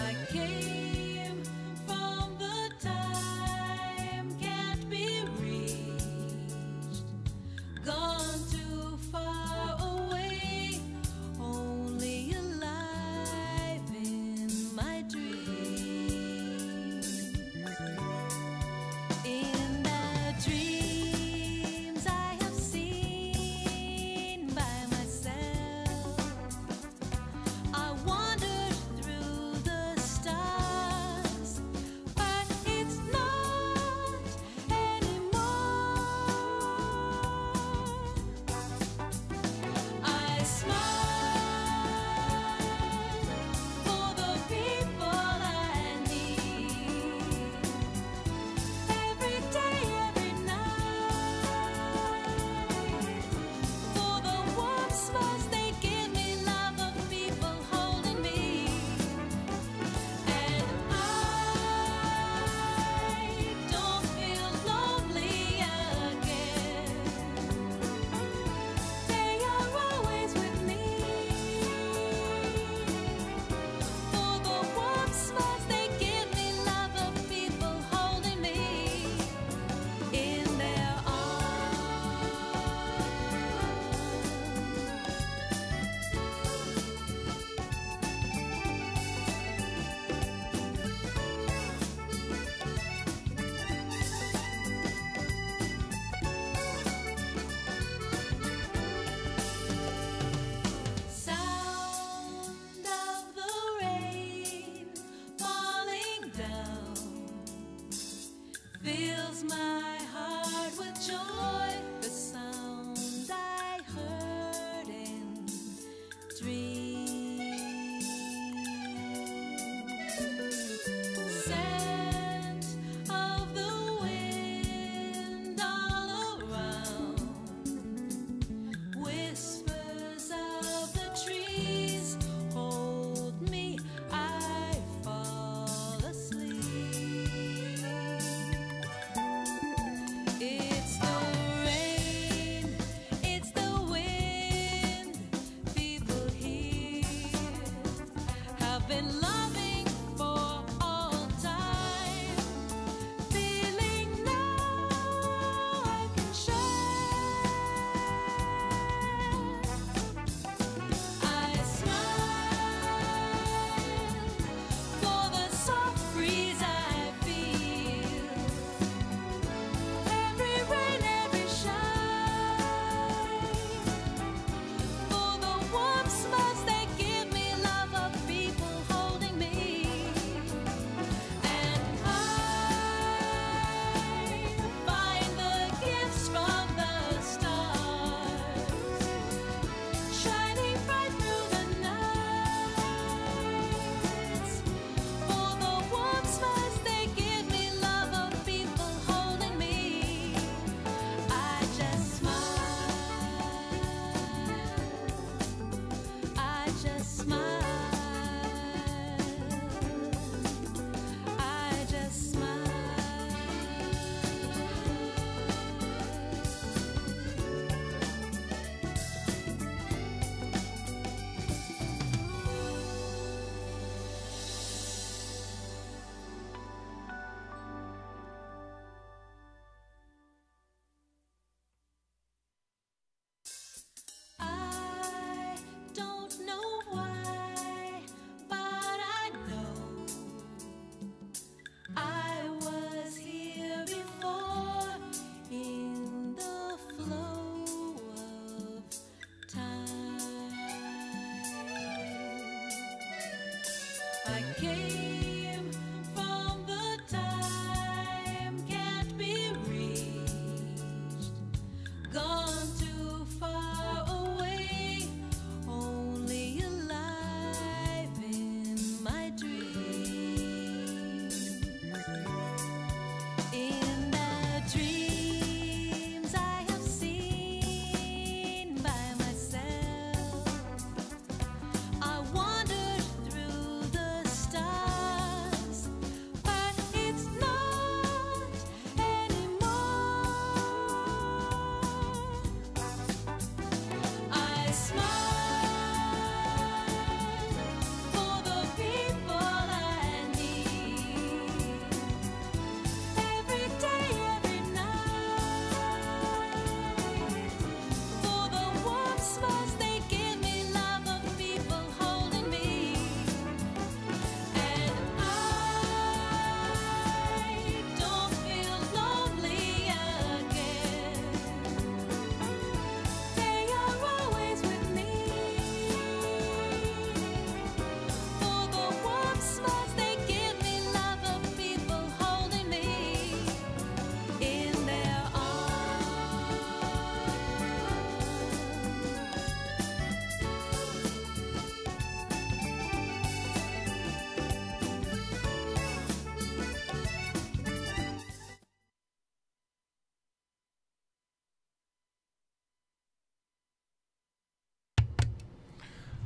I came from the time can't be reached, gone too far away, only alive in my dreams. In the dreams I have seen by myself, I wandered through the stars, but it's not anymore. I smile for the people I need, every day, every night, for the warm smiles they give me, love of people holding me, and I don't feel lonely again. They are always with me, for the warm smiles they give me, love of people holding me in their arms. Sound of the rain falling down fills my heart with joy. The sound I heard in dreams, scent of the wind all around, whispers of the trees hold me, I fall asleep. It's the rain, it's the wind, people here have been loving for all time, feeling now I can share. I smile for the soft breeze I feel, every rain, every shine, for the warm smiles they give me, love of people holding me, and I find the gifts from the stars, shining bright through the nights, for the warm smiles they give me, love of people holding me. I just smile, I just smile, I just smile. I don't know why, but I know I was here before in the flow of time. I came from the time can't be reached, gone too far away, only alive in my dreams. In the dreams I have seen by myself, I wandered through the stars,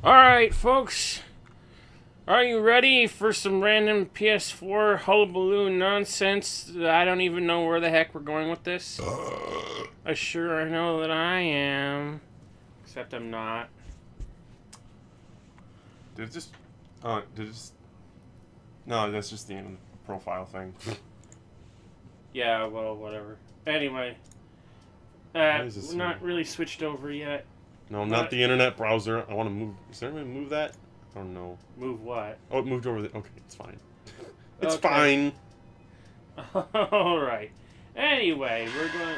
Alright, folks. Are you ready for some random PS4 hullabaloo nonsense? I don't even know where the heck we're going with this. I sure know that I am. Except I'm not. Did it just... Oh, did it just... No, that's just the profile thing. Yeah, well, whatever. Anyway. Why is this We're not really switched over yet. No, not the internet browser. I want to move... Is there any way to move that? I don't know. Move what? Oh, it moved over the... Okay, it's fine. It's Okay. fine. Alright. Anyway, we're going...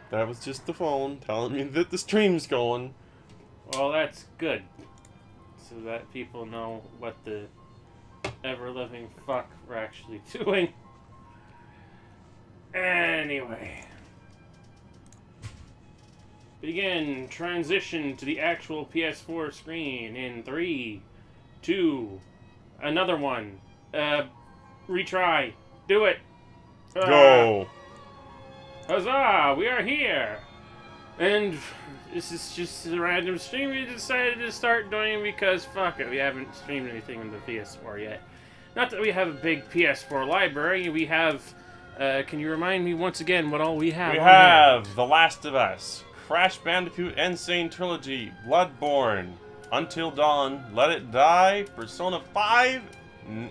That was just the phone telling me that the stream's going. Well, that's good. So that people know what the ever-living fuck we're actually doing. Anyway. Begin transition to the actual PS4 screen in 3, 2, another one. Retry. Do it. Go. Huzzah! We are here! And this is just a random stream we decided to start doing because fuck it, we haven't streamed anything in the PS4 yet. Not that we have a big PS4 library, we have... can you remind me once again what all we have? We have The Last of Us, Crash Bandicoot Insane Trilogy, Bloodborne, Until Dawn, Let It Die, Persona 5,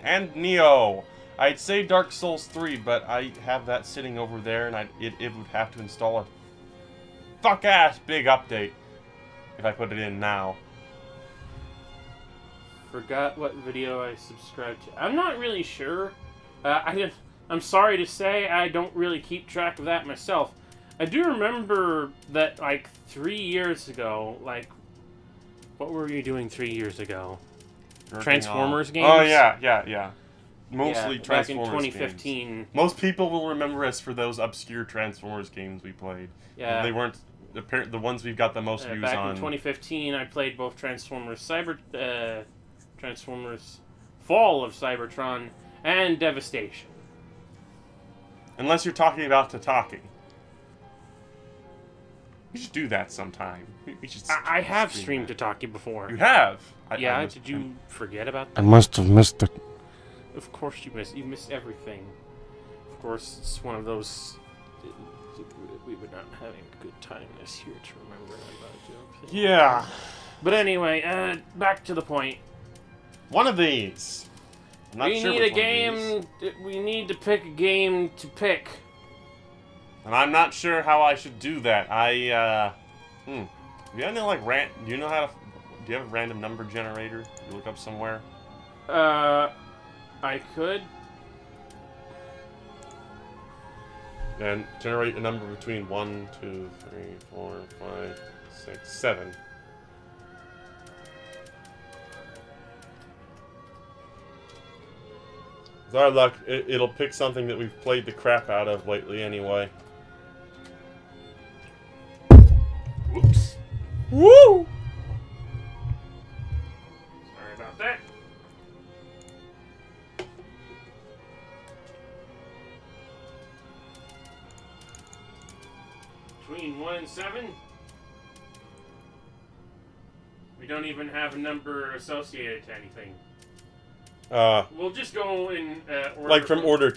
and Neo. I'd say Dark Souls 3, but I have that sitting over there, and it would have to install a fuck-ass big update if I put it in now. Forgot what video I subscribed to. I'm not really sure. I'm sorry to say I don't really keep track of that myself. I do remember that, like, 3 years ago, like, what were you doing 3 years ago? Transformers games? Oh, yeah. Mostly Transformers back in 2015. games. Most people will remember us for those obscure Transformers games we played. Yeah. They weren't the ones we've got the most views back on. In 2015, I played both Transformers Fall of Cybertron and Devastation. Unless you're talking about Tataki. We should do that sometime. We should. I have streamed Tataki before. You have? Did you forget about that? I must have missed it. Of course you miss. You miss everything. Of course, it's one of those. We were not having a good time this year to remember that joke. Yeah. But anyway, back to the point. One of these. I'm not We sure need which a one of game. these. We need to pick a game to pick. And I'm not sure how I should do that. Do you have any, like, do you know how to... Do you have a random number generator you look up somewhere? I could. And generate a number between 1, 2, 3, 4, 5, 6, 7. With our luck, it'll pick something that we've played the crap out of lately anyway. Whoops. Woo! Sorry about that. Between 1 and 7. We don't even have a number associated to anything. We'll just go in order. Like from order,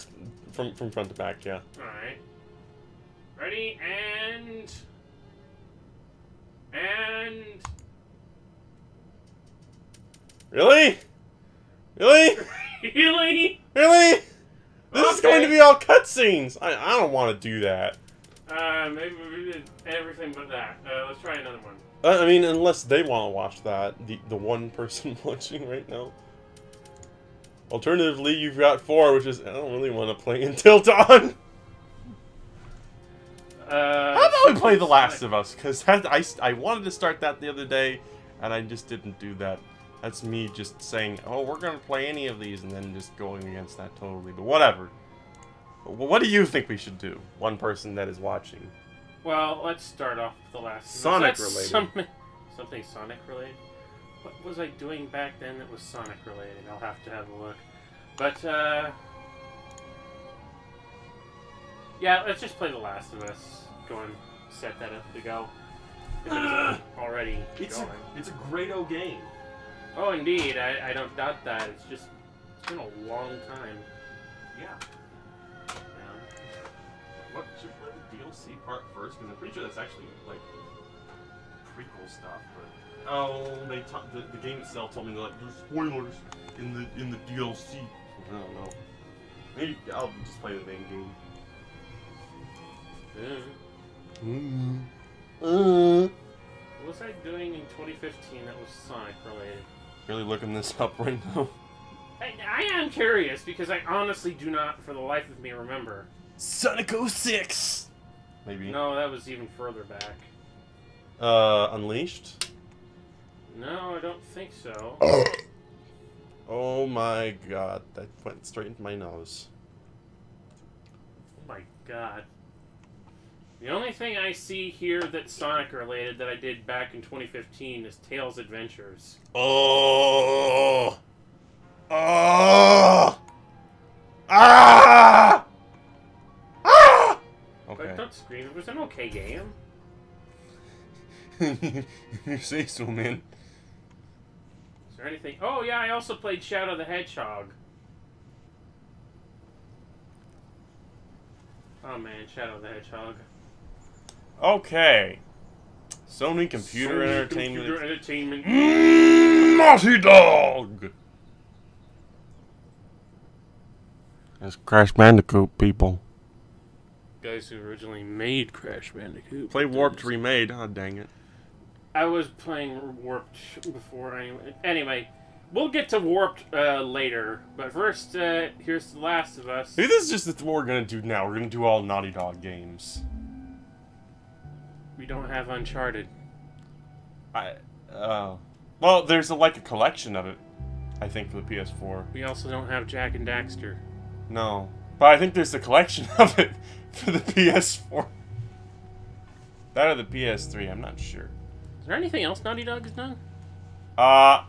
from front to back, yeah. Alright. Ready, and... Really? Really? Really? Really? This is going to be all cutscenes. I don't want to do that. Maybe we did everything but that. Let's try another one. I mean, unless they want to watch that, the one person watching right now. Alternatively, you've got 4, which is I don't really want to play Until Dawn. How about we play The Last of Us? Because I wanted to start that the other day, and I just didn't do that. That's me just saying, oh, we're going to play any of these, and then just going against that totally. But whatever. What do you think we should do? One person that is watching. Well, let's start off with The Last of Us. Sonic That's related. Something Sonic related? What was I doing back then that was Sonic related? I'll have to have a look. But, yeah, let's just play The Last of Us. Go and set that up to go. If it isn't already going. It's a great-o game. Oh, indeed. I don't doubt that. It's just... It's been a long time. Yeah. What, should we play the DLC part first? Because I'm pretty sure that's actually, like, prequel stuff, but... Oh, the game itself told me, like, there's spoilers in the DLC. I don't know. Maybe I'll just play the main game. What was I doing in 2015 that was Sonic related? Really looking this up right now. I am curious because I honestly do not, for the life of me, remember. Sonic 06! Maybe. No, that was even further back. Unleashed? No, I don't think so. Oh my god, that went straight into my nose. Oh my god. The only thing I see here that's Sonic related that I did back in 2015 is Tails Adventures. Oh! Oh! Ah! Ah! Okay. But don't scream, it was an okay game. You say so, man. Is there anything... Oh yeah, I also played Shadow the Hedgehog. Oh man, Shadow the Hedgehog. Okay. Sony Computer Sony Entertainment. Computer Entertainment. Naughty Dog! That's Crash Bandicoot, people. Guys who originally made Crash Bandicoot. Play Warped Remade. Oh, dang it. I was playing Warped before anyway. Anyway, we'll get to Warped later. But first, here's The Last of Us. Maybe this is just what we're gonna do now. We're gonna do all Naughty Dog games. We don't have Uncharted. Well, there's like a collection of it, I think, for the PS4. We also don't have Jack and Daxter. No. But I think there's a collection of it for the PS4. That or the PS3, I'm not sure. Is there anything else Naughty Dog has done? Oh.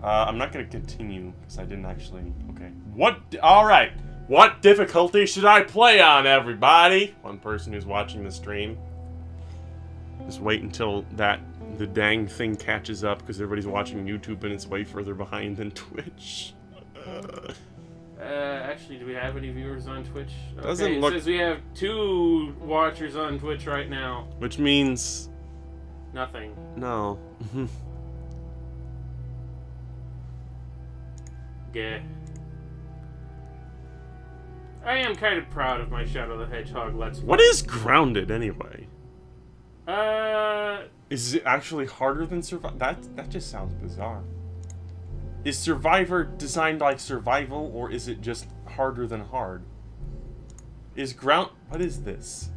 I'm not gonna continue, because I didn't actually... Okay. Alright. What difficulty should I play on, everybody? One person who's watching the stream. Just wait until the dang thing catches up, because everybody's watching YouTube and it's way further behind than Twitch. Actually, do we have any viewers on Twitch? Okay, Doesn't look... It says we have 2 watchers on Twitch right now. Which means... Nothing. No. Yeah. I am kind of proud of my Shadow the Hedgehog Let's Play. What is Grounded, anyway? Uh... Is it actually harder than Survivor? That just sounds bizarre. Is Survivor designed like survival, or is it just harder than hard? What is this?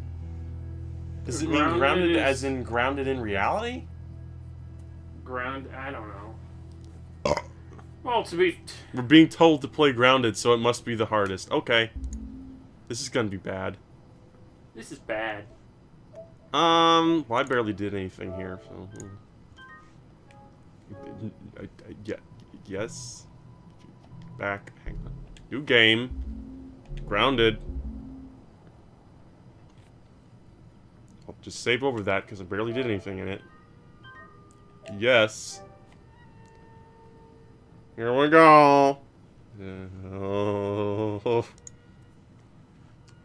Does it mean grounded as in grounded in reality? I don't know. Well, We're being told to play Grounded, so it must be the hardest. Okay. This is gonna be bad. This is bad. Well, I barely did anything here, so... Yes. Back. Hang on. New game. Grounded. I'll just save over that, because I barely did anything in it. Yes. Here we go. Oh.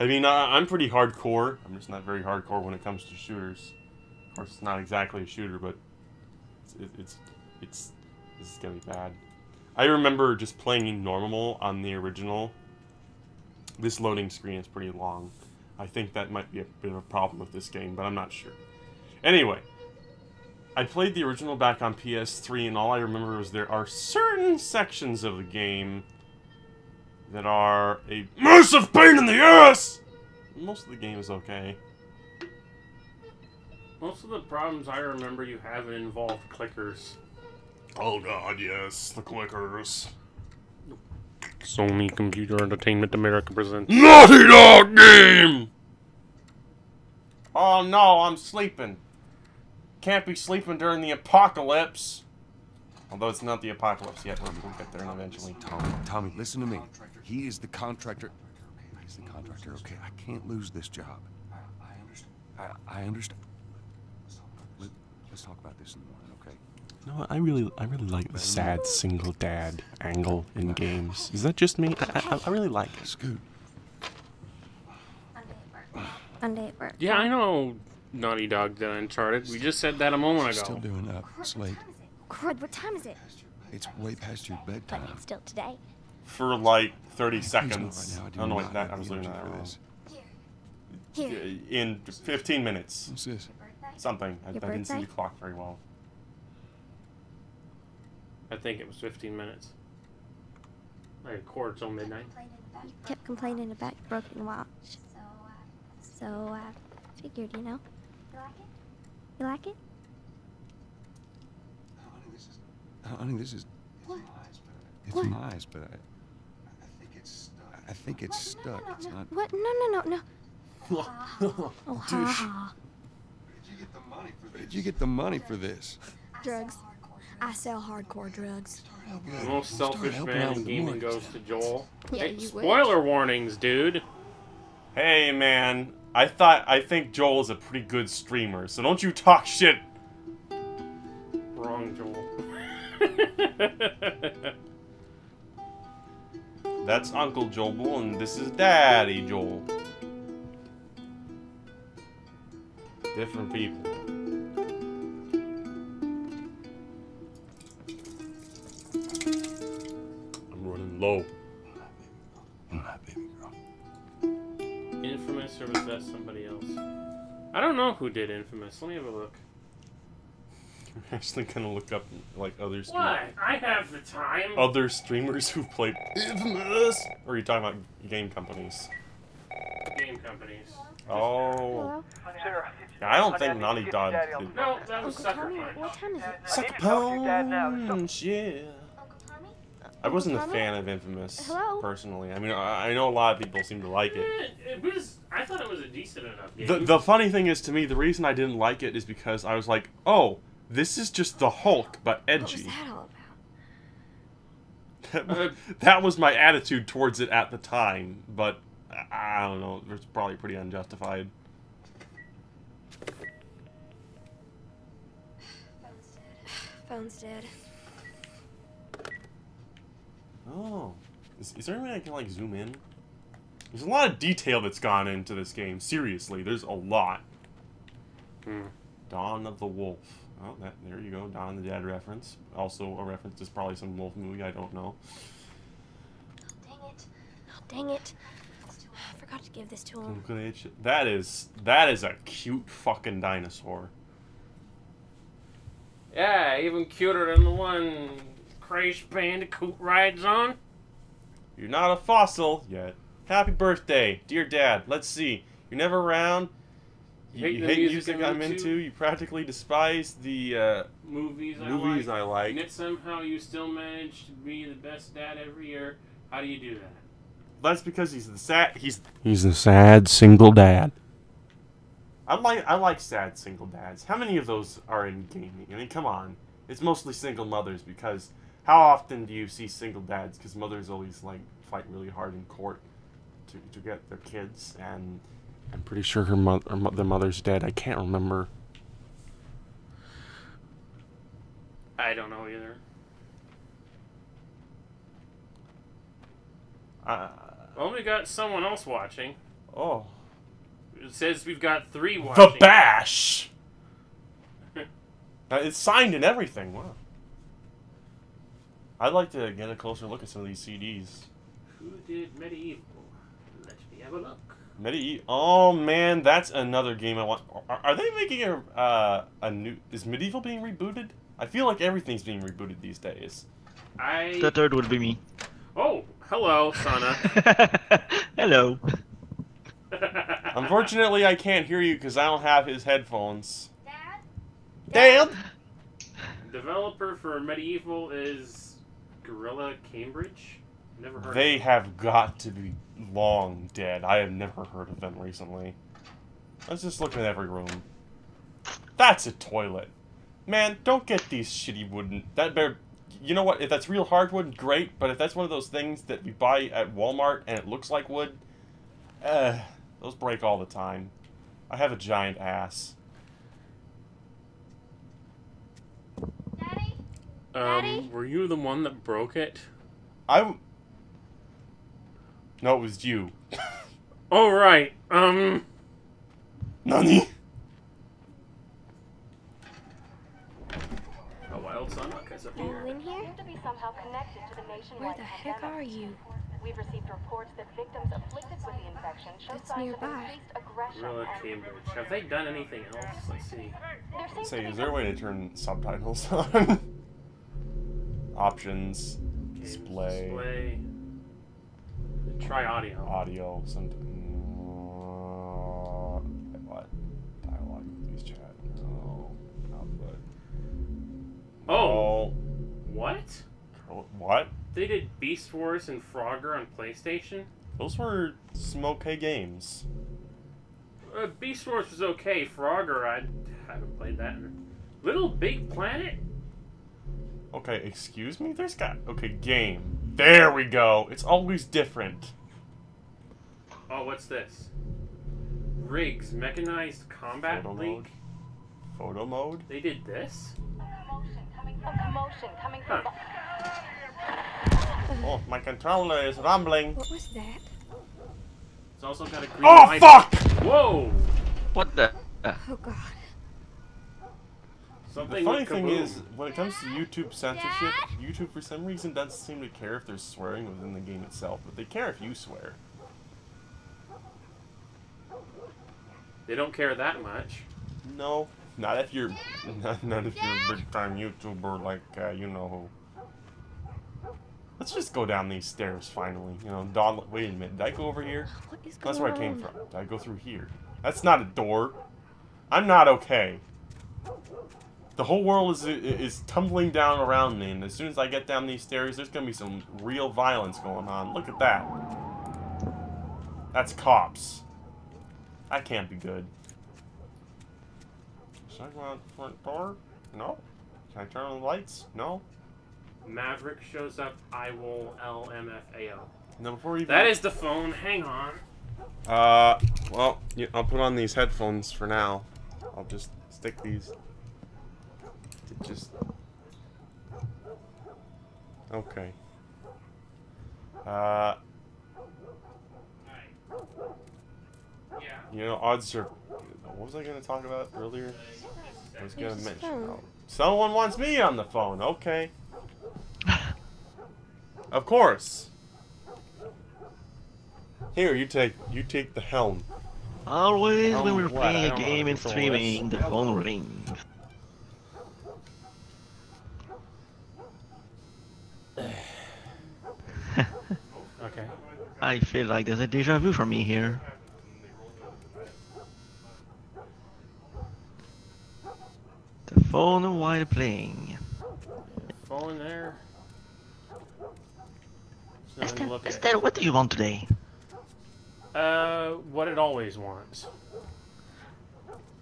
I mean, I'm pretty hardcore. I'm just not very hardcore when it comes to shooters. Of course, it's not exactly a shooter, but this is gonna be bad. I remember just playing normal on the original. This loading screen is pretty long. I think that might be a bit of a problem with this game, but I'm not sure. Anyway, I played the original back on PS3, and all I remember was there are certain sections of the game that are a massive pain in the ass! Most of the game is okay. Most of the problems I remember you having involved clickers. Oh god, yes, the clickers. Sony Computer Entertainment America presents Naughty Dog game! Oh no, I'm sleeping. Can't be sleeping during the apocalypse. Although it's not the apocalypse yet, we'll get there eventually. Tommy, listen to me. He is the contractor. He's the contractor, okay? I can't lose this job. I understand. I understand. Let's talk about this in the morning, okay? No, I really like the sad single dad angle in games. Is that just me? I really like it. Scoot. Monday at work. Yeah, I know Naughty Dog did Uncharted. We just said that a moment ago. Still doing up. It's late. Crud, what time is it? It's way past your But bedtime. it's still today. For like 30 Please don't seconds. right now. I do Oh no, wait, not that have I was the doing energy that for wrong. this. Here. In 15 minutes. What's this? Something. I Your didn't see the birthday? clock very well. I think it was 15 minutes. Like a quarter till midnight. You kept complaining about your broken watch. So I figured, you know. You like it? Honey, this is. What? It's What? nice, but I think it's stuck. It's not. What? No. Oh, ha ha. Where did you get the money for this? Drugs. I sell hardcore drugs. The most selfish man in gaming goes to Joel. Yeah, Hey, you wish. spoiler warnings, dude. Hey man, I think Joel is a pretty good streamer, so don't you talk shit. Wrong, Joel. That's Uncle Joel, and this is Daddy Joel. Different people. I'm running low. My baby girl. Infamous, or was that somebody else? I don't know who did Infamous. Let me have a look. I'm actually gonna look up like other Why? I have the time. other streamers who played Infamous. Or are you talking about game companies? Game companies. Oh, Hello? yeah, I don't think Naughty Dog did. No, that was Uncle Sucker Tommy, Punch. what time is it? Sucker Punch, yeah. I wasn't a Tommy? fan of Infamous Hello? personally. I mean, I know a lot of people seem to like it. It was. I thought it was a decent enough game. The funny thing is, to me, the reason I didn't like it is because I was like, oh, this is just the Hulk, but What was edgy. that all about? That was my attitude towards it at the time, but I don't know, it was probably pretty unjustified. Phone's dead. Oh. Is there any way I can, like, zoom in? There's a lot of detail that's gone into this game. Seriously, there's a lot. Dawn of the Wolf. Oh, there you go. Dawn of the Dead reference. Also a reference to probably some wolf movie, I don't know. Dang it. Oh, dang it. I forgot to give this to him. That is a cute fucking dinosaur. Yeah, even cuter than the one Crash Bandicoot rides on. You're not a fossil yet. Happy birthday, dear Dad. Let's see. You're never around. You hate music I'm into. You practically despise the Movies I like. And yet somehow you still manage to be the best dad every year. How do you do that? That's because he's the sad single dad. I like sad single dads. How many of those are in gaming? I mean, come on. It's mostly single mothers because how often do you see single dads? Because mothers always like fight really hard in court to get their kids, and I'm pretty sure the mother's dead. I can't remember. I don't know either. Well, we got someone else watching. Oh. It says we've got 3 watching. The Bash! It's signed and everything. Wow. I'd like to get a closer look at some of these CDs. Who did Medieval? Let me have a look. Oh man, that's another game I want. Are they making a new? Is Medieval being rebooted? I feel like everything's being rebooted these days. The third would be me. Oh, hello, Sana. Hello. Unfortunately, I can't hear you because I don't have his headphones. Dad? Developer for Medieval is Gorilla Cambridge. Never heard They of them. have got to be long dead. I have never heard of them recently. Let's just look at every room. That's a toilet. Man, don't get these shitty wooden... You know what? If that's real hardwood, great. But if that's one of those things that you buy at Walmart and it looks like wood, Those break all the time. I have a giant ass. Daddy? Daddy? Were you the one that broke it? No, it was you. Oh, right. Nani? A wild sunlock is up Are here. you in here? Seem to be somehow connected to the nationwide Where the heck pandemic. are you? We've received reports that victims afflicted with the infection show It's signs of nearby. increased aggression Gorilla and Cambridge. Have they done anything else? Let's see. there seems Say, to be is there a way to turn subtitles on? Options. Display. Try audio. Audio. What? Dialogue. Please chat. No. Output. Oh. What? What? They did Beast Wars and Frogger on PlayStation? Those were some okay games. Beast Wars was okay. Frogger, I haven't played that. Little Big Planet? Okay, excuse me? There's got... Okay, game. There we go. It's always different. Oh, what's this? Riggs, Mechanized Combat Photo League? mode. Photo mode? They did this? a commotion coming from Huh. Oh, my controller is rumbling. What was that? It's also got a green Oh, light. fuck! Whoa! What the? Oh god. The Something funny with thing kaboom. is, when it comes to YouTube censorship, YouTube for some reason doesn't seem to care if there's swearing within the game itself, but they care if you swear. They don't care that much. No, not if you're, not if you're a big time YouTuber like you know who. Let's just go down these stairs finally. You know, Don. Wait a minute, did I go over here? What is going That's where I came on? from. Did I go through here? That's not a door. I'm not okay. The whole world is tumbling down around me, and as soon as I get down these stairs, there's gonna be some real violence going on. Look at that. That's cops. That can't be good. Should I go out the front door? No. Can I turn on the lights? No. Maverick shows up. I will LMFAO. No, before we even... That is the phone. Hang on. Well, yeah, I'll put on these headphones for now. I'll just stick these. Okay. You know, odds are... What was I going to talk about earlier? I was going to mention... Oh, someone wants me on the phone. Okay. Of course. Here, you take the helm. Always when we're What? playing I a don't know game how and to control streaming, the this. phone rings. Okay. I feel like there's a deja vu for me here. The phone while playing. Phone there. There's nothing to look at. Estelle, what do you want today? What it always wants.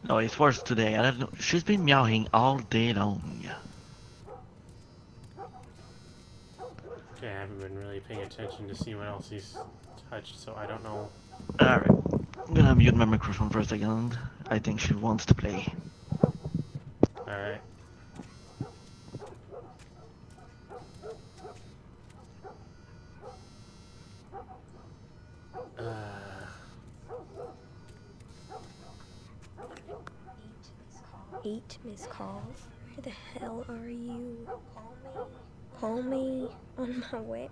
No, it's worse today. I don't know. She's been meowing all day long. Okay, I haven't been really paying attention to see what else he's touched, so I don't know. Alright. I'm gonna mute my microphone for a second. I think she wants to play. Alright. Eight missed calls. Where the hell are you? Call me on my way.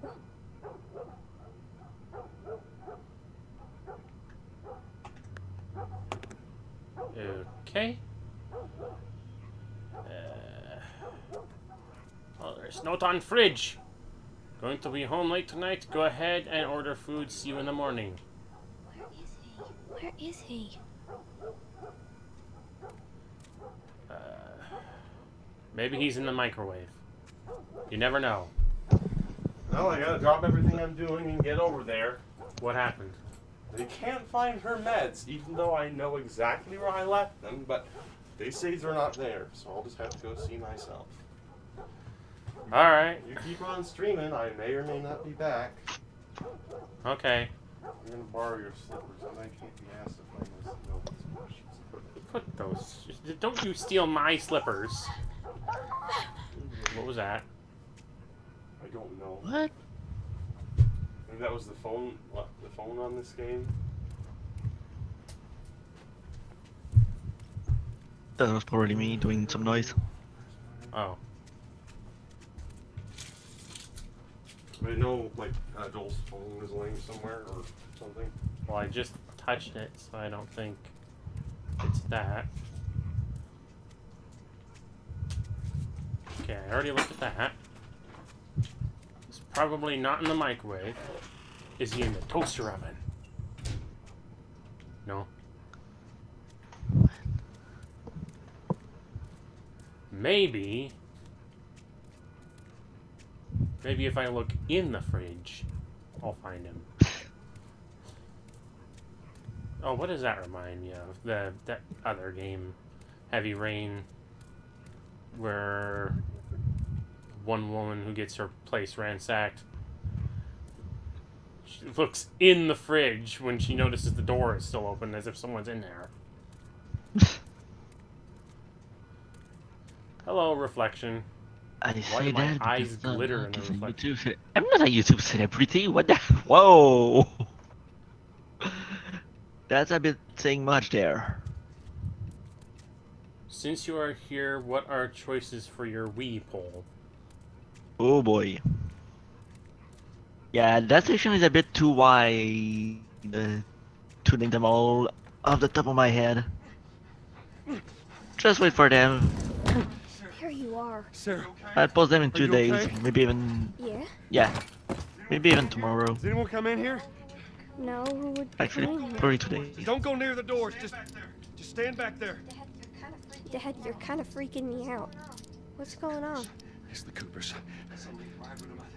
Okay. Oh, there's note on fridge. Going to be home late tonight. Go ahead and order food. See you in the morning. Where is he? Maybe he's in the microwave. You never know. Well, I gotta drop everything I'm doing and get over there. What happened? They can't find her meds, even though I know exactly where I left them, but they say they're not there, so I'll just have to go see myself. Alright. You keep on streaming, I may or may not be back. Okay. I'm gonna borrow your slippers, and I can't be asked to find my slippers. Put those. Don't you steal my slippers. What was that? I don't know. What? Maybe that was the phone on this game. That was probably me doing some noise. Oh. I know, like, Joel's phone was laying somewhere or something. Well, I just touched it, so I don't think it's that. Okay, I already looked at that. It's probably not in the microwave. Is he in the toaster oven? No. Maybe if I look in the fridge, I'll find him. Oh, what does that remind me of? That other game, Heavy Rain, where one woman who gets her place ransacked, she looks in the fridge when she notices the door is still open, as if someone's in there. Hello, reflection. I Why say do my that eyes because glitter in the I'm not a reflection? YouTube I'm not a YouTube celebrity. What the? Whoa! That's a bit saying much there. Since you are here, what are choices for your Wii poll? Oh boy. Yeah, that section is a bit too wide to name them all off the top of my head. Just wait for them. Here you are. Sarah, I'll post them in Are 2 you days, okay? maybe even Yeah? maybe even tomorrow. does anyone come in here? No, who would be Actually, coming here? probably today. Don't go near the doors. Just stand back there. Dad, you're kind of freaking me out. What's going on? It's the Coopers.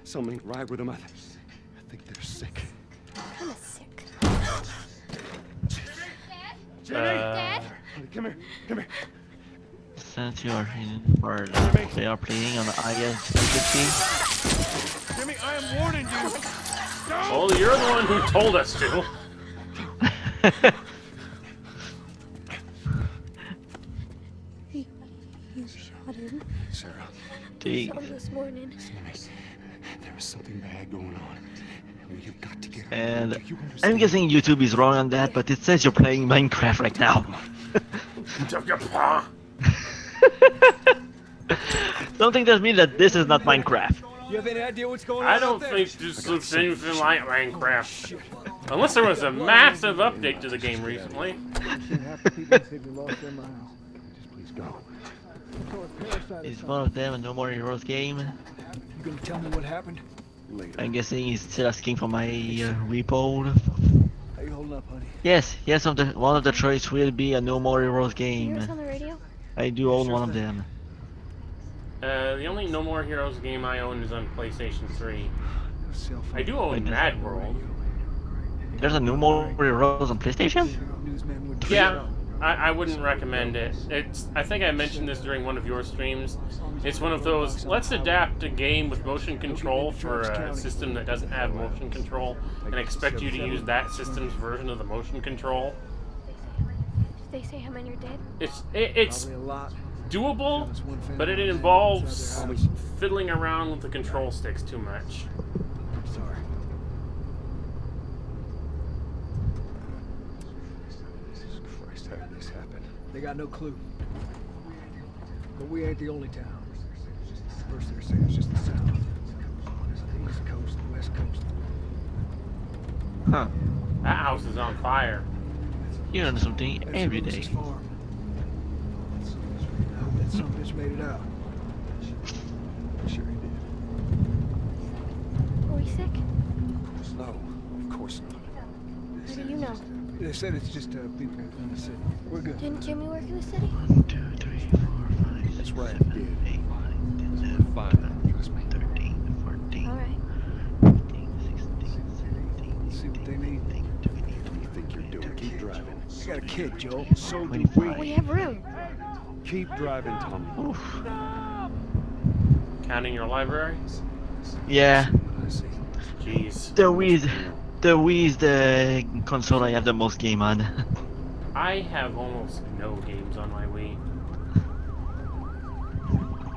Something right with them. I think they're sick. Kind of sick. Jimmy! Come here. Come here. Since you are in for they are playing on the IS-50. Jimmy, I am warning you. Well, you're the one who told us to. You shot him. Sarah, Gee. Saw him this morning. there is something bad going on. You've got to get her. And You I'm understand? guessing YouTube is wrong on that, but it says you're playing Minecraft right now. Something tells me that this is not Minecraft. You have any idea what's going on? I out don't there? think this looks anything like Minecraft. Unless there was a massive update to the game recently. Please go. Is one of them a No More Heroes game? You gonna tell me what happened? Later. I'm guessing he's still asking for my repo. How you holding up, honey? Yes, one of the choice will be a No More Heroes You game. hear us on the radio? I do own one of them. The only No More Heroes game I own is on PlayStation 3. Cell phone. I do own Mad World. There's a No More Heroes on PlayStation? Newsman would Yeah, I wouldn't recommend it. I think I mentioned this during one of your streams. It's one of those, let's adapt a game with motion control for a system that doesn't have motion control and expect you to use that system's version of the motion control. Did they say how many are dead? It's Probably a lot. doable, but it involves fiddling around with the control sticks too much. Sorry. Jesus Christ, how did this happen? They got no clue. But we ain't the only town. First they're saying it's just the sound. The East Coast, the West Coast. Huh. That house is on fire. You learn something That's every Lewis's day. farm. I hope that son of a bitch made it out. Sure he did. Are we sick? No, of course not. How do you know? They said it's just people in the city. We're good. Didn't Jimmy work in the city? 1, 2, 3, 4, 5, That's 6, right, 7, yeah. 8, 9, 10, 11, Fine, trust me. 13, 14, All right. 15, 16, 17, See what they need. 18, 19, What do you think you're doing? Keep driving. I got a kid, Joe. So do 25. We have room. Keep driving, Tommy. Oof. Counting your library? Yeah, I see. Jeez. The Wii is the console I have the most game on. I have almost no games on my Wii.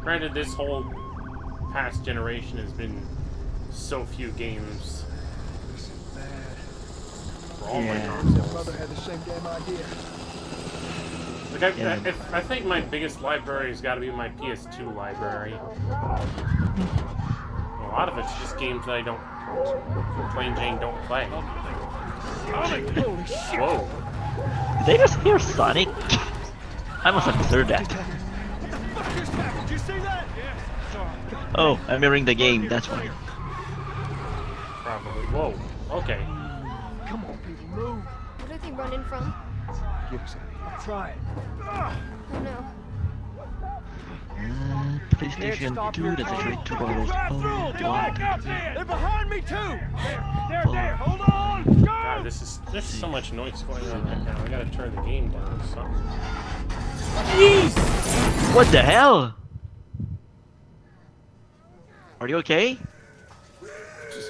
Granted, this whole past generation has been so few games for all my Yeah. consoles. Brother had the same damn idea. Like Yeah. I think my biggest library has got to be my PS2 library. A lot of it's just games that I don't, plain Jane don't play. Holy shit! Whoa. Did they just hear Sonic? I must have heard that. What the fuck just happened? Did you see that? Yeah. Sorry. Oh, I'm hearing the game, that's why. Probably. Whoa. Okay. Come on, people, move. What are they running from? Get us out of here. I'm trying. Oh no. PlayStation 2, that's a great 2 dollars. Oh, one, They're behind me too. There, four, hold on. God, there's so much noise going on right now. I gotta turn the game down or something. Jeez! What the hell? Are you okay?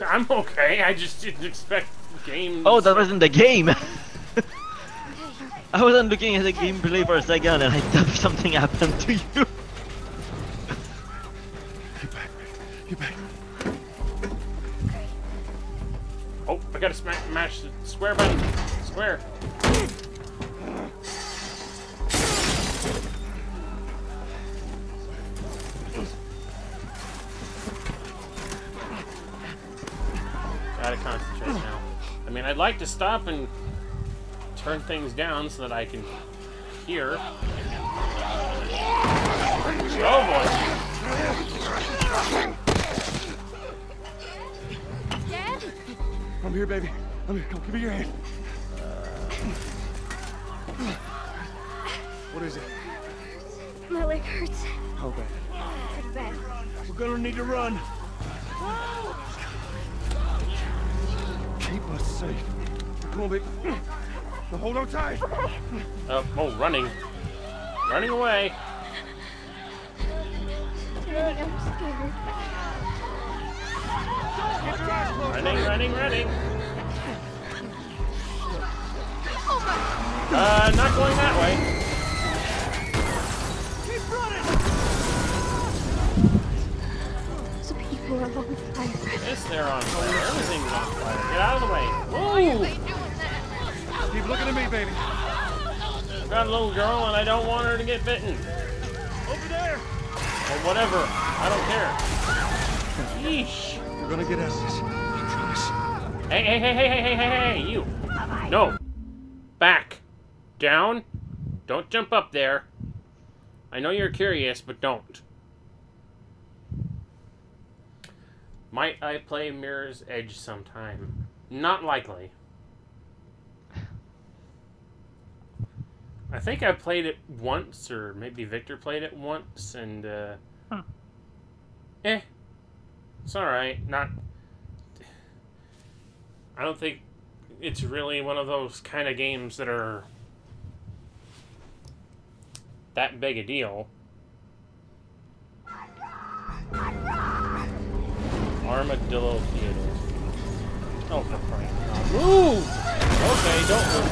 I'm okay. I just didn't expect games. Oh, that wasn't the game. I wasn't looking at the gameplay for a second and I thought something happened to you. Get back, get back. Oh, I gotta smash the square button. Square. Gotta concentrate now. I mean, I'd like to stop and turn things down so that I can hear. Oh boy. Dad? I'm here, baby. I'm here. Come, give me your hand. What is it? My leg hurts. How bad? Pretty bad. We're gonna need to run. Keep us safe. Come on, baby. Now hold on tight. Oh, running. Running away. Daddy, I'm scared. Running. Oh my! Not going that way. Keep running. Those people are on fire. Yes, they're on fire. Everything's on fire. Get out of the way. Whoa! Keep looking at me, baby. I've got a little girl and I don't want her to get bitten. Over there. Or whatever. I don't care. Yeesh. We're gonna get out of this. I promise. Hey, you. No. Back. Down. Don't jump up there. I know you're curious, but don't. Might I play Mirror's Edge sometime? Not likely. I think I played it once, or maybe Victor played it once, and, it's alright. Not... I don't think it's really one of those kind of games that are that big a deal. Armadillo Theater. Oh, for crying out loud. Move! Okay, don't move.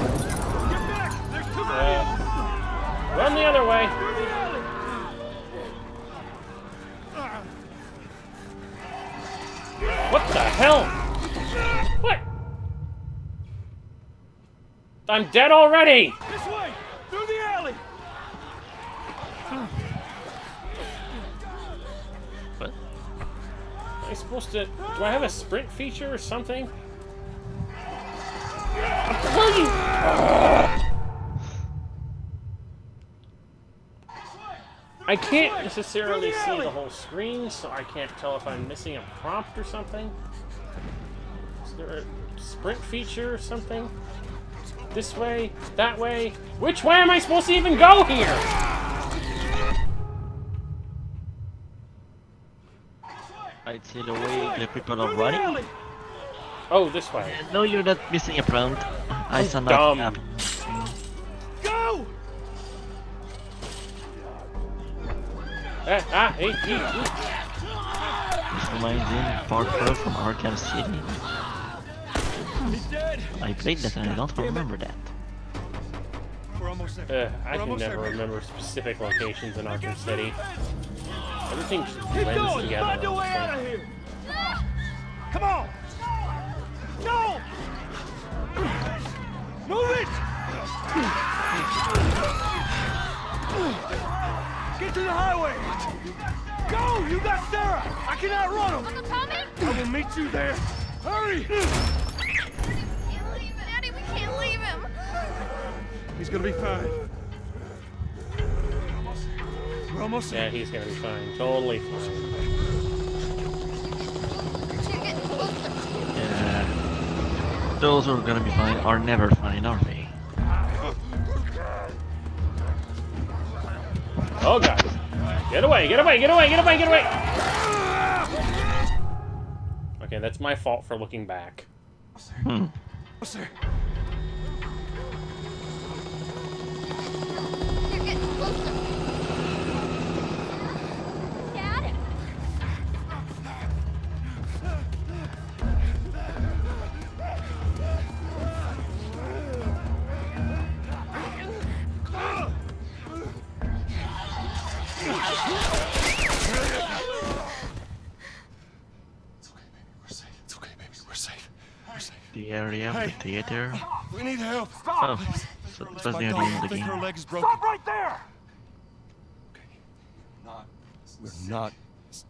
Get back. There's too many. Run the other way. What the hell? What? I'm dead already! This way. Through the alley. What? Am I supposed to... Do I have a sprint feature or something? I'm telling you! I can't necessarily see the whole screen, so I can't tell if I'm missing a prompt or something. Is there a sprint feature or something? This way? That way? Which way am I supposed to even go here? I'd say the way the people are running. Oh, this way. No, you're not missing a prompt. I saw dumb. nothing happen. Go. Hey. This reminds me of Parker from Arkham City. He's dead. I played that and I don't remember that. We're almost there. I can never remember specific locations in Arkham City. Everything just Keep blends going. together. Find a way out of here. Come on. No. Move it. Get to the highway. Go. You got Sarah. I can outrun him. Uncle Tommy? I will meet you there. Hurry. Daddy, we can't leave him. He's gonna be fine. We're almost Yeah, there. he's gonna be fine. Totally fine. You're getting closer. Yeah. Those who are gonna be fine are never fine, are they? Oh god. Get away, get away, get away, get away, get away! Okay, that's my fault for looking back. Hmm. Sir. You're getting closer. Dad? It's okay, baby. We're safe. We're safe. The area of the theater. We need help. Oh, so it was near the end of the I think her game. leg is broken. Stop right there! We're not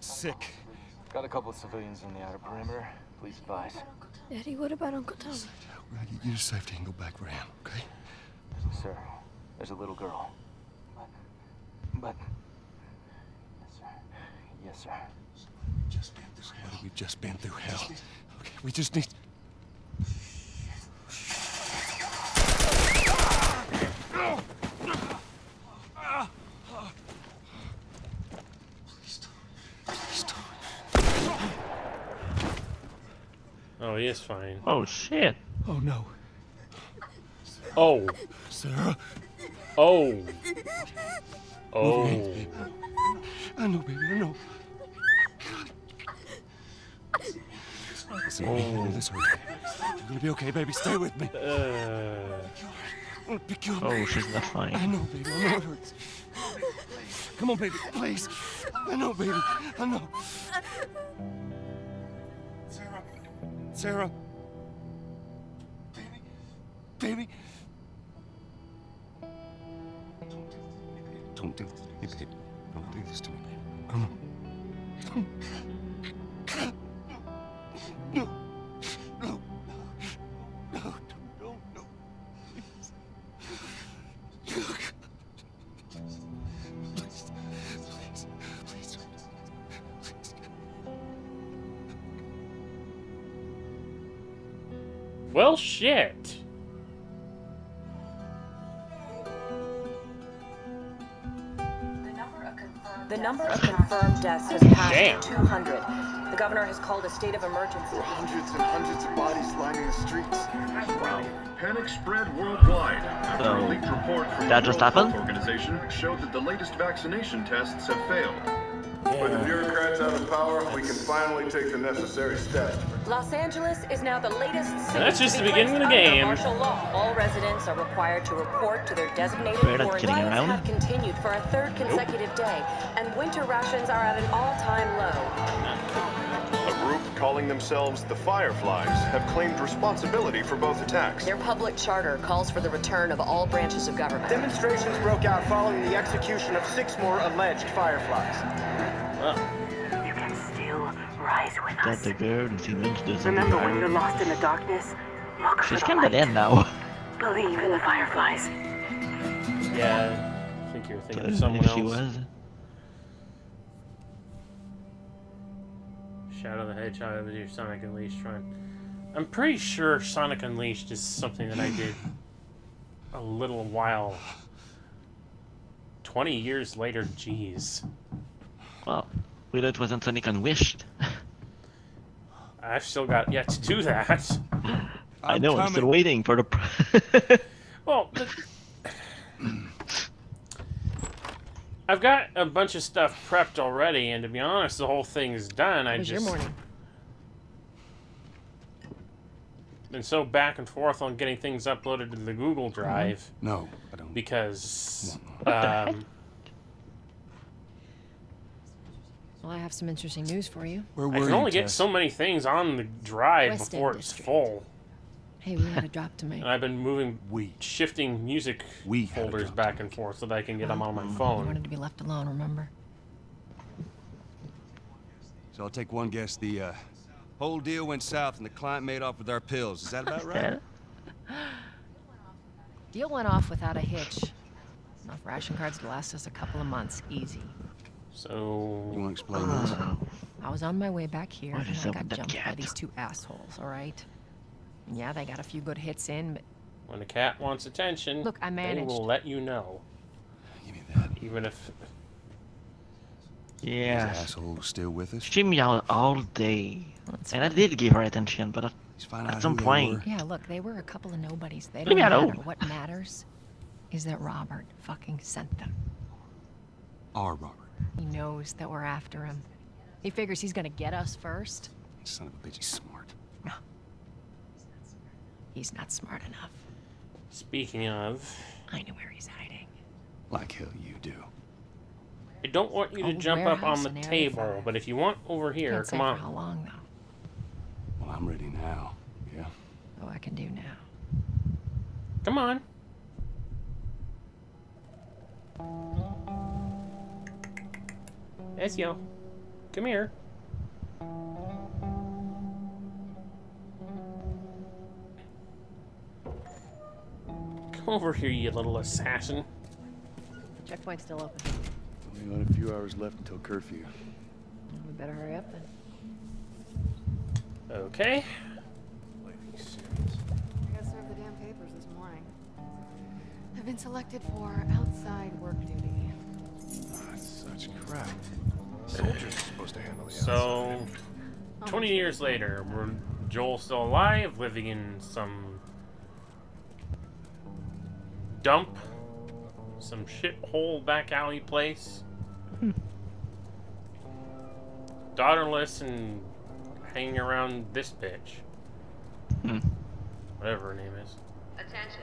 sick. Got a couple of civilians in the outer perimeter. Please advise. Daddy, what about Uncle Tommy? You just safety and go back for him, okay? Sir, there's a little girl. But... Yes, sir. Yes, sir. We've just been through hell. Okay, we just need... Oh, he is fine. Oh shit. Oh no. Oh. Sarah. Oh. Oh. I know, baby, I know. Listen, this hurts. You're gonna be okay, baby. Stay with me. I'm gonna pick you up. Oh, she's not I fine. know, baby. I know it hurts. Come on, baby. Please. I know, baby. I know. Sarah. Sarah. Baby. Baby. Don't do this to me, baby. Don't do this to me, baby. Come on. No. No. No. No. No. No. Please. Please. Please. Please. Please. Well, shit. The number of confirmed deaths has passed Damn. 200. The governor has called a state of emergency. Hundreds and hundreds of bodies lining the streets. Panic spread worldwide after a leaked report from That the just World happened? Health Organization showed that the latest vaccination tests have failed. With the bureaucrats out of power, we can finally take the necessary steps. Los Angeles is now the latest city That's just to the be beginning of the placed under game. martial law. All residents are required to report to their designated We're not ward. kidding Riots around. have continued for a third consecutive day, and winter rations are at an all-time low. A group calling themselves the Fireflies have claimed responsibility for both attacks. Their public charter calls for the return of all branches of government. Demonstrations broke out following the execution of 6 more alleged Fireflies. You can still rise with That the girl in Siemens doesn't Remember when deserve. you're lost in the darkness? Look for She's the kinda light. dead now. Believe in the Fireflies. Yeah, I think you're thinking of If someone she else. was. Shadow the Hedgehog with your Sonic Unleashed run. I'm pretty sure Sonic Unleashed is something that I did a little while. 20 years later, jeez. Well, we know it wasn't Sonic Unwished. I've still got yet to do that. I know, I'm still waiting for the... Well, I've got a bunch of stuff prepped already, and to be honest, the whole thing's done. How was your morning? been so back and forth on getting things uploaded to the Google Drive. No, I don't. Because, Well, I have some interesting news for you. Where I were can you, only get Tess? so many things on the drive West before End it's District. full. Hey, we had a drop to make. And I've been shifting music folders back and forth so that I can get them on my You phone. wanted to be left alone, remember? So I'll take one guess. The whole deal went south and the client made off with our pills. Is that about right? Deal went off without a hitch. Enough ration cards to last us a couple of months, easy. So... You want to explain this? I was on my way back here, What and is I up got with that jumped by cat? these two assholes, alright? Yeah, they got a few good hits in, but... When a cat wants attention, Look, I they managed. will let you know. Give me that. Even if... Yeah. This asshole still with us? She meowed all day. And I did give her attention, but at some point... Yeah, look, they were a couple of nobodies. They Leave don't me matter. alone. What matters is that Robert fucking sent them. Our Robert. He knows that we're after him. He figures he's gonna get us first. Son of a bitch, he's smart. No. He's not smart enough. Speaking of... I know where he's hiding. Like hell you do. I don't want you to Old jump up on warehouse the in Area table, 5. but if you want over here, Can't say come on. for how long, though. Well, I'm ready now. Yeah? Oh, I can do now. Come on. Ezio, come here. Come over here, you little assassin. Checkpoint's still open. Only got a few hours left until curfew. We better hurry up then. Okay. I gotta serve the damn papers this morning. I've been selected for outside work duty. That's such crap. Soldiers are supposed to handle the So, 20 years later, we're Joel's still alive, living in some dump, some shithole back alley place. Daughterless and hanging around this bitch. Whatever her name is. Attention.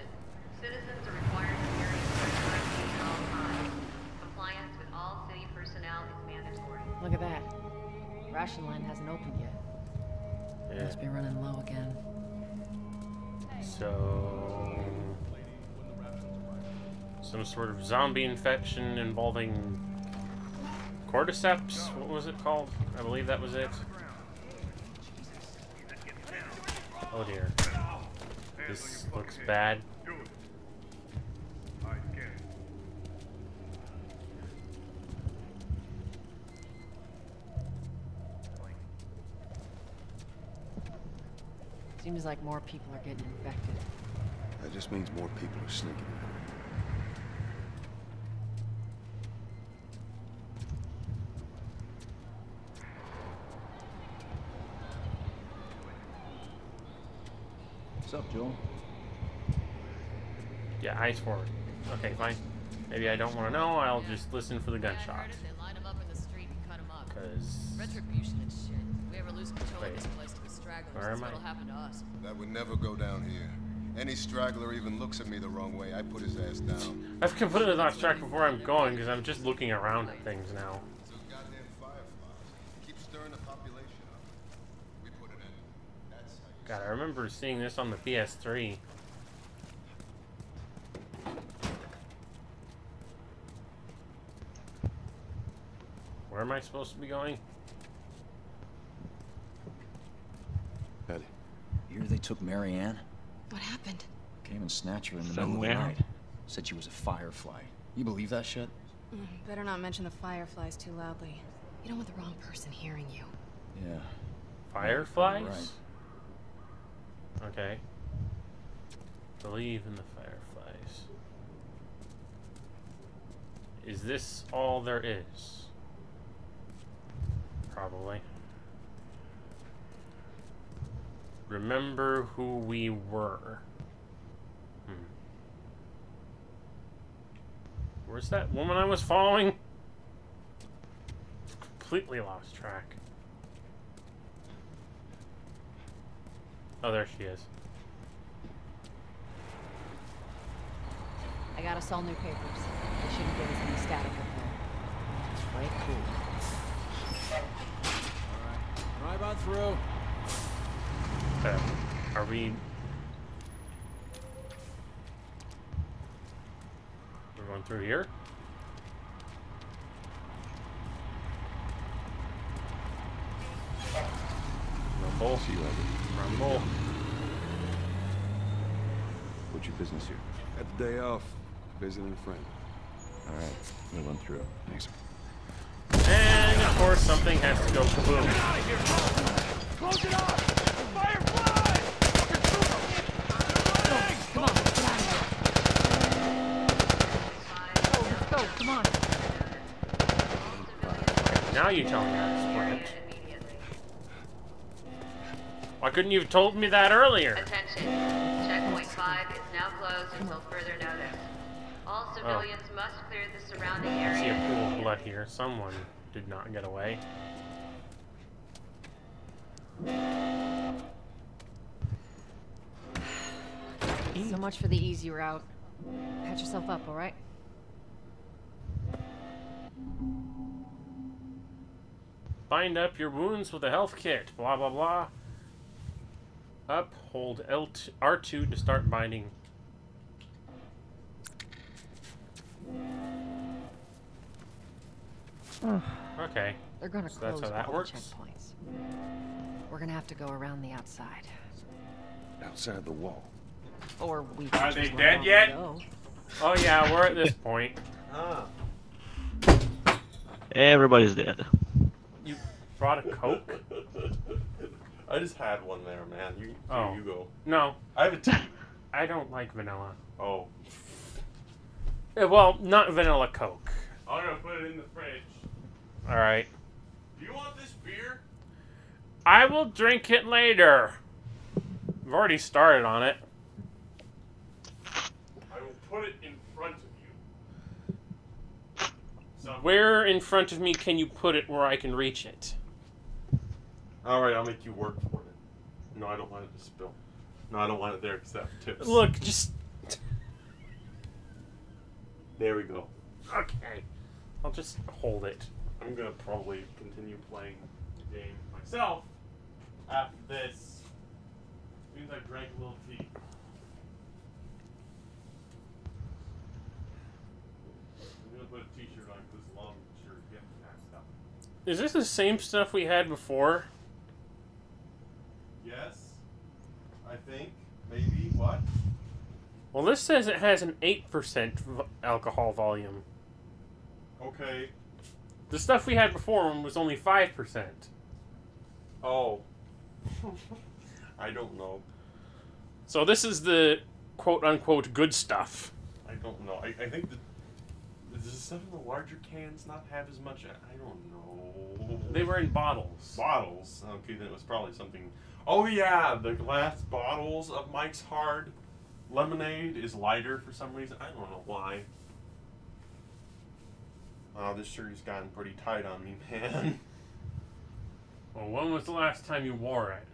Citizens are required to carry certified at all times. Compliance with all city personnel is mandatory. Look at that. Ration line hasn't opened yet. Yeah. Must be running low again. So, some sort of zombie infection involving cordyceps. What was it called? I believe that was it. Oh dear. This looks bad. Seems like more people are getting infected. That just means more people are sneaking around. What's up, Joel? Yeah, eyes forward. Okay, fine. Maybe I don't want to know. I'll just listen for the gunshots. They line them up in the street and cut them up. Because... Retribution and shit. If we ever lose control of this place to the stragglers, Where that's am I? what'll happen to us. That would never go down here. Any straggler even looks at me the wrong way, I put his ass down. I've completely lost track of where I'm going because I'm just looking around at things now. So goddamn fireflies. Keep stirring the population up. We put it in. That's how you God, I remember seeing this on the PS3. Where am I supposed to be going? Betty. You hear they took Marianne? What happened? Came and snatched her in the middle of Somewhere. the night. Said she was a firefly. You believe that shit? Better not mention the fireflies too loudly. You don't want the wrong person hearing you. Yeah. Fireflies? Right. Okay. Believe in the fireflies. Is this all there is? Probably. Remember who we were. Where's that woman I was following? Completely lost track. Oh, there she is. I got us all new papers. They shouldn't give us any static up there. Right, cool. Alright, drive on through. Are we... We're going through here? Rumble. See you later. Rumble. What's your business here? Got the day off. Visiting a friend. All right, move on through. Thanks. And of course, something has to go kaboom. Get out of here! Close it up! Firefly! Come on, get out of here. Let's go, come on. Now you tell me how to sprint. Why couldn't you have told me that earlier? Attention. Checkpoint 5 is now closed until further notice. All civilians must clear the surrounding I area. see a pool of blood here. Someone did not get away. So much for the easy route. Patch yourself up, alright? Bind up your wounds with a health kit. Blah, blah, blah. Up, hold R2 to start binding. Okay. They're gonna So that's close how that all works. the checkpoints. We're gonna have to go around the outside. Outside the wall. Or we Are could they just dead run yet? on and go. Oh yeah, we're at this point. Everybody's dead. You brought a Coke? I just had one there, man. You go. No. I have a tea. I don't like vanilla. Oh. Well, not vanilla Coke. I'm gonna put it in the fridge. Alright. Do you want this beer? I will drink it later. I've already started on it. I will put it in front of you. So, Where in front of me can you put it where I can reach it? alright, I'll make you work for it. No, I don't want it to spill. No, I don't want it there because that tips. Look, just... There we go. Okay. I'll just hold it. I'm gonna probably continue playing the game myself after this. Means I drank a little tea. I'm gonna put a t-shirt on because this long shirt gets passed up. Is this the same stuff we had before? Yes, I think. Maybe. What? Well, this says it has an 8% alcohol volume. Okay. The stuff we had before was only 5%. Oh. I don't know. So this is the quote-unquote good stuff. I don't know. I think that does the stuff in the larger cans not have as much? I don't know. They were in bottles. Bottles? Okay, then it was probably something... Oh yeah, the glass bottles of Mike's Hard Lemonade is lighter for some reason. I don't know why. Oh, this shirt has gotten pretty tight on me, man. Well, when was the last time you wore it?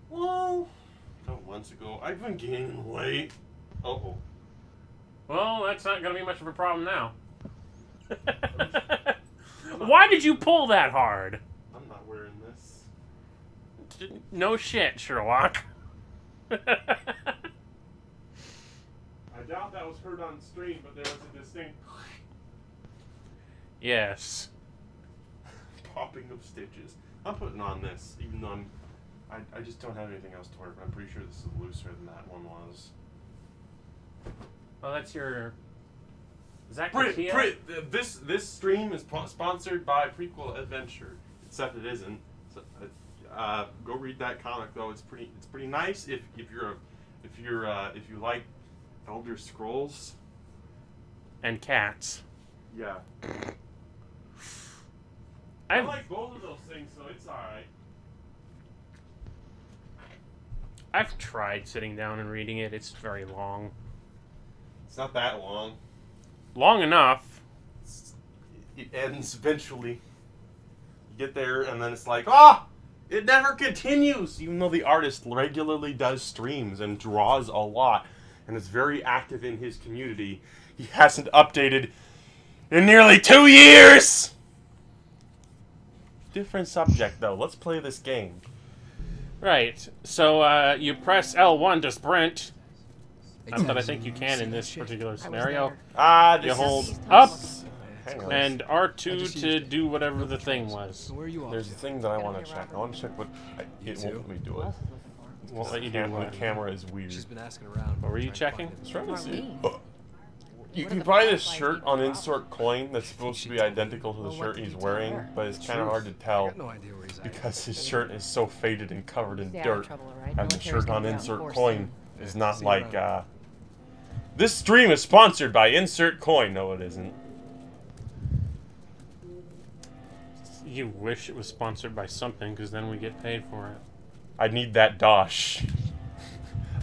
Well, a couple months ago. I've been gaining weight. Uh-oh. Well, that's not going to be much of a problem now. Why did you pull that hard? I'm not wearing this. No shit, Sherlock. I doubt that was heard on stream, but there was a distinct Yes. popping of stitches. I'm putting on this, even though I just don't have anything else to wear, but I'm pretty sure this is looser than that one was. Well, that's your... Is that This stream is sponsored by Prequel Adventure, except it isn't. So, go read that comic though. It's pretty nice if you like Elder Scrolls and cats. Yeah. I like both of those things, so it's alright. I've tried sitting down and reading it. It's very long. It's not that long. Long enough. It ends eventually. You get there, and then it's like, ah! It never continues! Even though the artist regularly does streams and draws a lot. and is very active in his community. He hasn't updated in nearly 2 years! Different subject, though. Let's play this game. Right. So, you press L1 to sprint. Not that I think you can in this particular scenario. You hold up and R2 to do whatever the thing was. There's a thing that I want to check. I want to check what... It won't let me do it. It won't let you do what? The camera is weird. She's been asking around. What were you checking? I was trying to see. You can buy this shirt on Insert Coin that's supposed to be identical to the shirt he's wearing, but it's kind of hard to tell because his shirt is so faded and covered in dirt, and the shirt on Insert Coin is not like, This stream is sponsored by Insert Coin. No, it isn't. You wish it was sponsored by something, because then we get paid for it. I need that dosh.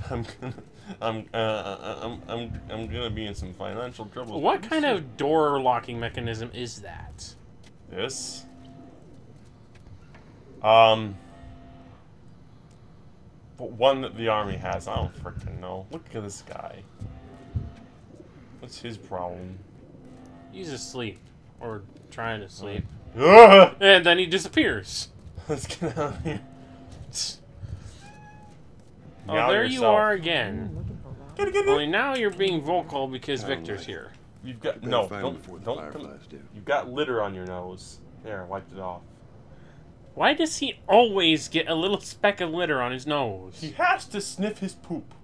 I'm gonna be in some financial trouble. What kind of door locking mechanism is that? This? But one that the army has. I don't frickin' know. Look at this guy. What's his problem? He's asleep. Or trying to sleep. Ugh! And then he disappears. Let's get out of here. Oh, there you are again. Only now you're being vocal because Victor's here. You've got don't. You've got litter on your nose. There, wiped it off. Why does he always get a little speck of litter on his nose? He has to sniff his poop.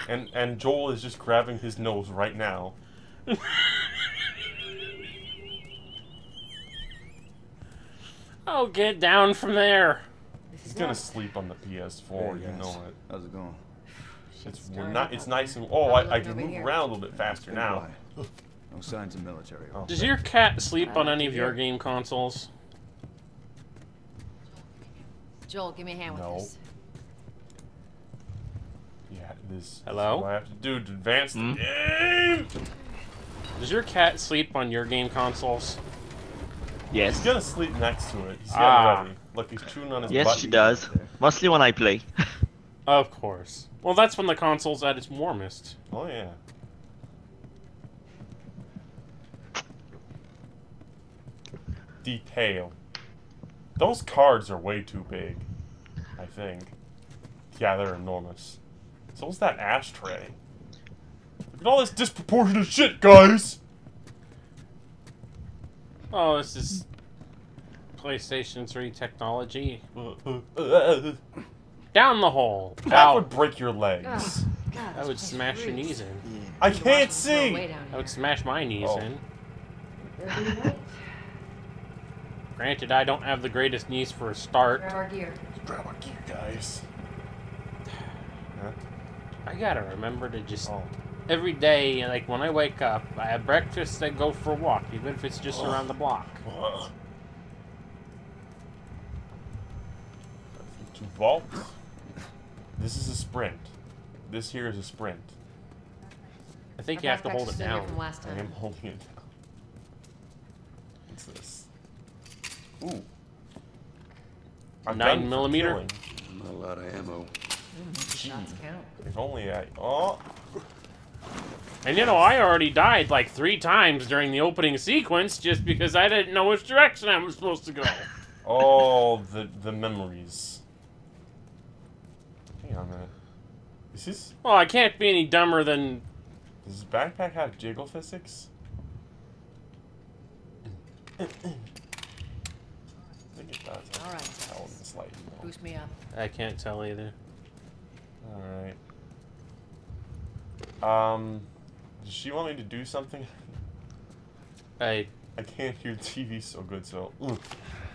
And Joel is just grabbing his nose right now. Oh, get down from there. He's gonna sleep on the PS4, Hey, you know it. How's it going? It's nice and I can move around a little bit faster now. No signs of military. Does your cat sleep on any of your game consoles? Joel, give me a hand with this. Yeah, this Hello? is what I have to do to advance the game. Does your cat sleep on your game consoles? Yes. He's gonna sleep next to it. He's getting ready. Look, he's chewing on his butt. Yes, she does. Mostly when I play. Of course. Well, that's when the console's at its warmest. Oh, yeah. Detail. Those cards are way too big, I think. Yeah, they're enormous. So what's that ashtray? Look at all this disproportionate shit, guys! Oh, this is PlayStation 3 technology. Down the hole. That would break your legs. That would smash your knees in. I can't see! That would smash my knees in. Granted, I don't have the greatest knees for a start. Grab our gear. Grab our gear, guys. Huh? I gotta remember to just... Every day, like when I wake up, I have breakfast, I go for a walk, even if it's just around the block. To vault. This is a sprint. This here is a sprint. I think you have to hold it down. I am holding it down. What's this? Ooh. 9mm. Not a lot of ammo. Shots count. If only I... Oh! And you know, I already died like 3 times during the opening sequence just because I didn't know which direction I was supposed to go. Oh, the memories. Hang on a minute. Is this... Well, I can't be any dumber than... Does this backpack have jiggle physics? I think it does. Alright. Tell in this light, Boost me up. I can't tell either. Alright. Does she want me to do something? I can't hear the TV so good, so...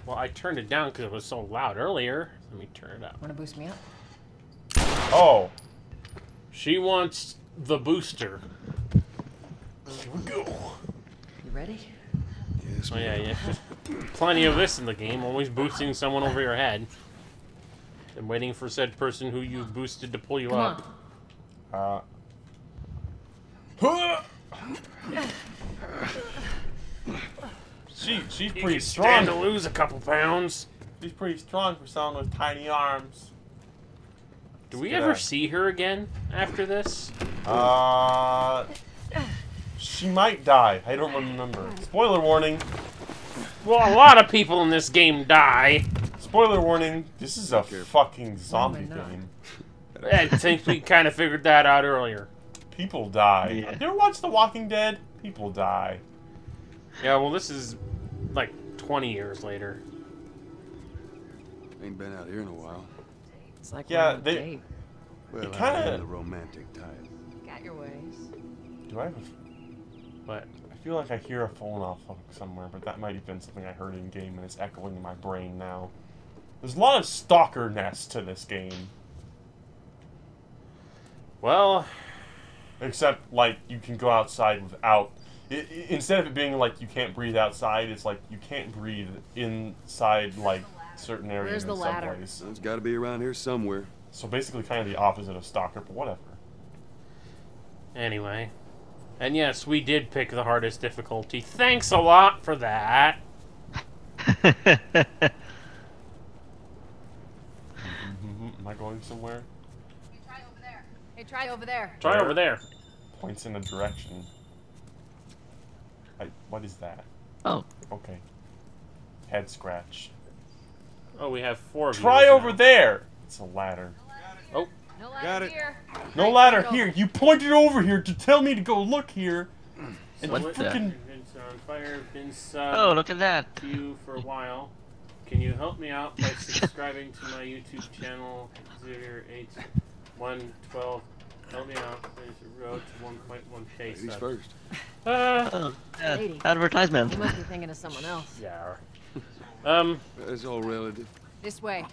Well, I turned it down because it was so loud earlier. Let me turn it up. Wanna boost me up? Oh! She wants the booster. Here we go. You ready? Yes, oh, yeah. Plenty of this in the game, always boosting someone over your head. And waiting for said person who you've boosted to pull you up. She's You pretty can strong. stand to lose a couple pounds. She's pretty strong for someone with tiny arms. Do we ever see her again after this? She might die. I don't remember. Spoiler warning. Well, a lot of people in this game die. Spoiler warning. This is a fucking zombie game. I think we kind of figured that out earlier. People die. Yeah. You ever watch The Walking Dead? People die. Yeah, well, this is like 20 years later. Ain't been out here in a while. It's like Yeah, we're on a date. Well, It I kinda- am the romantic type. Got your ways. Do I have a... What? I feel like I hear a phone off hook somewhere, but that might have been something I heard in game and it's echoing in my brain now. There's a lot of stalker-ness to this game. Well... Except, like, you can go outside without... instead of it being like you can't breathe outside, it's like you can't breathe inside, like, certain areas Where's the in ladder? subways. It's got to be around here somewhere. So basically kind of the opposite of stalker, but whatever. Anyway. And yes, we did pick the hardest difficulty. Thanks a lot for that. Am I going somewhere? Hey, try over there. Try over there. Points in a direction. What is that? Oh. Okay. Head scratch. Oh, we have 4 of Try viewers over now. there! It's a ladder. Oh. No Got ladder it. here. No ladder here! You pointed over here to tell me to go look here! And What you the- freaking... Vince on fire. Vince, Oh, look at that. to you for a while. Can you help me out by subscribing to my YouTube channel 08112? Help me out. There's a road to 1.1k Ladies subs. first. Oh, yeah, Lady. advertisement. You must be thinking of someone else. Yeah. It's all relative. This way.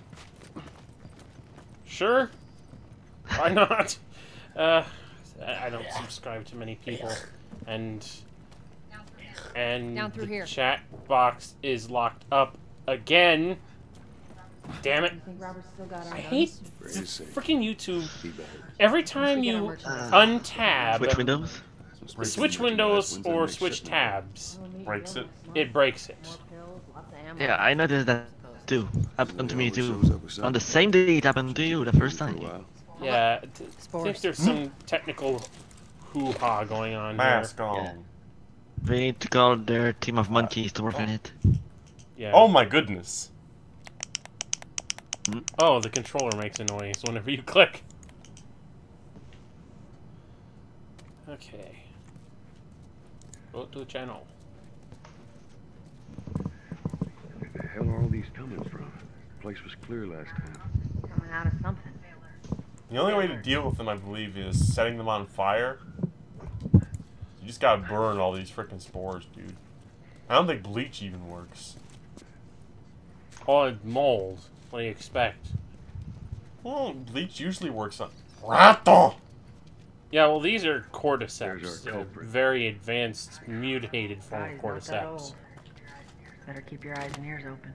Sure. Why not? I don't subscribe to many people, and Down through the here. chat box is locked up again. Damn it! You think Robert's still got our I hate Very safe. freaking YouTube. Be better. Every time get our you merchandise. untab, Switch windows? switch windows or switch tabs, Breaks it. it breaks it. More pills, lots of ammo. Yeah, I noticed that too. Happened to me Always too. shows up with On the something. same day it happened to you the first For a time. while. Yeah, I think Spores. there's some technical hoo-ha going on Mask here. on. We need to call their team of monkeys to work on it. Yeah. Oh my goodness. Oh, the controller makes a noise whenever you click. Okay. Go to the channel. Where the hell are all these coming from? The place was clear last time. Coming out of something. The only way to deal with them, I believe, is setting them on fire. You just gotta burn all these frickin' spores, dude. I don't think bleach even works. Oh, mold. What do you expect? Well, bleach usually works on... Raton! Yeah, well, these are There's cordyceps. our culprit. Very advanced, mutated form of Body's not that cordyceps. old. Better keep your eyes and ears open.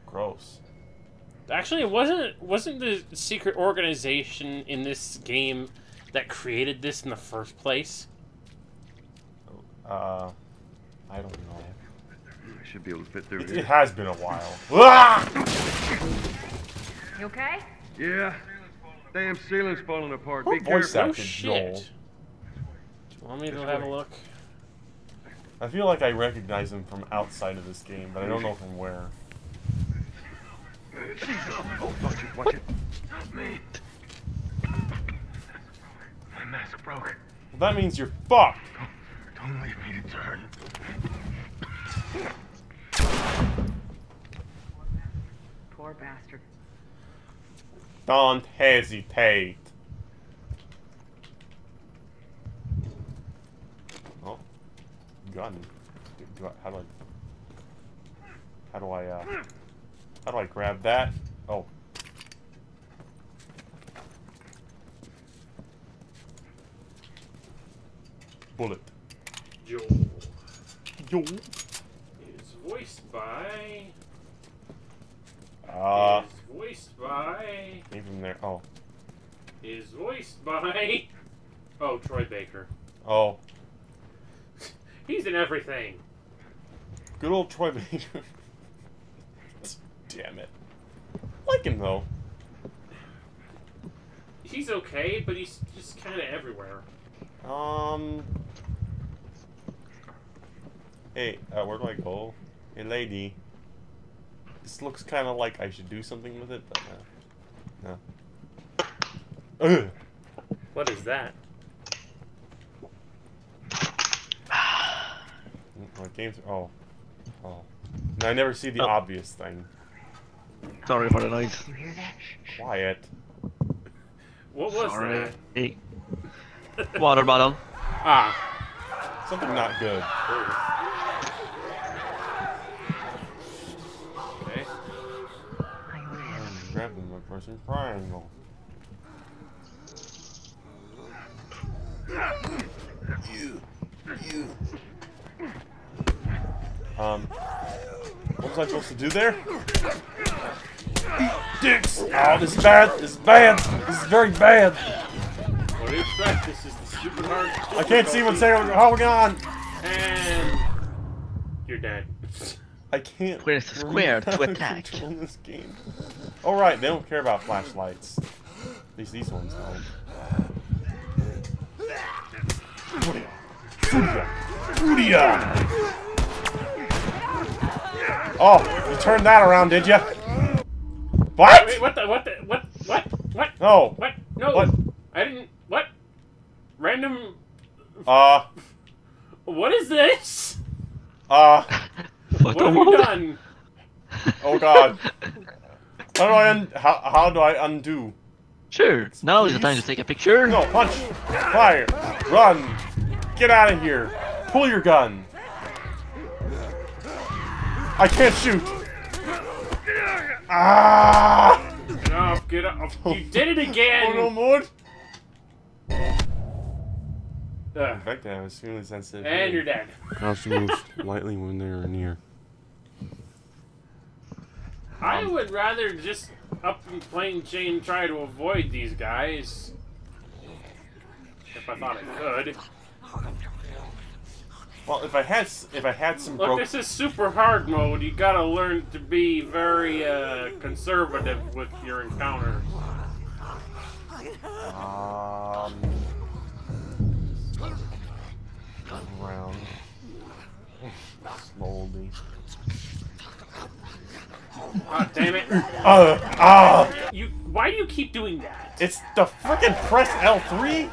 Gross. Actually, it wasn't the secret organization in this game that created this in the first place? I don't know. I should be able to fit through It here. has been a while. Ah! You okay? Yeah. Damn ceiling's falling apart. Who Be voiced careful. that? Oh, Joel. shit. Do you want me to have a look? I feel like I recognize him from outside of this game, but I don't know from where. Oh, watch it, watch it. Not me. My mask broke. Well, that means you're fucked. Don't leave me to turn. Poor bastard. Don't hesitate. Oh, gun. How do I grab that? Oh. Bullet. Joel. Joel. Is voiced by... Uh, is voiced by... even there. Oh. Is voiced by... Oh, Troy Baker. Oh. He's in everything. Good old Troy Baker. Damn it. Like him though. He's okay, but he's just kind of everywhere. Hey, where do I go? Hey, lady. This looks kind of like I should do something with it, but no. Ugh. What is that? My game's oh. No, I never see the obvious thing. Sorry for the noise. Quiet. What was that? Hey. Water bottle. Ah. Something not good. Okay. I'm grabbing my person triangle. What was I supposed to do there? Dicks! Oh, this is bad! This is bad! This is very bad! What do you expect? This is the stupid hard. I can't see what's going on! And you're dead. I can't. Where's the square to attack? In this game. Oh right, they don't care about flashlights. At least these ones don't. Furia! Oh, you turned that around, did you? What? Wait, what? No. What? No. What? I didn't. What? Random. What is this? What have you done? Oh God. How do I undo? Sure. Now is the time to take a picture. No, punch, fire, run, get out of here, pull your gun. I can't shoot. Ah! Get off! Get off! You did it again. Oh no more. In fact, I was extremely sensitive. And you're dead. Crouch moves lightly when they are near. I would rather just up and plain chain try to avoid these guys. If I thought I could. Well, if I had some. Look, this is super hard mode. You gotta learn to be very conservative with your encounters. Around slowly. Oh, damn it! Why do you keep doing that? It's the frickin' press L3.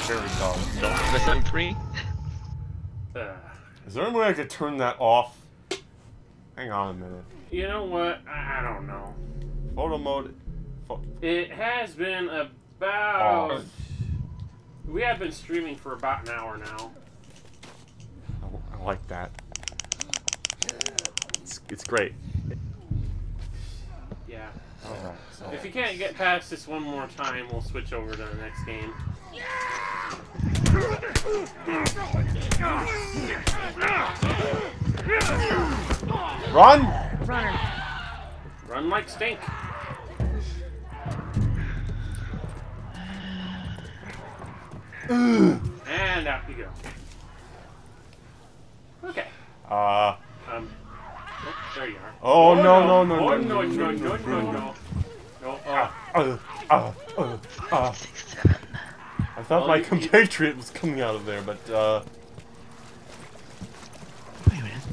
Very dumb. Don't press L3. Is there any way I could turn that off? Hang on a minute. You know what? I don't know. Photo mode. It has been about. We have been streaming for about an hour now. I like that. It's great. Yeah. Alright, so. If you can't get past this one more time, we'll switch over to the next game. Run! Run like stink. And out you go. Okay. Oh, there you are. Oh no. I thought my compatriot was coming out of there, but Wait a minute.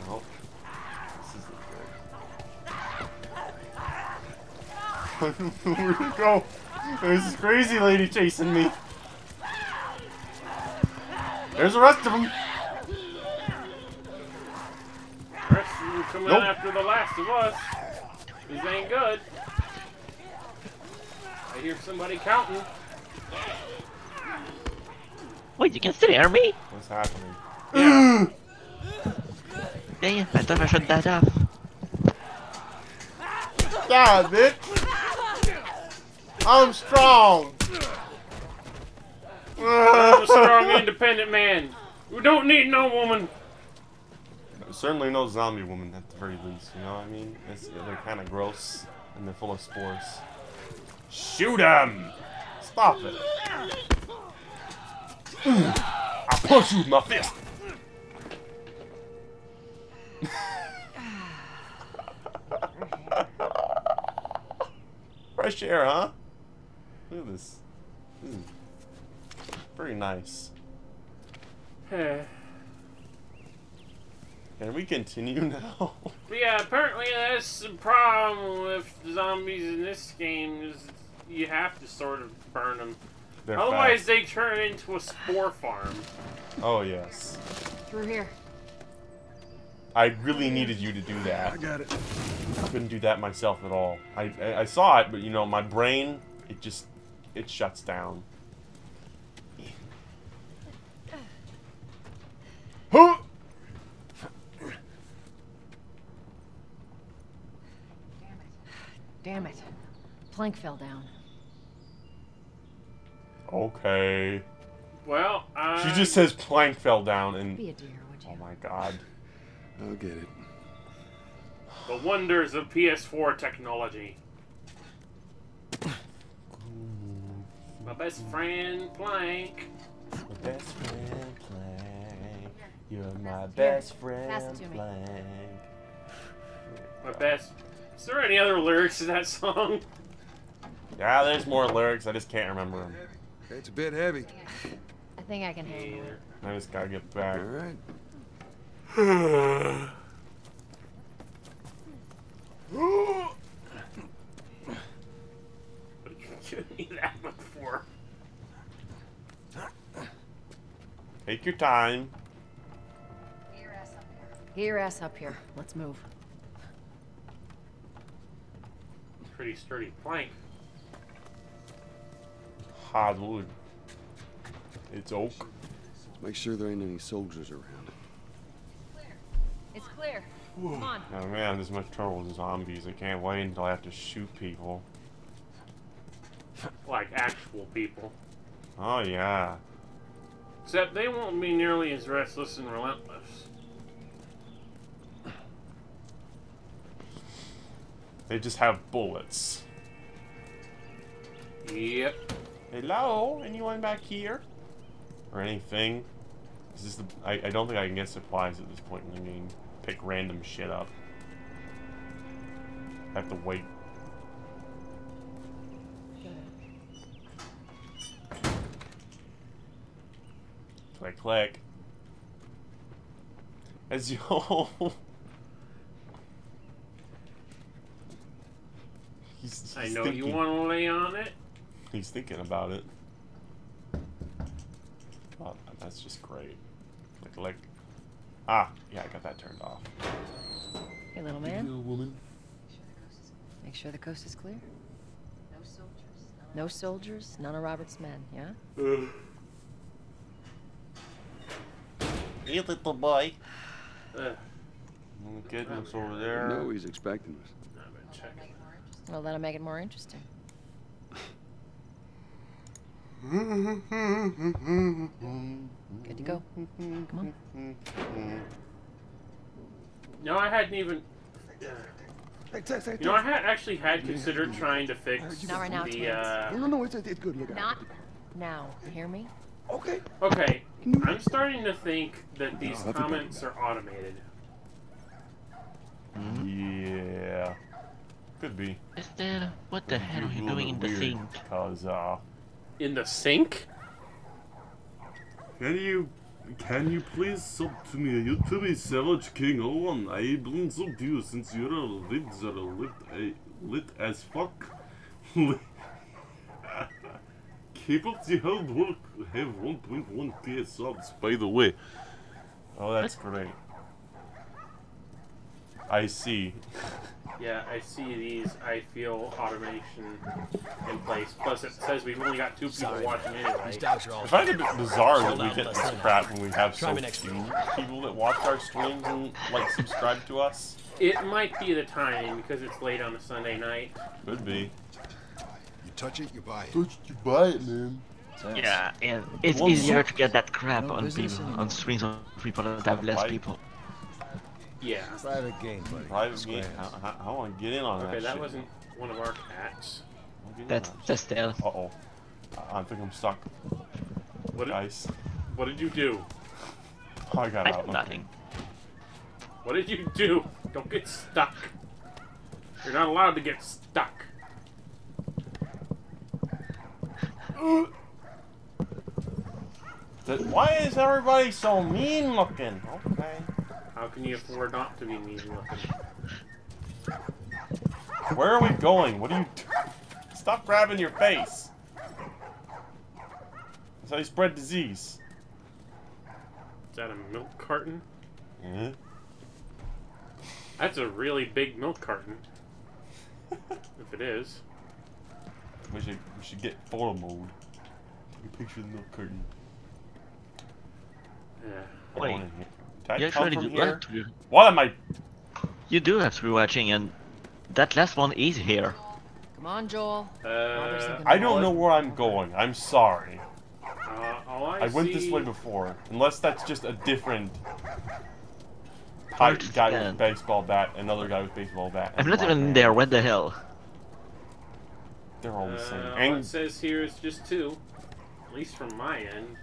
Nope. This isn't good. Where'd it go? There's this crazy lady chasing me. There's the rest of them. Rest of them coming after the last of us. These ain't good. I hear somebody counting. Wait, you can still hear me? What's happening? Yeah. Dang it, I thought I shut that off. Yeah, bitch. I'm strong. I'm a strong, independent man. We don't need no woman. Certainly no zombie woman at the very least, you know what I mean? They're kind of gross and they're full of spores. Shoot him! Stop it. I'll punch you with my fist. fresh air, huh? Look at this. This is very nice. Can we continue now? But yeah, apparently that's the problem with zombies in this game is you have to sort of burn them. They're Otherwise fast. they turn into a spore farm. Oh, yes. Through here. I really needed you to do that. I got it. I couldn't do that myself at all. I saw it, but you know, my brain, it shuts down. Huh! Damn it. Plank fell down. Okay. Well, She just says plank fell down and... Be a dear, would you? Oh my god. I'll get it. the wonders of PS4 technology. My best friend, Plank. My best friend, Plank. You're my best friend, Pass it to me. Plank. My best. Is there any other lyrics to that song? Yeah, there's more lyrics. I just can't remember them. It's a bit heavy. I think I can handle it. I just gotta get back. All right. Give me that before. Take your time. Get your ass up here. Let's move. Pretty sturdy plank. Hardwood. It's oak. Make sure there ain't any soldiers around. It's clear. Come on. Oh man, there's much trouble with zombies. I can't wait until I have to shoot people. Like actual people. Oh yeah. Except they won't be nearly as restless and relentless. They just have bullets. Yep. Hello? Anyone back here? Or anything? Is this the... I don't think I can get supplies at this point in the game. Pick random shit up. I have to wait. Click, click. As you... he's I know thinking. you want to lay on it. He's thinking about it. Oh, that's just great. Like, ah, yeah, I got that turned off. Hey, little man. Little woman. Make sure the coast is clear. No soldiers, none of Robert's men, yeah? Hey, little boy. Goodness over there. No, he's expecting us. Well, that'll make it more interesting. Good to go. Come on. No, I hadn't even. You know, I actually had considered trying to fix Not right now, the. No, it's good. Look Not now. You hear me? Okay. Okay, I'm starting to think that these comments are automated. Yeah. Could be. Esther, what the hell are you doing in the sink? Because, In the sink? Can you please sub to me? You to be Savage King 01. I bring sub to you since you're a lit as fuck. Keep up the hard work. Have 1.1k subs, by the way. oh, that's great. I see. Yeah, I see these. I feel automation in place. Plus, it says we've only got 2 people watching anyway. I find it a bit bizarre that we get this crap when we have so few people that watch our streams and, like, subscribe to us. It might be the timing because it's late on a Sunday night. Could be. You touch it, you buy it. Touch it, you buy it, man. Yeah, and it's easier to get that crap on people, on streams of people that have less people. Yeah. Private game, buddy. Private game. I want to get in on that. Okay, that shit. wasn't one of our cats. That's Estelle. Uh-oh. I think I'm stuck. What Guys. What did you do? Oh, I got out. Nothing. What did you do? Don't get stuck. You're not allowed to get stuck. Why is everybody so mean looking? Okay. How can you afford not to be mean looking? Where are we going? What are you doing? Stop grabbing your face. That's how you spread disease. Is that a milk carton? Mm-hmm. That's a really big milk carton. If it is. We should get photo mode. Take a picture of the milk curtain. Yeah. Wait. Did You I come actually from do here? have to. What am I? You do have to be watching, and that last one is here. Come on, Joel. I don't know where I'm going. I'm sorry. All I went this way before. Unless that's just a different guy with a baseball bat, another guy with a baseball bat. I'm not even there. What the hell? They're all the same. All it says here is just 2. At least from my end.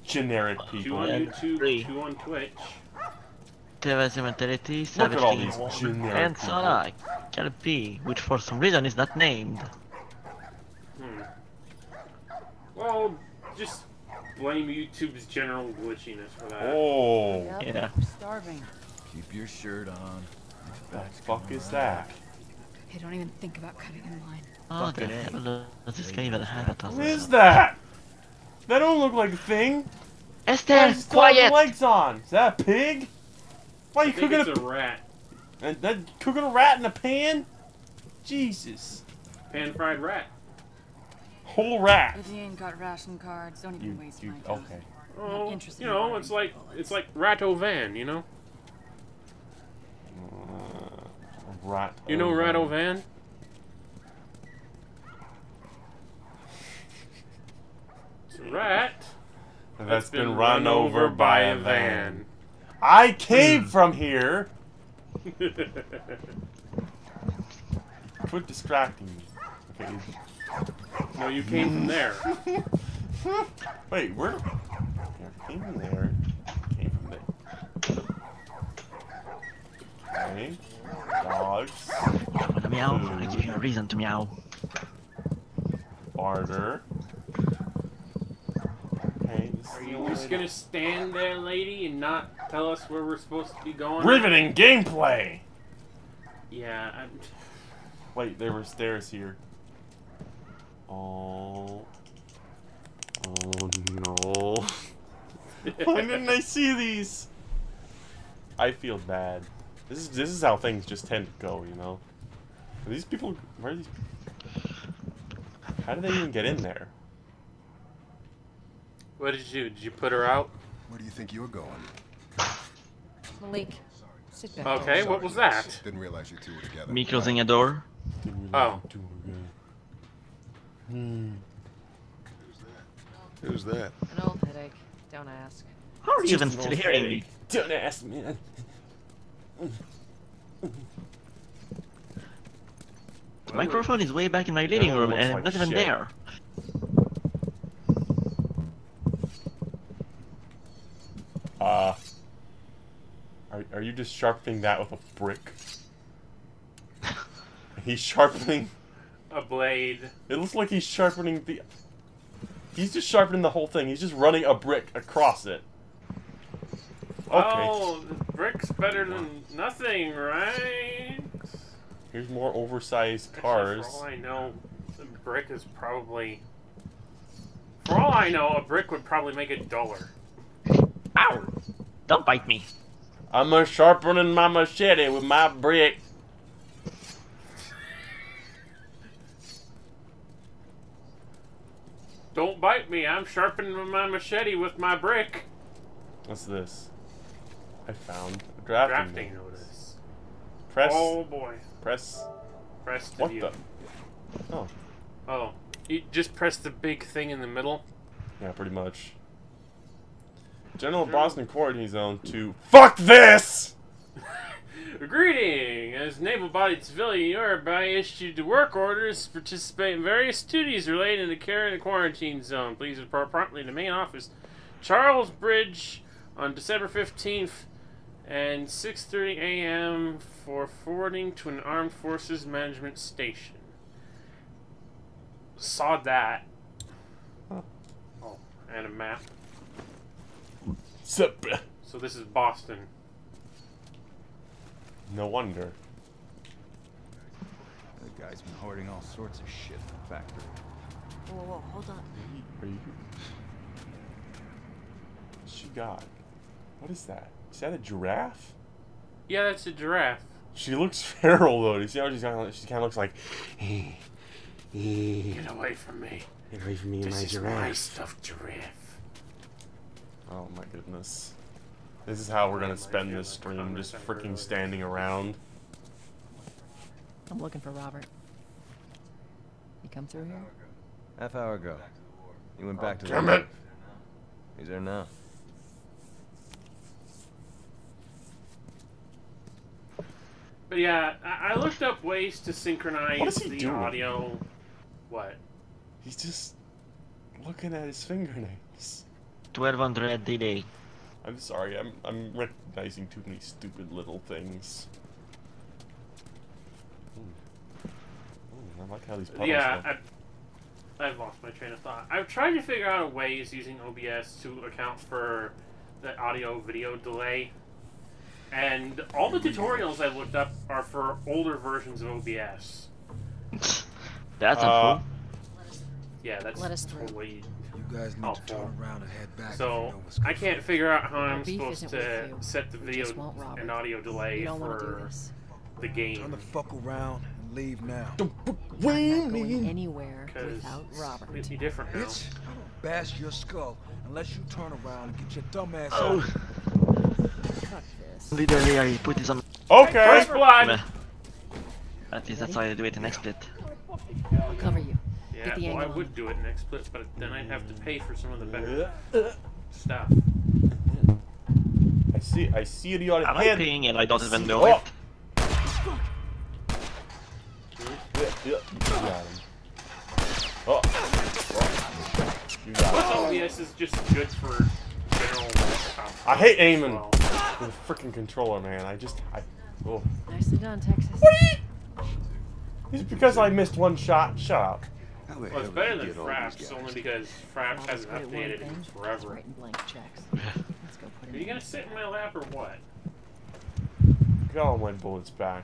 Generic 2 people. on YouTube, 2 on Twitch. Devasia mentality, Look savage at all king, these generic and people. Sona, Calipee, which for some reason is not named. Well, just blame YouTube's general glitchiness for that. Oh. Yeah. We're starving. Keep your shirt on. What the fuck is that? Hey, don't even think about cutting in line. Oh, the hell does this guy even have it? What is that? That don't look like a thing. Esther, quiet! Legs on. Is that a pig? Why are you cooking it's a rat? And that cooking a rat in a pan? Jesus. Pan-fried rat. Whole rat. If you ain't got ration cards, don't even waste my time. Okay. Oh, interested you in know, buying it's like Ratto Van, you know? Rat. You know Ratto Van? It's a rat That's been run over by a van. I I came from here. Quit distracting me. Okay. No, you came from there. Wait, where? I came from there. Came from there. Okay. Dogs. Wanna meow? I give you a reason to meow. Barter. Okay. Are you just gonna stand there, lady, and not tell us where we're supposed to be going? Riveting gameplay! Yeah, Wait, there were stairs here. Oh. Oh no. Why didn't I see these? I feel bad. This is how things just tend to go, you know? Are these people... Where are these... How did they even get in there? What did you do? Did you put her out? Where do you think you're going? Malik, sit back. Okay, what was that? Didn't realize you two were together. Me closing a door. Oh. Who's that? An old headache. Don't ask. How are you even still hearing me? Don't ask me. The microphone is way back in my living room and I'm not even there. Are you just sharpening that with a brick? He's sharpening a blade. It looks like he's sharpening the... He's just sharpening the whole thing. He's just running a brick across it. Okay. Oh, the brick's better than nothing, right? Here's more oversized cars. Actually, for all I know, the brick is probably... For all I know, a brick would probably make it duller. Ow! Don't bite me. I'm a sharpening my machete with my brick. Don't bite me, I'm sharpening my machete with my brick. What's this? I found a drafting notice. Press. Oh boy. Press. Press to What view. the? Oh. Oh. You just press the big thing in the middle? Yeah, pretty much. General Boston Quarantine Zone to FUCK THIS! Greeting! As an able-bodied civilian, you are hereby issued to work orders to participate in various duties relating to care in the quarantine zone. Please report promptly to main office, Charles Bridge, on December 15th and 6:30 a.m. for forwarding to an Armed Forces Management Station. Saw that. map. Sup? So this is Boston. No wonder. The guy's been hoarding all sorts of shit in the factory. Whoa, whoa, hold on. Are you? What's she got? What is that? Is that a giraffe? Yeah, that's a giraffe. She looks feral though. You see how she kind of looks like. Get away from me. Get away from me and my This is giraffe. my stuffed giraffe. Oh my goodness. This is how we're gonna spend this stream, just freaking standing around. I'm looking for Robert. You come through here? Half hour ago. He went back to Damn the... it! He's there now. But yeah, I looked up ways to synchronize What is he the doing? audio. What? He's just looking at his fingernails. 1200 delay. I'm sorry, I'm recognizing too many stupid little things. Ooh, I like how these puddles Yeah, look. I've lost my train of thought. I've tried to figure out ways using OBS to account for the audio-video delay. And all the tutorials I've looked up are for older versions of OBS. That's cool. Yeah, that's Let us through. totally You guys need to helpful. turn around and head back. So, I can't figure out how I'm beef supposed isn't to with you. set the We video just want Robert. and audio delay You don't wanna do for this. the Turn game. the fuck around and leave now. I'm not going anywhere Because without it's Robert. completely different now. Bitch, I don't bash your skull unless you turn around and get your dumb ass Oh. out. Fuck this. Literally, I put this on. Okay! First blood! At least that's how I do it in next split. I'll cover you. Yeah, Get the well, I angle would on. do it next split, but then I'd have to pay for some of the better stuff. I see it on Am I hand. paying and I don't even know Oh. it? You got him. Oh. You got Plus, him. OBS is just good for general stuff. I hate aiming Well, with a freaking controller, man. Oh. Nicely done, Texas. It's because I missed one shot. Shut up. well, it's better than Fraps, only because Fraps hasn't Good at one updated thing. in It's forever. writing blank checks. Let's go put Are it you in. gonna sit in my lap or what? Got all my bullets back.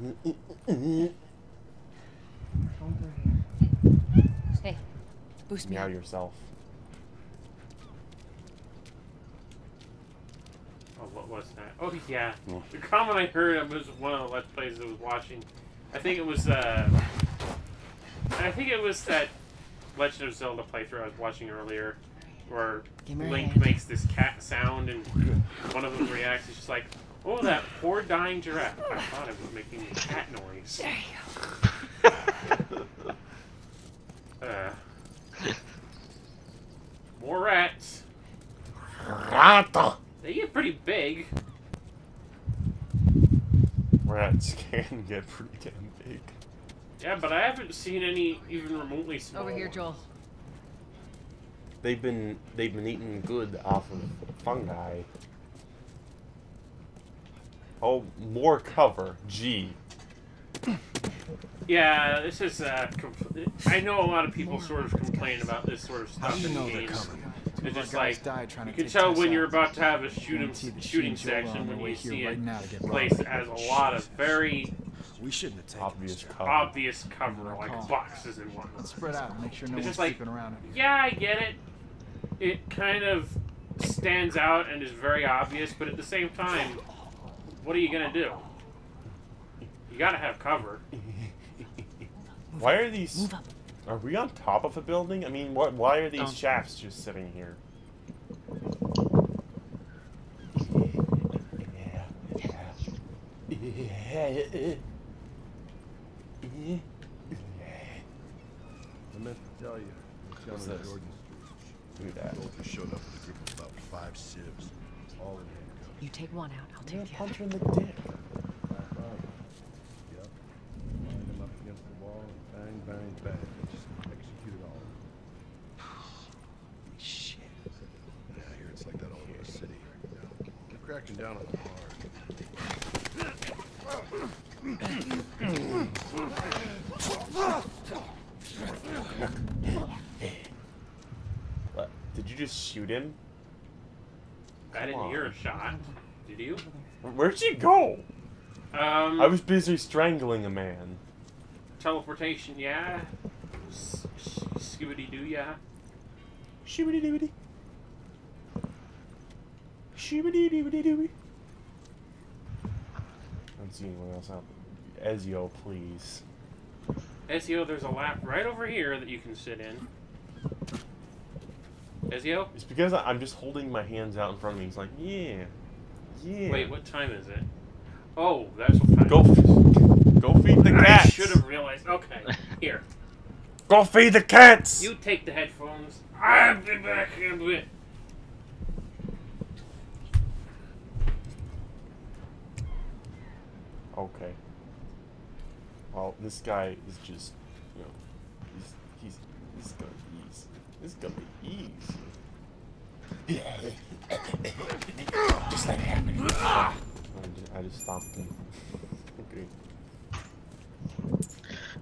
Going through here. Hey, boost me Meow up. yourself. Oh, what was that? Oh, yeah. The comment I heard was one of the Let's Plays I was watching. I think it was that Legend of Zelda playthrough I was watching earlier, where Give me your Link hand. makes this cat sound, and one of them reacts. It's just like, oh, that poor dying giraffe. I thought it was making a cat noise. More rats. Rata. They get pretty big. Rats can get pretty damn big. Yeah, but I haven't seen any even remotely small. Over here, Joel. They've been eating good off of fungi. Oh, more cover. G. Yeah, this is. I know a lot of people sort of complain about this sort of How stuff do you in know they're games. coming? It's Our just guys like died trying you to can take tell Tess when you're out. about to have a Guaranteed that she shooting and Joel are section on when their way you here see right it now to get placed Robert. as a lot of very We shouldn't have taken Obvious this. cover. obvious cover, like boxes and whatnot. Let's spread out and make sure no It's one's just like, creeping around. yeah, I get it. It kind of stands out and is very obvious, but at the same time, what are you gonna do? You gotta have cover. Why are these? Are we on top of a building? I mean, what? Why are these Um, shafts just sitting here? I meant to tell you. We're What's coming to this? Jordan Street. Do that. Soldiers showed up with a group of about 5 civs, all in handcuffs. You take one out, I'll Yeah, take the punch other. her in the dick. Yep. Lined them up against the wall and bang, bang, bang. They just executed all of them. Shit. Yeah, I hear it's like that all over the city. They're cracking down on the hard. Did you just shoot him? I didn't hear a shot. Did you? Where'd she go? I was busy strangling a man. Teleportation, yeah. Skibidi doo, yeah. Shibidi doobity. Shibidi doobity doobity. I don't see anyone else out there. Ezio, please. Ezio, there's a lap right over here that you can sit in. Ezio? It's because I'm just holding my hands out in front of me. He's like, yeah. Yeah. Wait, what time is it? Oh, that's what time Go feed the cats. I should have realized. Okay, here. Go feed the cats! You take the headphones. I'll be back in a bit. Okay. Well, this guy is just, you know, he's gonna ease. This is gonna be ease. Just let it happen. I just stopped him. Okay.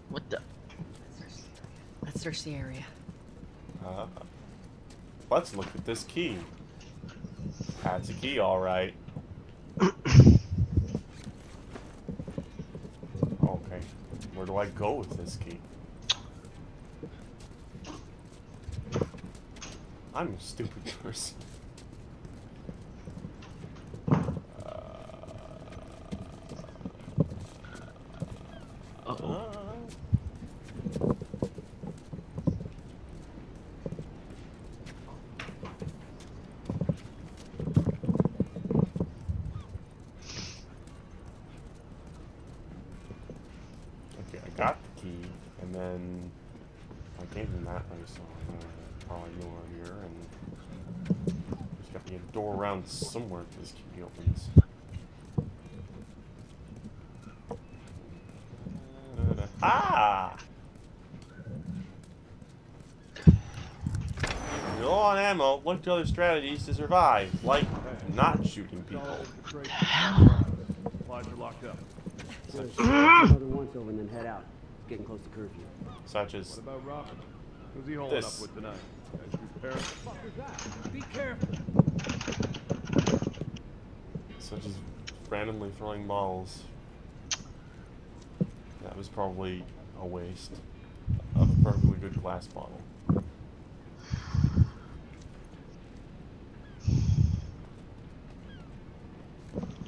What the? Let's search the area. Let's look at this key. That's a key, all right. Okay. Where do I go with this key? I'm a stupid person. Uh-oh. Okay, I got the key, and then I came from that way, so I'm gonna probably go over here, and there's got to be a door around somewhere till this key opens. Ah! You're low on ammo. Look to other strategies to survive, like not shooting people. Lodge are locked up. Another once over and then head out. It's getting close to curfew. Such as What about Robin? Who's he holding this. up with tonight? As you prepare. Fuck is that? Be careful. Such as randomly throwing balls. That was probably a waste of a perfectly good glass bottle.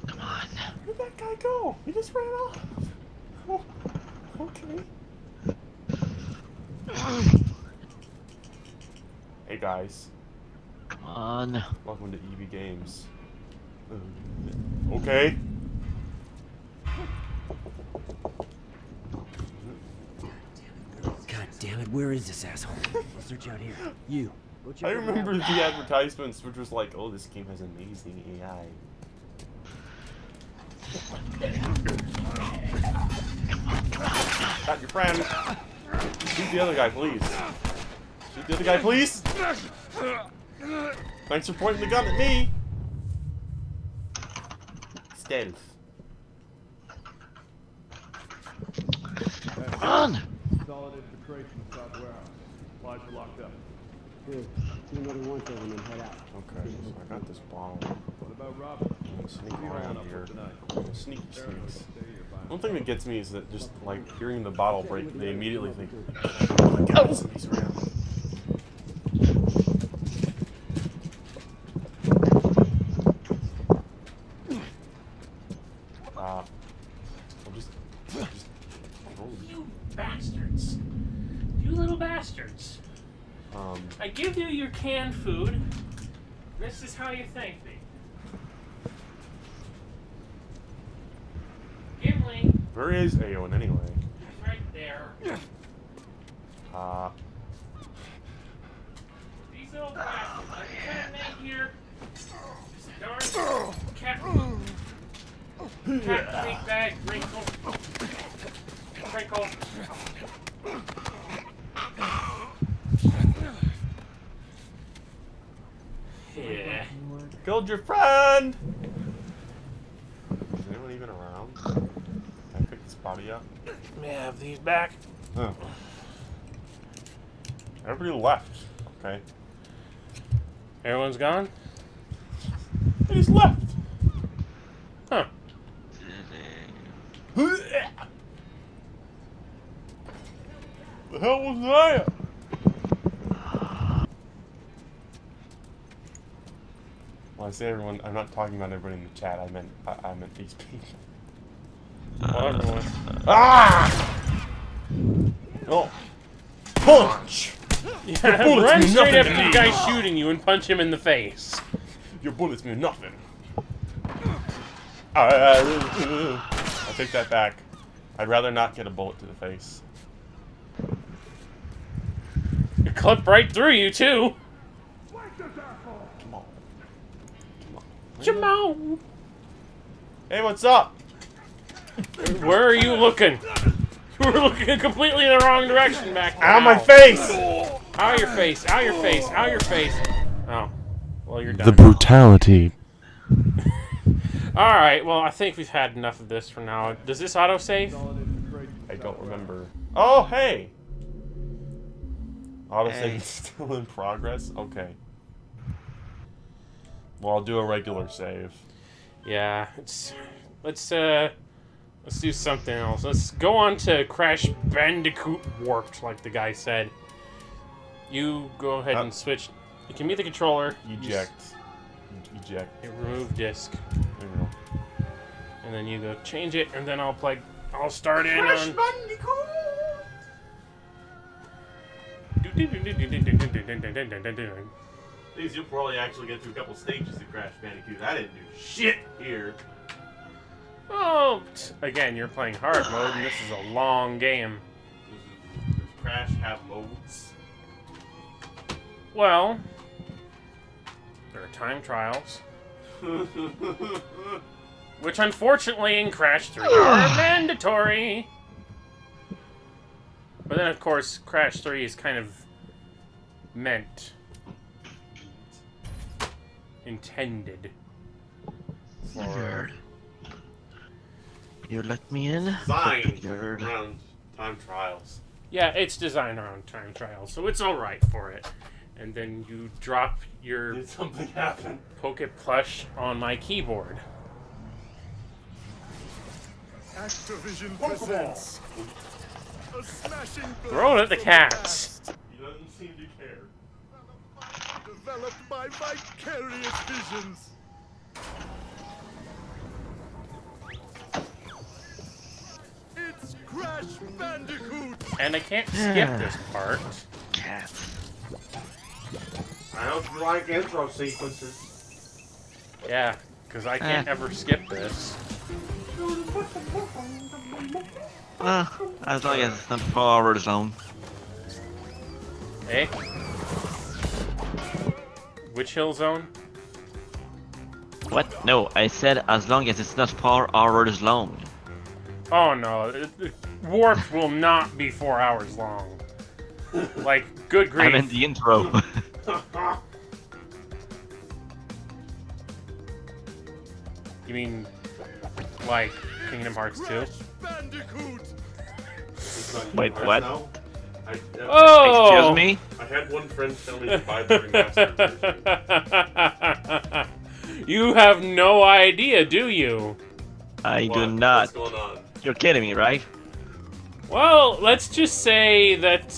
Come on. Where'd that guy go? He just ran off. Oh, okay. Hey guys. Come on. Welcome to EV Games. Okay. God damn it, where is this asshole? I'll search out here. You. Go check I it out. remember the advertisements, which was like, "Oh, this game has amazing AI." Got your friend. Shoot the other guy, please. Shoot the other guy, please. Thanks for pointing the gun at me. Stealth. Run! Solid infiltration inside warehouse. Lodge are locked up. Good. Do another once over and then head out. Okay, so I got this bottle. What about Robin? I'm gonna sneak Who's he holding around up here. with tonight? Sneaky sneaks. One thing that gets me is that just like hearing the bottle break, they immediately think, "Oh my God, somebody's around." I'm just You bastards. You little bastards. I give you your canned food. This is how you thank me. Gimli. Where is Aeon anyway? He's right there. These little bastards. I couldn't make here. This darn cat. Cat treat bag. Wrinkle. Wrinkle. Yeah. Killed your friend! Is anyone even around? Can I pick this body up? May I have these back? Oh. Everybody left. Okay. Everyone's gone? They just left. Huh. The hell was that? When I say everyone, I'm not talking about everybody in the chat. I meant these people. Everyone. Ah! Oh. Punch! Yeah, run straight up to the guy shooting you and punch him in the face. Your bullets mean nothing. I'll take that back. I'd rather not get a bullet to the face. It clipped right through you, too. Come on. Jamal. Hey, what's up? Where are you looking? You were looking completely in the wrong direction back there. Ow, my face! Ow, your face. Ow, your face. Ow, your face. Oh. Well, you're done. The brutality. Alright, well, I think we've had enough of this for now. Does this autosave? I don't remember. Oh, hey! Autosave is still in progress? Okay. Well, I'll do a regular save. Yeah, let's do something else. Let's go on to Crash Bandicoot Warped, like the guy said. You go ahead and switch. You can mute the controller. Eject. Eject. Remove disc. There we go. And then you go change it, and then I'll start in Crash on. These you'll probably actually get through a couple stages of Crash Bandicoot. I didn't do shit here. Oh, again, you're playing hard mode, and this is a long game. Does Crash have modes? Well, there are time trials. Which, unfortunately, in Crash 3 are mandatory. But then, of course, Crash 3 is kind of intended for... You let me in? Designed around time trials. Yeah, it's designed around time trials, so it's alright for it. And then you drop your Did something happen? Poke Plush on my keyboard. Activision presents a smashing Throw it at the cats. He doesn't seem to care. developed by vicarious visions. It's Crash Bandicoot. And I can't skip this part. Cats. I hope you like intro sequences. Yeah, because I can't ever skip this. Well, as long as it's not far over the zone. Eh? Which hill zone? What? No, I said as long as it's not far over the zone. Oh no, Warped will not be 4 hours long. Like, good grief. I'm in the intro. You mean, like, Kingdom Hearts 2? Wait, what? Oh! Excuse me? I had one friend tell me to buy the remastered version. You have no idea, do you? I do not. What's going on? You're kidding me, right? Well, let's just say that,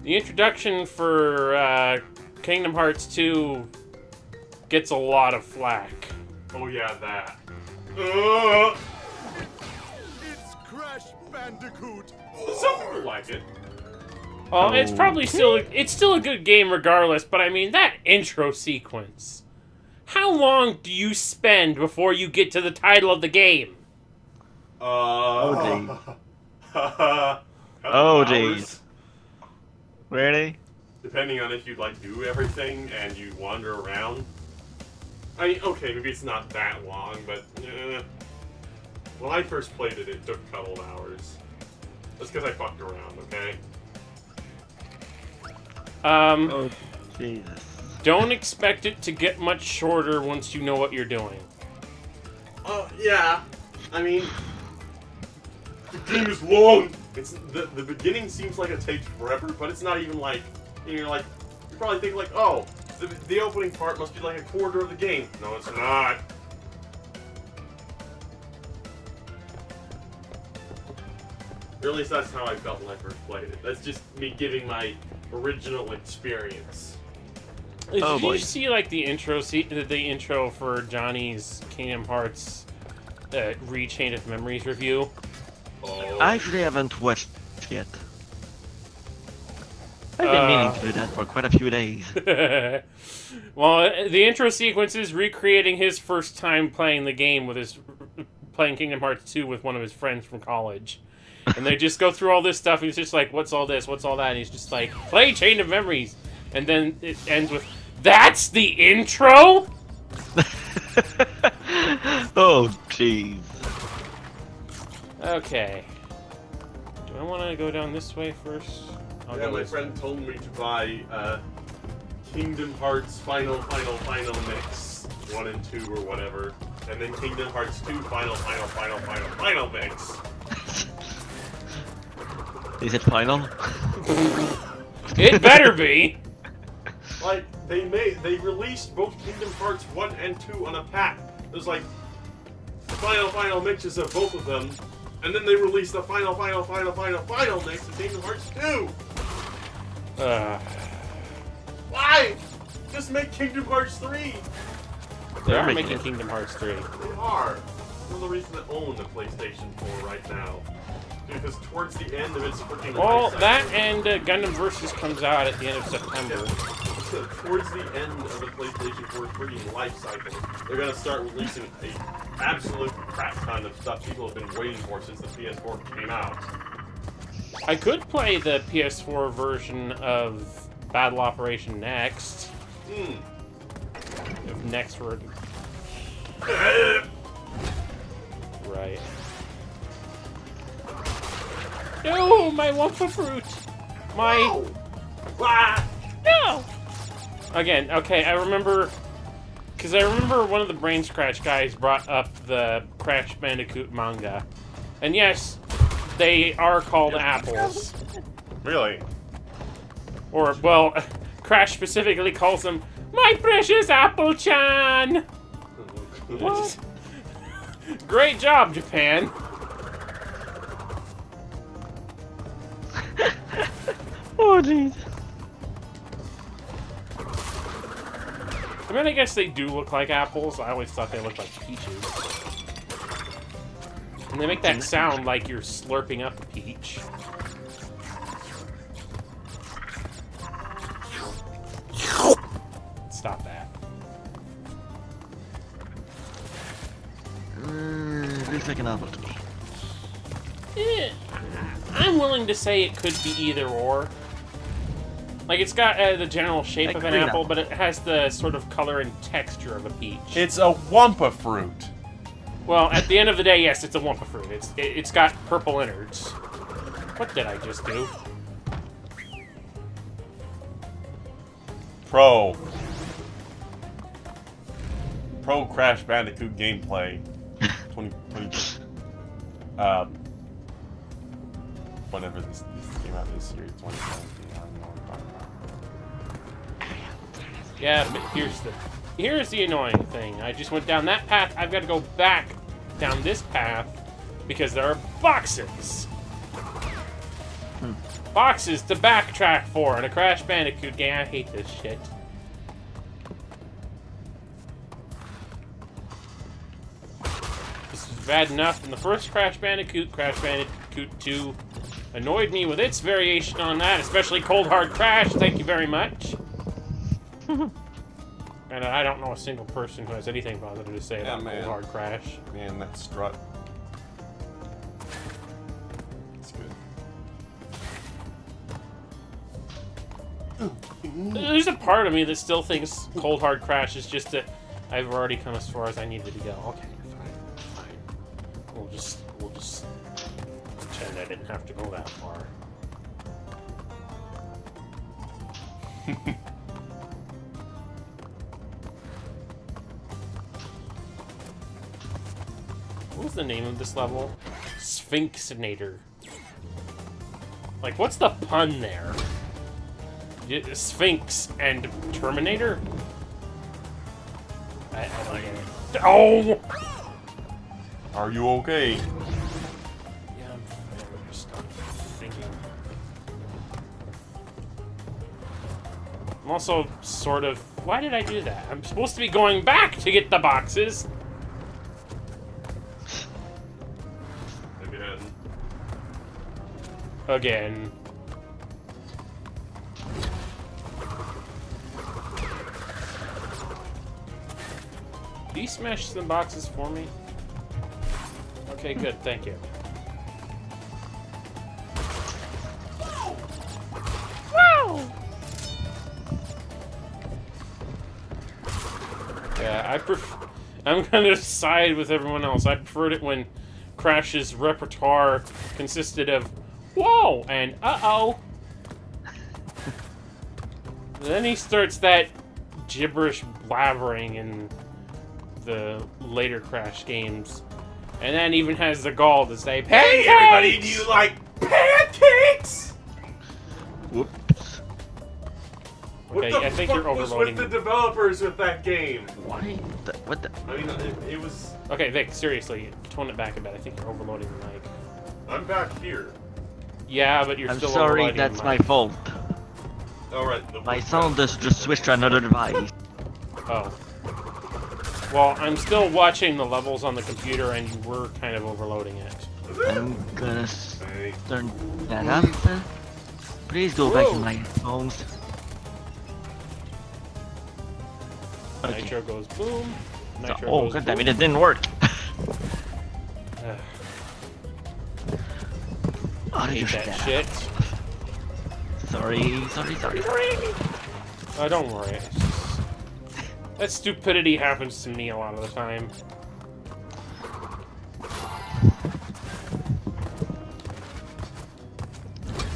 the introduction for, Kingdom Hearts 2 gets a lot of flack. Oh yeah, that. It's Crash Bandicoot. Some people like it. Well, it's probably still a good game regardless, but I mean, that intro sequence. How long do you spend before you get to the title of the game? Oh, Hours. jeez. Really? Depending on if you like do everything and you wander around. I mean, okay, maybe it's not that long, but when I first played it, it took a couple of hours. That's because I fucked around, okay? Oh, Jesus. Don't expect it to get much shorter once you know what you're doing. Yeah. I mean, the game is long. It's the beginning seems like it takes forever, but it's not even like you're like You're probably thinking like, oh, the opening part must be like a quarter of the game. No, it's not. Or at least that's how I felt when I first played it. That's just me giving my original experience. Did you see like the intro for Johnny's Kingdom Hearts Rechained of Memories review? Oh. I actually haven't watched it yet. I've been meaning to do that for quite a few days. Well, the intro sequence is recreating his first time playing the game playing Kingdom Hearts 2 with one of his friends from college. And they just go through all this stuff, and he's just like, what's all this, what's all that? And he's just like, play Chain of Memories. And then it ends with, that's the intro? Oh, jeez. Okay. Do I want to go down this way first? Yeah, my friend told me to buy Kingdom Hearts Final Mix 1 and 2 or whatever. And then Kingdom Hearts 2 Final Mix. Is it final? It better be! Like, they released both Kingdom Hearts 1 and 2 on a pack. There's like final mixes of both of them. And then they released the final mix of Kingdom Hearts 2! Why? Just make Kingdom Hearts 3! They are making Kingdom Hearts 3. They are. One of the reasons I own the PlayStation 4 right now. Because towards the end of its freaking Well, life that cycle, and Gundam Versus comes out at the end of September. so towards the end of the PlayStation 4 freaking life cycle, they're gonna start releasing a absolute crap ton of stuff people have been waiting for since the PS4 came out. I could play the PS4 version of Battle Operation Next. If Next were... Right. No, my Wumpa fruit! My... No! Again, okay, I remember... Because I remember one of the Brain Scratch guys brought up the Crash Bandicoot manga. And yes, they are called apples. Really? Or, well, Crash specifically calls them, my precious Apple-chan! What? Great job, Japan! Oh, jeez. I mean, I guess they do look like apples. I always thought they looked like peaches. And they make that sound like you're slurping up a peach. Stop that. Looks like an apple to me. Yeah, I'm willing to say it could be either or. Like, it's got the general shape Like of an green apple, apple. but it has the sort of color and texture of a peach. It's a Wumpa fruit. Well, at the end of the day, yes, it's a Wumpa fruit. It's got purple innards. What did I just do? Pro Crash Bandicoot gameplay 2020. Whenever this came out this year, 2017. I don't know what I'm talking about. Yeah, but here's the annoying thing. I just went down that path. I've got to go back down this path because there are boxes. Boxes to backtrack for in a Crash Bandicoot game. I hate this shit. This is bad enough. In the first Crash Bandicoot 2 annoyed me with its variation on that, especially Cold Hard Crash. Thank you very much. And I don't know a single person who has anything positive to say about Cold Hard Crash. Man, that strut. It's good. There's a part of me that still thinks Cold Hard Crash is just that I've already come as far as I needed to go. Okay, fine. We'll just pretend I didn't have to go that far. What was the name of this level? Sphinxinator. Like, what's the pun there? Sphinx and Terminator? I don't get it. Oh! Are you okay? Yeah, I'm just thinking. I'm also sort of... Why did I do that? I'm supposed to be going back to get the boxes! Again. Again. Do you smash some boxes for me? Okay, good, thank you. Wow! Yeah, I'm gonna side with everyone else. I preferred it when Crash's repertoire consisted of whoa and uh-oh. Then he starts that gibberish blabbering in the later Crash games. And then even has the gall to say, pancakes! Hey everybody, do you like pancakes? Whoops. Okay, I think you're overloading. What was with the developers with that game? What the? I mean, it was... Okay, Vic, seriously, tone it back a bit. I think you're overloading the mic. I'm back here. Yeah, but you're I'm still sorry, overloading that's the my mic. fault. Alright. My sound just switched to another device. Oh. Well, I'm still watching the levels on the computer, and you were kind of overloading it. I'm gonna turn that up. Please go back to my phones. Okay. Nitro goes boom. Nitro Oh, goes god damn boom. it, it didn't work. I hate that shit. Sorry. Oh, don't worry. It's just... That stupidity happens to me a lot of the time.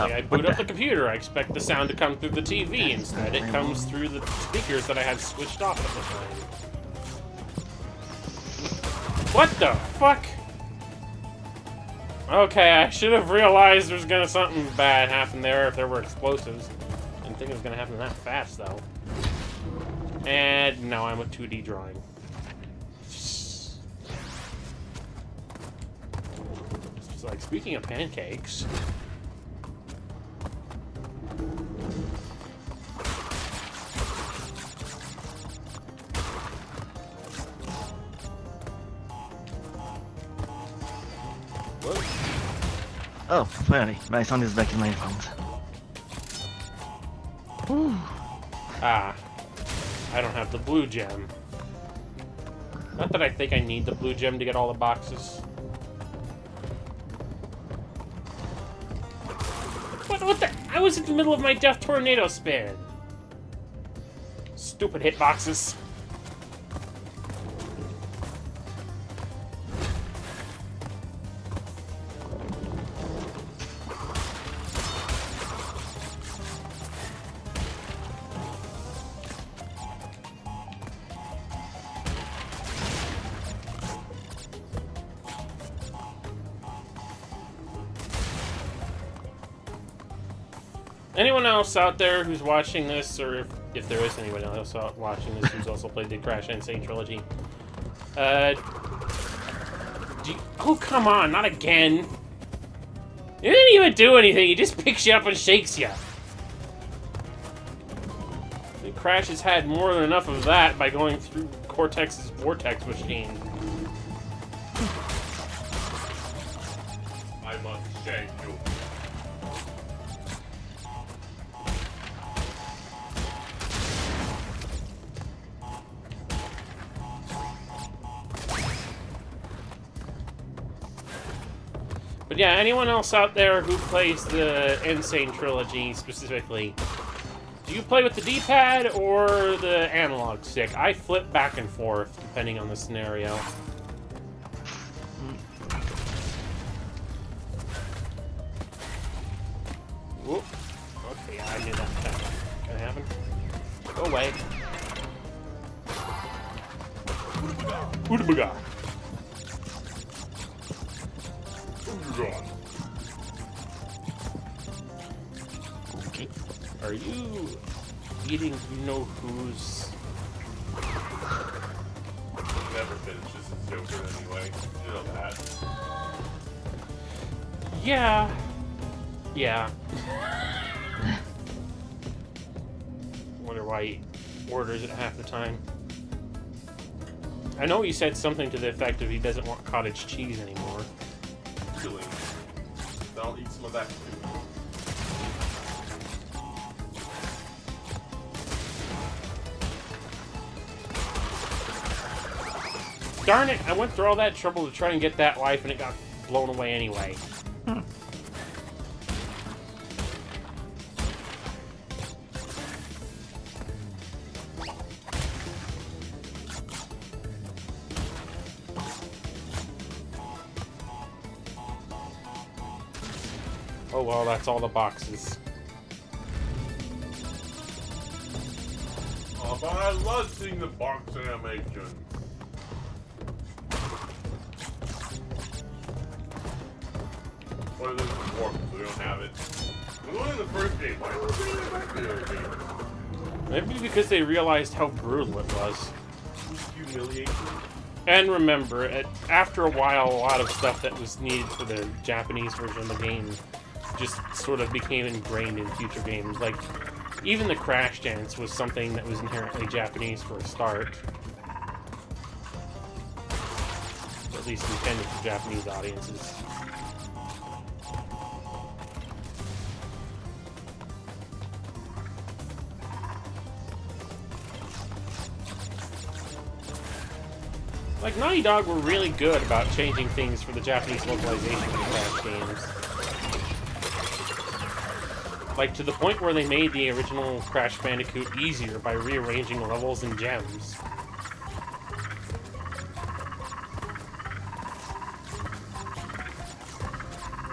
Okay, I boot up the computer. I expect the sound to come through the TV. Instead, it comes through the speakers that I have switched off at the time. What the fuck? Okay, I should have realized there's gonna something bad happen there if there were explosives. Didn't think it was gonna happen that fast though. And now I'm with 2D drawing. It's like, speaking of pancakes. Oh, finally, my sound is back in my phones. Ah. I don't have the blue gem. Not that I think I need the blue gem to get all the boxes. What the? I was in the middle of my Death Tornado spin. Stupid hitboxes. Anyone else out there who's watching this, or if there is anyone else out watching this who's also played the Crash Insane trilogy, oh come on, not again! He didn't even do anything. He just picks you up and shakes you. And Crash has had more than enough of that by going through Cortex's vortex machine. I must shake you. But yeah, anyone else out there who plays the Insane trilogy specifically, do you play with the D-pad or the analog stick? I flip back and forth depending on the scenario. Whoop. Okay, yeah, I knew that was gonna happen. Go away. Oodabaga. Okay. Or Are you eating you know who's? Never finishes his Joker anyway. You know that. Yeah. Yeah. Wonder why he orders it half the time. I know he said something to the effect of he doesn't want cottage cheese anymore. Killing. I'll eat some of that too. Darn it, I went through all that trouble to try and get that life and it got blown away anyway. Oh well, that's all the boxes. Oh, but I love seeing the box animation. Or there's a warp, so we don't have it. We won in the first game. Why don't we bring it back to the other game? Maybe because they realized how brutal it was. Humiliation. And remember, after a while, a lot of stuff that was needed for the Japanese version of the game just sort of became ingrained in future games. Like, even the crash dance was something that was inherently Japanese for a start. At least intended for Japanese audiences. Like, Naughty Dog were really good about changing things for the Japanese localization of the Crash games. Like, to the point where they made the original Crash Bandicoot easier by rearranging levels and gems.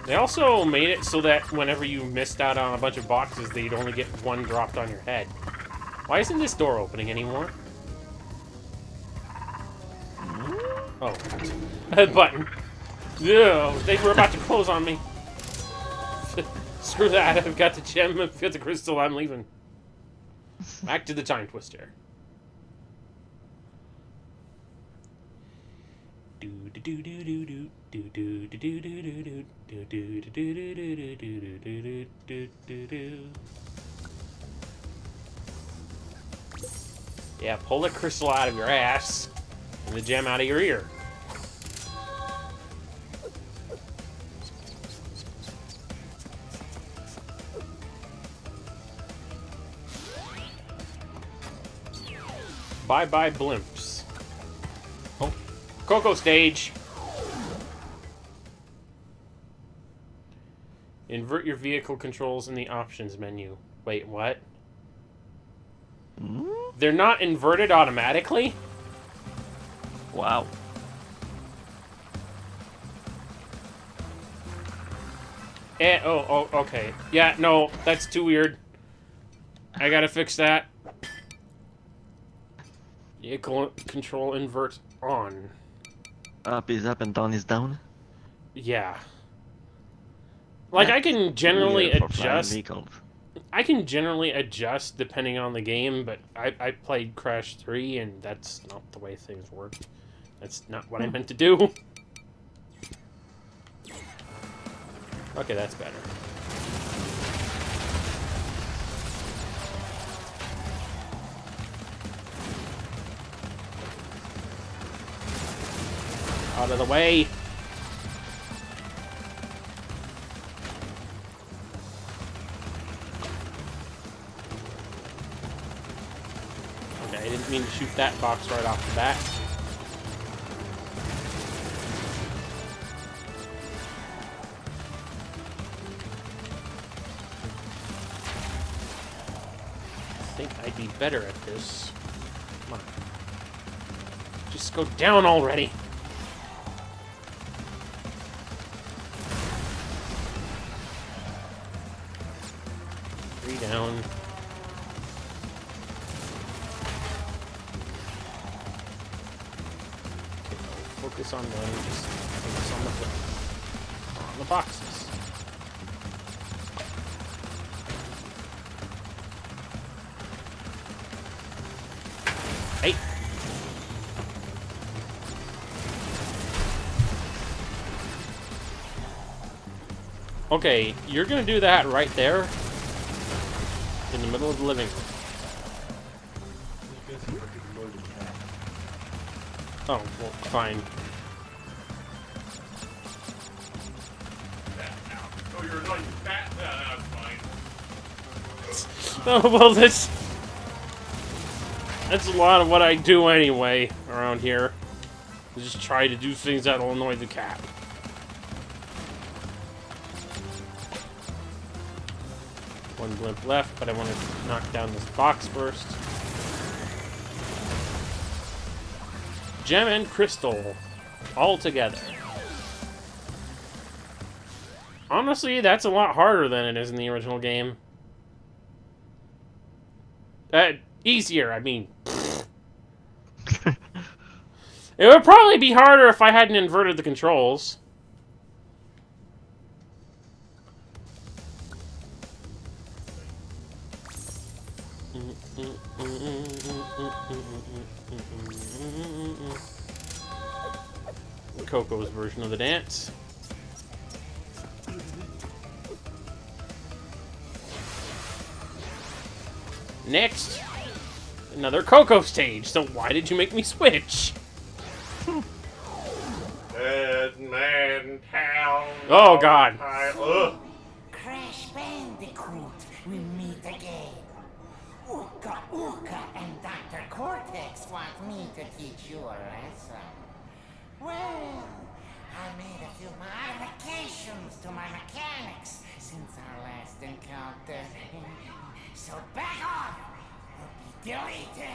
They also made it so that whenever you missed out on a bunch of boxes, they'd only get one dropped on your head. Why isn't this door opening anymore? Oh. Button. Yeah, they were about to close on me. Screw that, I've got the gem, I've got the crystal, I'm leaving. Back to the time twister. Yeah, pull the crystal out of your ass and the gem out of your ear. Bye-bye blimps. Oh, Coco stage. Invert your vehicle controls in the options menu. Wait, what? They're not inverted automatically? Wow. Oh, okay. Yeah, no, that's too weird. I gotta fix that. Vehicle control invert on. Up is up and down is down? Yeah. Like, I can generally adjust. I can generally adjust depending on the game, but I played Crash 3, and that's not the way things work. That's not what I meant to do. Okay, that's better. Out of the way! Okay, I didn't mean to shoot that box right off the bat. I think I'd be better at this. Come on. Just go down already! 3 down. Okay, focus on one, just focus on the boxes. Hey. Okay, you're gonna do that right there in the middle of the living room. Oh, well, fine. Oh, you're like fat? That's fine. Oh, well, that's a lot of what I do anyway around here. I just try to do things that'll annoy the cat. One blimp left, but I want to knock down this box first. Gem and crystal, all together. Honestly, that's a lot harder than it is in the original game. Easier, I mean. It would probably be harder if I hadn't inverted the controls. Coco's version of the dance. Next, another Coco stage. So why did you make me switch? Dead man town. Oh God. Crash Bandicoot, we meet again. Ooka Ooka and Dr. Cortex want me to teach you a lesson. Well, I made a few modifications to my mechanics since our last encounter. So back off or be deleted.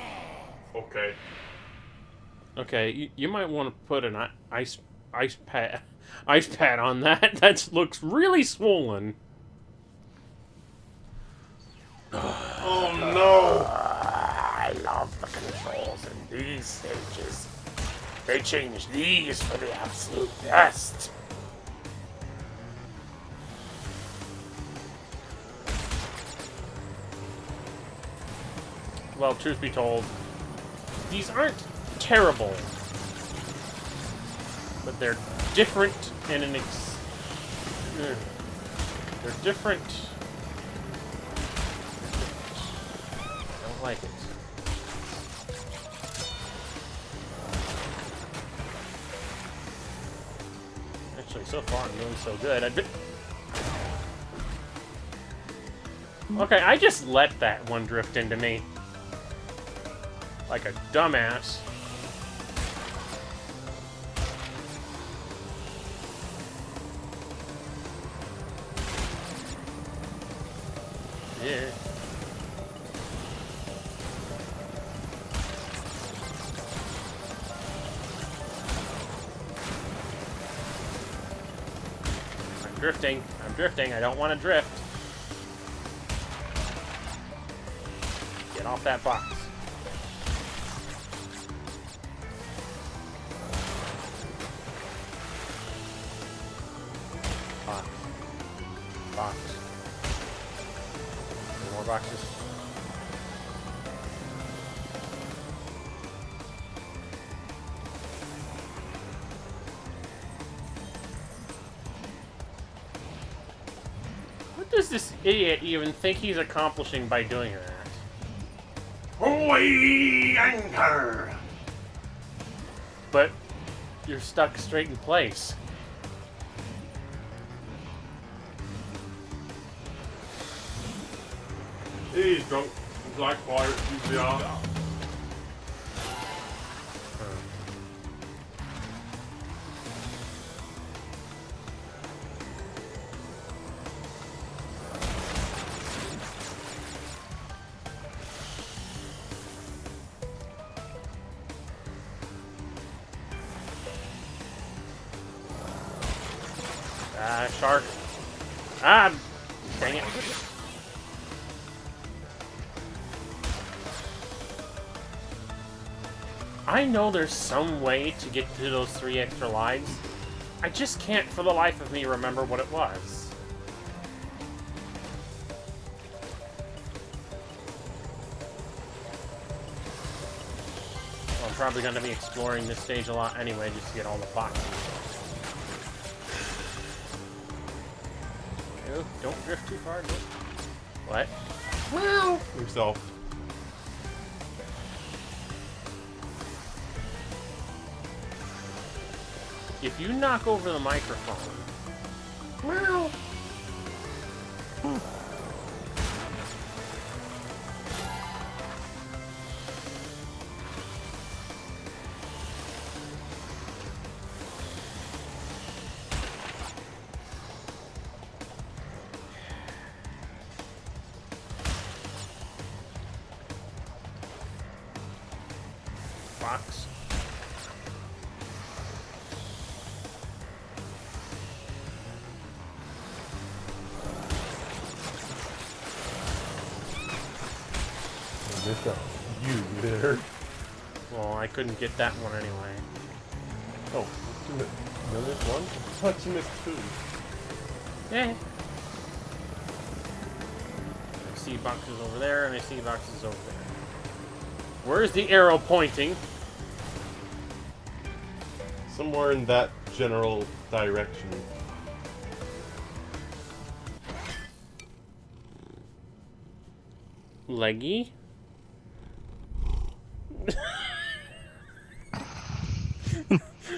Okay. Okay, you might want to put an ice pad on that. That looks really swollen. Oh no! I love the controls in these stages. They changed these for the absolute best. Well, truth be told, these aren't terrible, but they're different in an they're different. I don't like it. Actually, so far I'm doing so good. Okay, I just let that one drift into me. Like a dumbass. Yeah. I'm drifting. I'm drifting. I don't want to drift. Get off that box. Box. Box. Any more boxes? What does this idiot even think he's accomplishing by doing that? Holy anchor! But you're stuck straight in place. He's drunk. He's like fire. He's the arm. Ah, shark. Ah, dang it. I know there's some way to get to those 3 extra lives. I just can't for the life of me remember what it was. Well, I'm probably going to be exploring this stage a lot anyway, just to get all the boxes. Oh, don't drift too far. No. What? Wow. Yourself. If you knock over the microphone... Wow. Box. Missed out. You there. Well, I couldn't get that one anyway. Oh, you missed one? I thought you missed two. Yeah. I see boxes over there, and I see boxes over there. Where's the arrow pointing? Somewhere in that general direction. Leggy?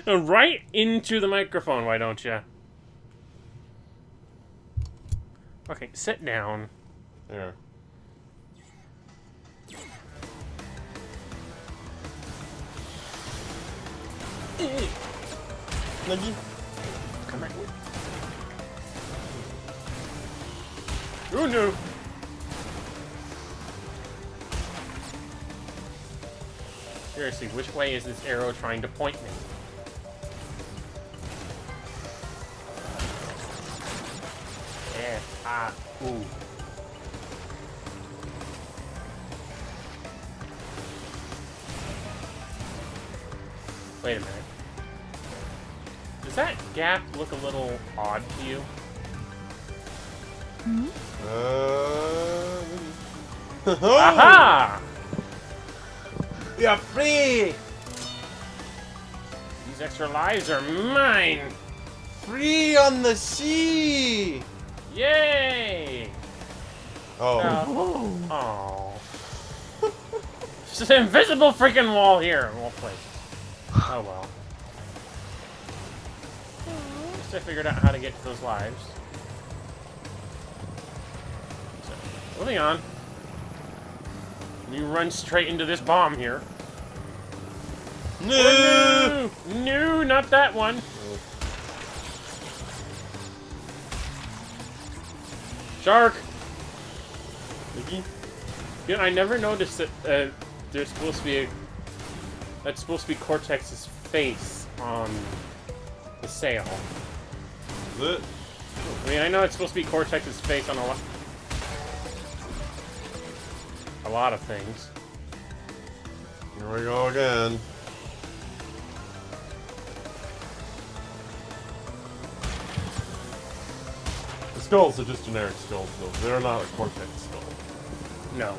Right into the microphone, why don't you? Okay, sit down. There. Leggy? Come back. Oh no! Seriously, which way is this arrow trying to point me? Ooh. Wait a minute. Does that gap look a little odd to you? Hmm? Aha! You're free! These extra lives are mine! Free on the sea! Yay! Oh. Oh. There's an invisible freaking wall here in all places. Oh well. At least I figured out how to get to those lives. So, moving on. You run straight into this bomb here. No! No, not that one. Shark! You know, I never noticed that there's supposed to be a... That's supposed to be Cortex's face on the sail. Is it? I mean, I know it's supposed to be Cortex's face on a lot of things. Here we go again. The skulls are just generic skulls, though. They're not a Cortex skull. No.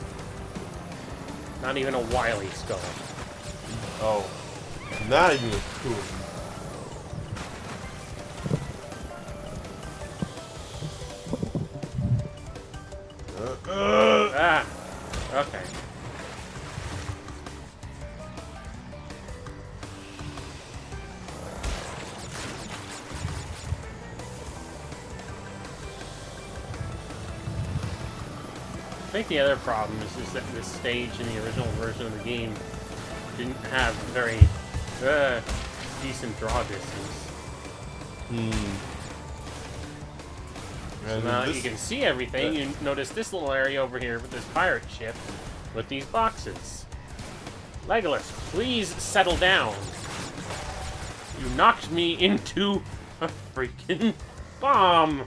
Not even a Wily skull. Oh. Not even a cool. Ah. Okay. I think the other problem is just that this stage in the original version of the game didn't have very decent draw distance. So now that you can see everything, you notice this little area over here with this pirate ship with these boxes. Legolas, please settle down. You knocked me into a freaking bomb.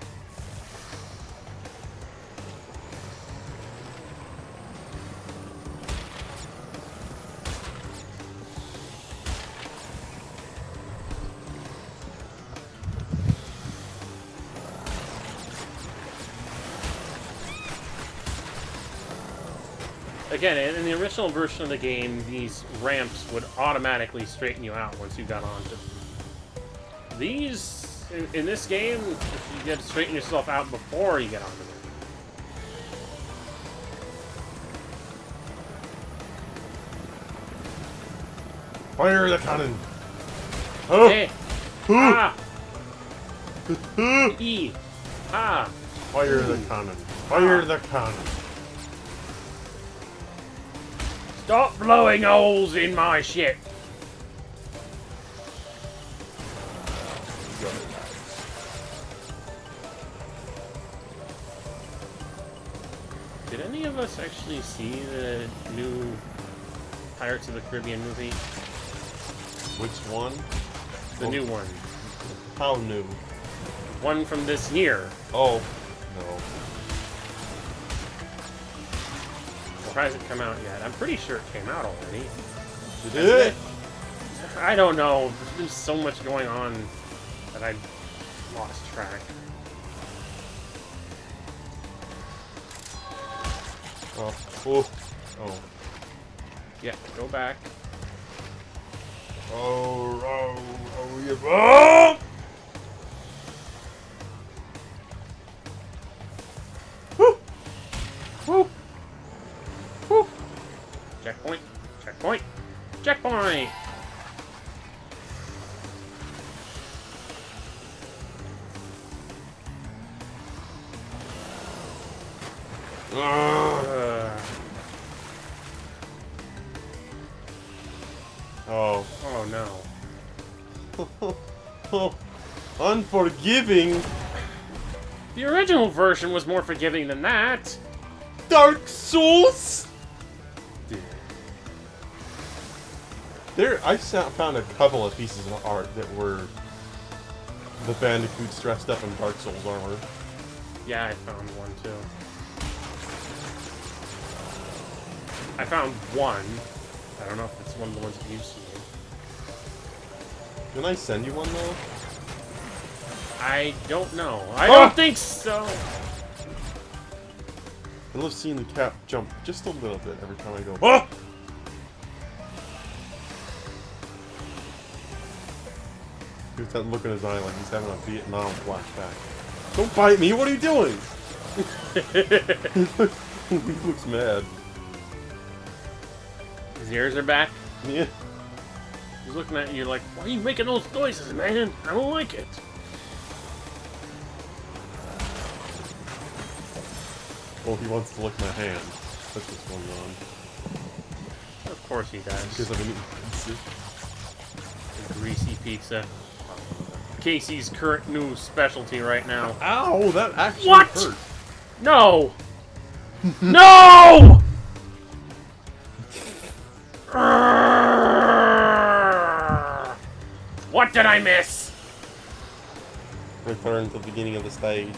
again, in the original version of the game, these ramps would automatically straighten you out once you got onto them. These, in this game, you get to straighten yourself out before you get onto them. Fire the cannon! Oh. Hey! Ah! E! Ah! Fire the cannon! Fire the cannon! Stop blowing holes in my ship! Did any of us actually see the new Pirates of the Caribbean movie? Which one? The new one. How new? One from this year. Oh, no. Or has it come out yet? I'm pretty sure it came out already. Did it? I don't know. There's been so much going on that I lost track. Oh. Oh. Oh. Yeah, go back. Yeah. Oh! Woo! Woo! Woo! Checkpoint. Checkpoint. Checkpoint! Oh. Oh no. Oh, unforgiving. The original version was more forgiving than that. Dark Souls. I found a couple of pieces of art that were the bandicoots dressed up in Dark Souls armor. Yeah, I found one too. I found one. I don't know if it's one of the ones that you've seen. Can I send you one though? I don't know. I don't think so. I love seeing the cap jump just a little bit every time I go. Oh! He's that look in his eye like he's having a Vietnam flashback. Don't bite me! What are you doing? He looks mad. His ears are back. Yeah. He's looking at you like, why are you making those noises, man? I don't like it. Oh, he wants to lick my hand. That's what's going on. Of course he does. Because I've been eating pizza. A greasy pizza. Casey's current new specialty right now. Ow, that actually what? hurt. No! No! What did I miss? Return to the beginning of the stage.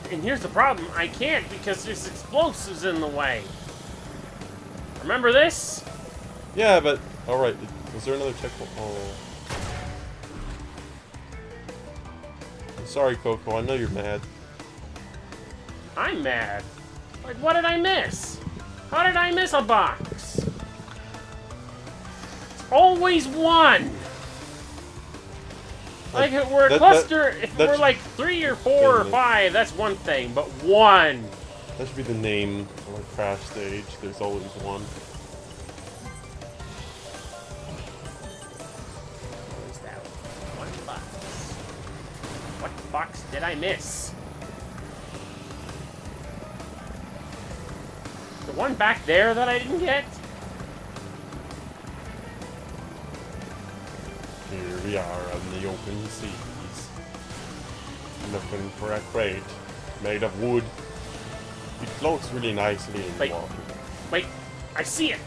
And here's the problem. I can't because there's explosives in the way. Remember this? Yeah, but... Alright, was there another checkpoint? Oh. I'm sorry, Coco. I know you're mad. I'm mad. Like, what did I miss? How did I miss a box? It's always one. Like, if we're a cluster, if we're like 3 or 4 or 5, that's one thing, but one. That should be the name of a crash stage. There's always one. What is that? One box. What box did I miss? The one back there that I didn't get? Here we are on the open seas. Looking for a crate made of wood. It floats really nicely in the water. Wait, I see it!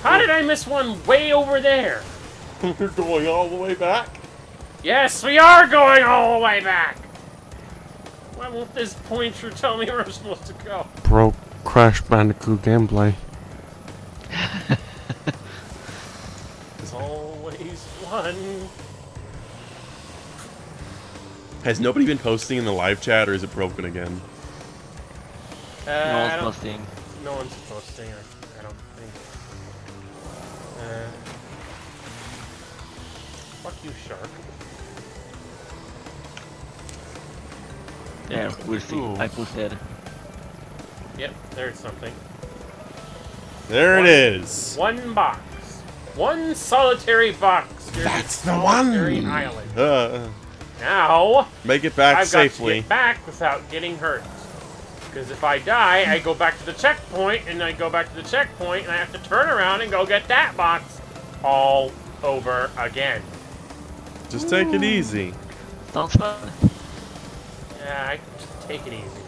How did I miss one way over there? We're going all the way back? Yes, we are going all the way back! Why won't this pointer tell me where I'm supposed to go? Broke Crash Bandicoot gameplay. There's always one. Has nobody been posting in the live chat, or is it broken again? No one's I don't- posting. No one's posting. I don't think. Fuck you, shark. Yeah, we'll see. Ooh. I posted. Yep, there's something. There it is. One box. One solitary box. Here's That's a the solitary one. island. Now, Make it back I've safely. got to get back without getting hurt. Because if I die, I go back to the checkpoint, and I go back to the checkpoint, and I have to turn around and go get that box all over again. Just take it easy. Sounds fun. Yeah, I just take it easy.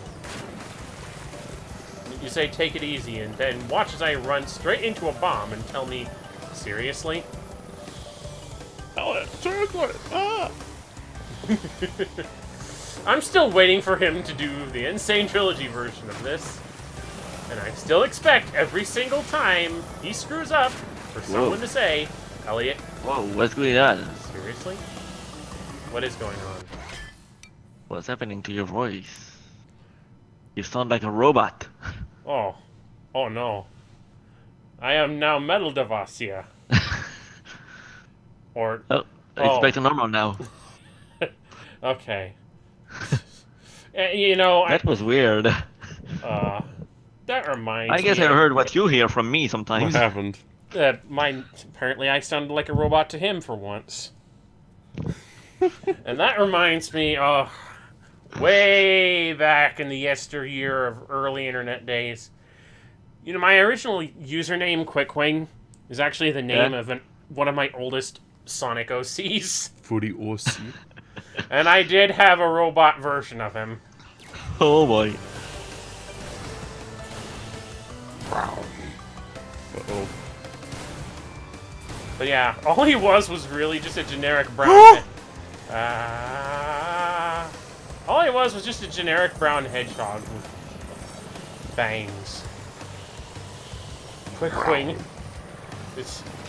You say take it easy, and then watch as I run straight into a bomb and tell me, seriously? Chocolate! Ah! I'm still waiting for him to do the Insane Trilogy version of this. And I still expect every single time he screws up for someone to say, Elliot. Whoa, what's going on? Seriously? What is going on? What's happening to your voice? You sound like a robot. Oh. Oh no. I am now Metal Devasia. Or... Oh, it's back to normal now. Okay. You know, That was weird. that reminds me. I guess I heard what you hear from me sometimes. What happened? Apparently I sounded like a robot to him for once. And that reminds me of way back in the yesteryear of early internet days. You know, my original username, Quickwing, is actually the name of one of my oldest Sonic OCs. Footy OC. And I did have a robot version of him. Oh boy. Wow. Uh-oh. But yeah, all he was really just a generic brown... all he was just a generic brown hedgehog with bangs. Quickwing.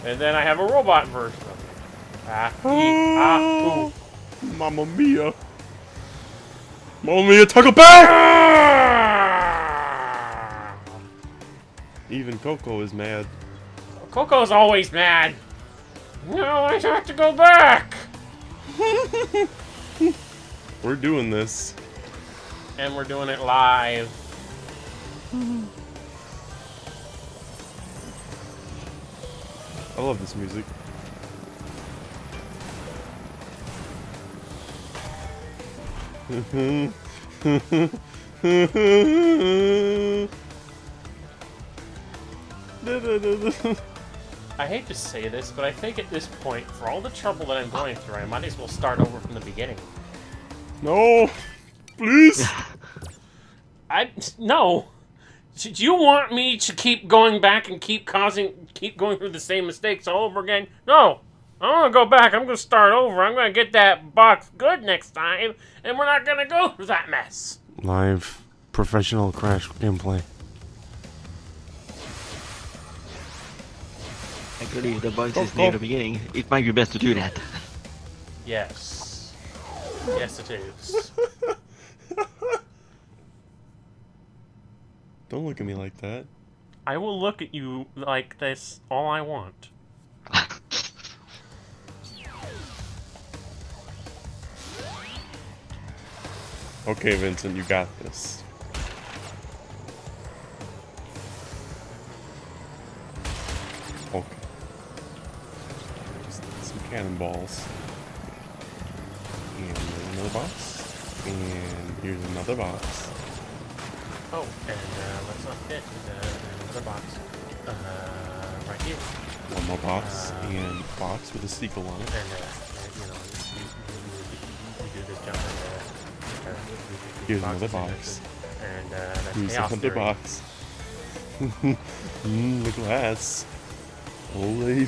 And then I have a robot version of him. Ooh. Mamma mia. Mamma mia, Taco Bell! Even Coco is mad. Coco's always mad. No, I have to go back. We're doing this. And we're doing it live. I love this music. I hate to say this, but I think at this point, for all the trouble that I'm going through, I might as well start over from the beginning. No! Please! No! Do you want me to keep going back and keep going through the same mistakes all over again? No! I want to go back. I'm going to start over. I'm going to get that box good next time, and we're not going to go through that mess. Live professional Crash gameplay. Actually, if the box is near the beginning, it might be best to do that. Yes. Yes, it is. Don't look at me like that. I will look at you like this all I want. Okay, Vincent, you got this. Okay. Just some cannonballs. And there's another box. And here's another box. Oh, and let's not forget another box. Right here. One more box. And box with a sequel on it. And, you know, we do this jump and, here's another box. And, that's here's Chaos another Theory. box. The glass. Holy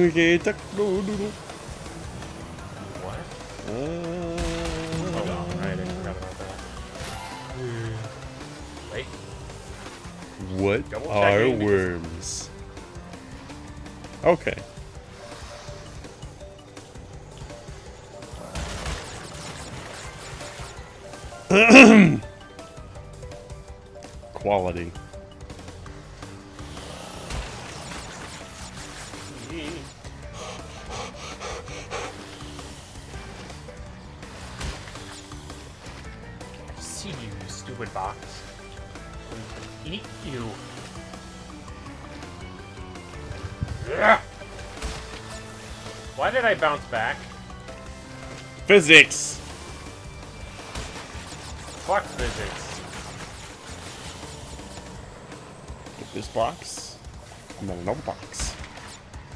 okay, doodle. What? Oh, right, I forgot about that. Wait. What Double are checking. worms? Okay. Quality. See you, stupid box. Eat you. Ugh. Why did I bounce back? Physics! Fuck physics. Get this box. And then another box.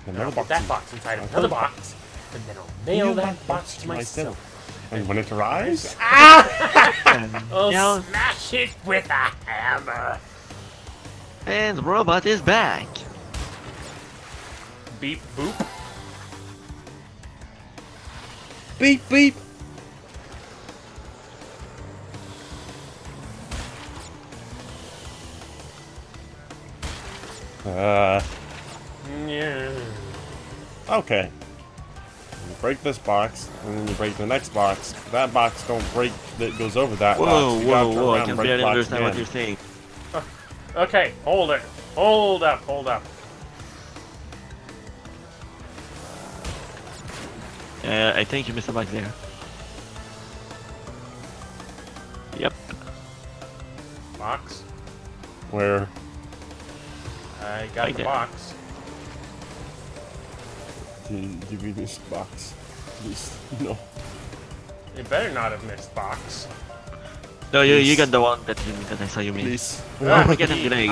And another Put box. that box inside of another box. And then I'll mail that box to myself. And when it arrives, I'll smash it with a hammer. And the robot is back. Beep boop. Beep beep. Yeah. Okay. You break this box, and then you break the next box. That box don't break, that goes over that box. Whoa, You gotta whoa, turn whoa, around I can and break barely box understand what again. you're saying. Okay, hold it. Hold up, hold up. I think you missed a box there. Yep. Box. Where? I got Right the there. box. Give me this box. Please. No. You better not have missed box. No, you got the one that I saw you miss. Please. Oh, we get him delayed.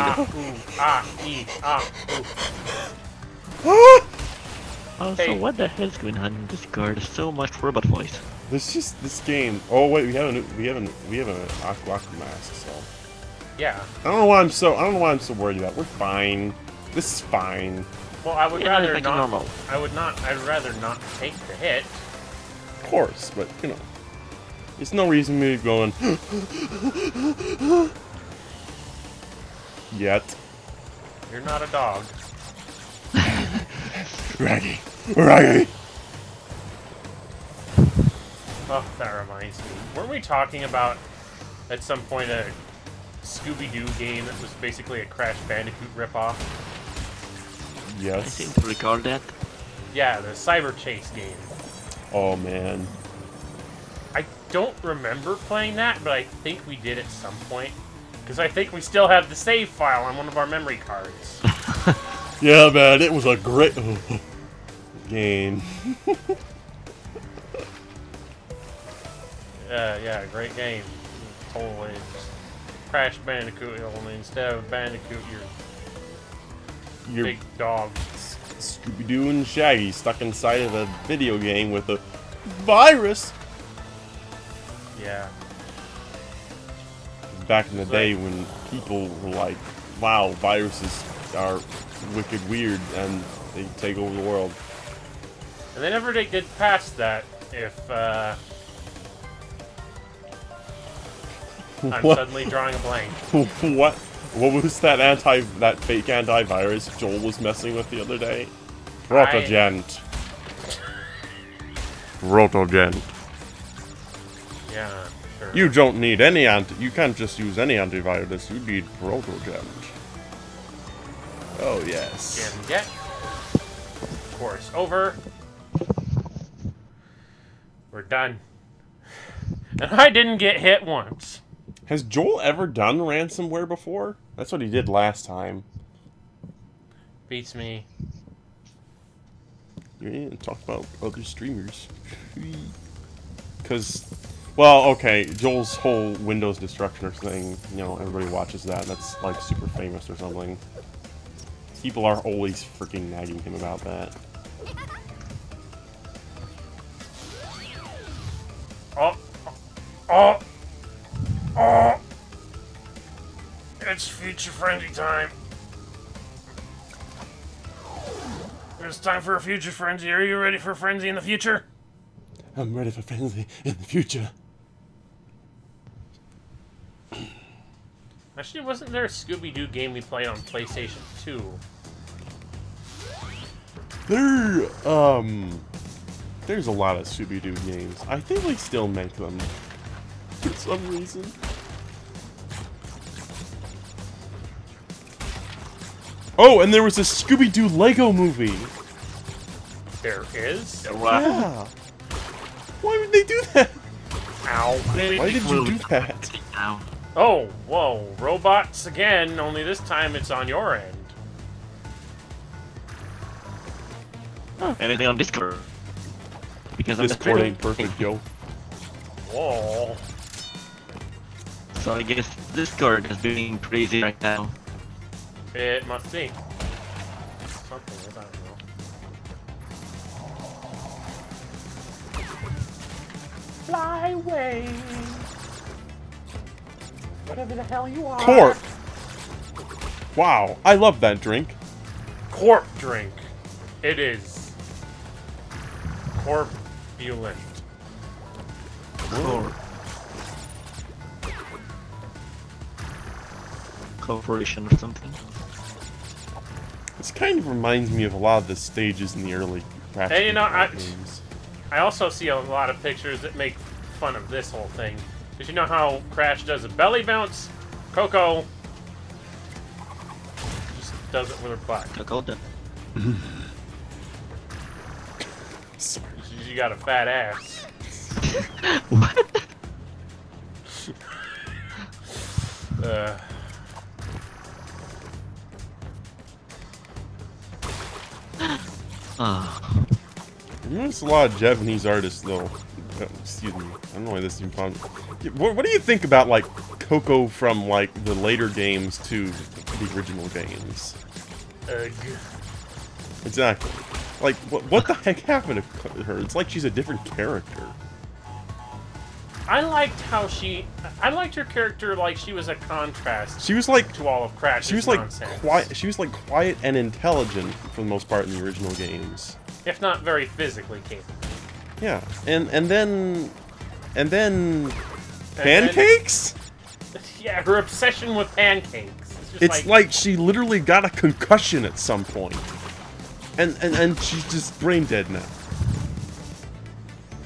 Also, Hey. what the hell's going on in this car? There's so much robot voice. This just this game. Oh wait, we have an Aqua mask. So Yeah. I don't know why I'm so worried about. We're fine. This is fine. Well, I would Yeah, rather like not. normal. I'd rather not take the hit. Of course, but you know, there's no reason me going yet. You're not a dog. Raggy, Raggy. Oh, that reminds me. Weren't we talking about at some point a Scooby-Doo game that was basically a Crash Bandicoot ripoff? I Yes. seem to recall that. Yeah, the Cyber Chase game. Oh man. I don't remember playing that, but I think we did at some point. Because I think we still have the save file on one of our memory cards. Yeah, man, it was a great game. Yeah, great game. Totally. Crash Bandicoot, only instead of Bandicoot, you're Your big dog. Scooby-Doo and Shaggy stuck inside of a video game with a virus. Yeah. Back in the day when people were like, wow, viruses are wicked weird and they take over the world. And they never did get past that if, I'm What? suddenly drawing a blank. What? What was that fake antivirus Joel was messing with the other day? Protogent. Protogent. Yeah, sure. You don't need any you can't just use any antivirus, you need Protogent. Oh yes. Get. Course over. We're done. And I didn't get hit once. Has Joel ever done ransomware before? That's what he did last time. Beats me. Yeah, talk about other streamers. Because, well, okay, Joel's whole Windows Destructioner thing, you know, everybody watches that. That's, like, super famous or something. People are always freaking nagging him about that. Oh! It's Future Frenzy time. It's time for a Future Frenzy. Are you ready for Frenzy in the future? I'm ready for Frenzy in the future. Actually, wasn't there a Scooby-Doo game we played on PlayStation 2? There's a lot of Scooby-Doo games. I think they still make them. for some reason. Oh, and there was a Scooby-Doo Lego movie. There is? Yeah. Why would they do that? Ow. Why did you do that? Oh, whoa. Robots again, only this time it's on your end. Anything on Discord? Because Discord ain't perfect, yo. Whoa. So I guess Discord is being crazy right now. It must be. Something, I don't know. Fly away. Whatever the hell you are. Corp. Wow, I love that drink. Corp drink. It is. Corpulent. Corp. Corporation or something. This kind of reminds me of a lot of the stages in the early Ratchet Hey, you know, games. I also see a lot of pictures that make fun of this whole thing. Did you know how Crash does a belly bounce? Coco just does it with her butt. Coco does. She got a fat ass. What? There's a lot of Japanese artists, though. Excuse me. I don't know why this is even fun. What do you think about, like, Coco from, like, the later games to the original games? Ugh. Exactly. Like, what the heck happened to her? It's like she's a different character. I liked how I liked her character like she was a contrast. She was like to all of Crash's She was like nonsense. quiet. She was like quiet and intelligent for the most part in the original games. If not very physically capable. Yeah, and then pancakes. Yeah, her obsession with pancakes. It's just like she literally got a concussion at some point, and she's just brain dead now.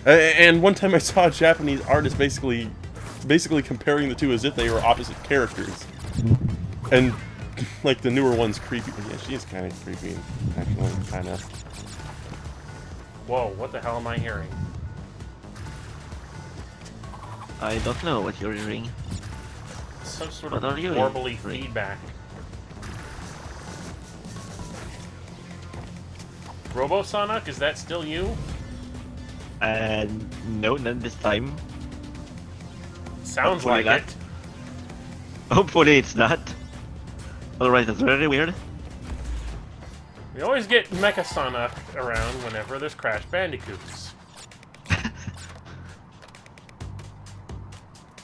And one time I saw a Japanese artist basically comparing the two as if they were opposite characters. And, like, the newer one's creepy. Yeah, she is kind of creepy, actually, kind of. Whoa, what the hell am I hearing? I don't know what you're hearing. Some sort What of are you warbly hearing? feedback. Robo-Sonic, is that still you? No, not this time. Sounds Hopefully like not. it. Hopefully it's not. Otherwise, it's very weird. We always get Mecha Sonic around whenever there's Crash Bandicoots.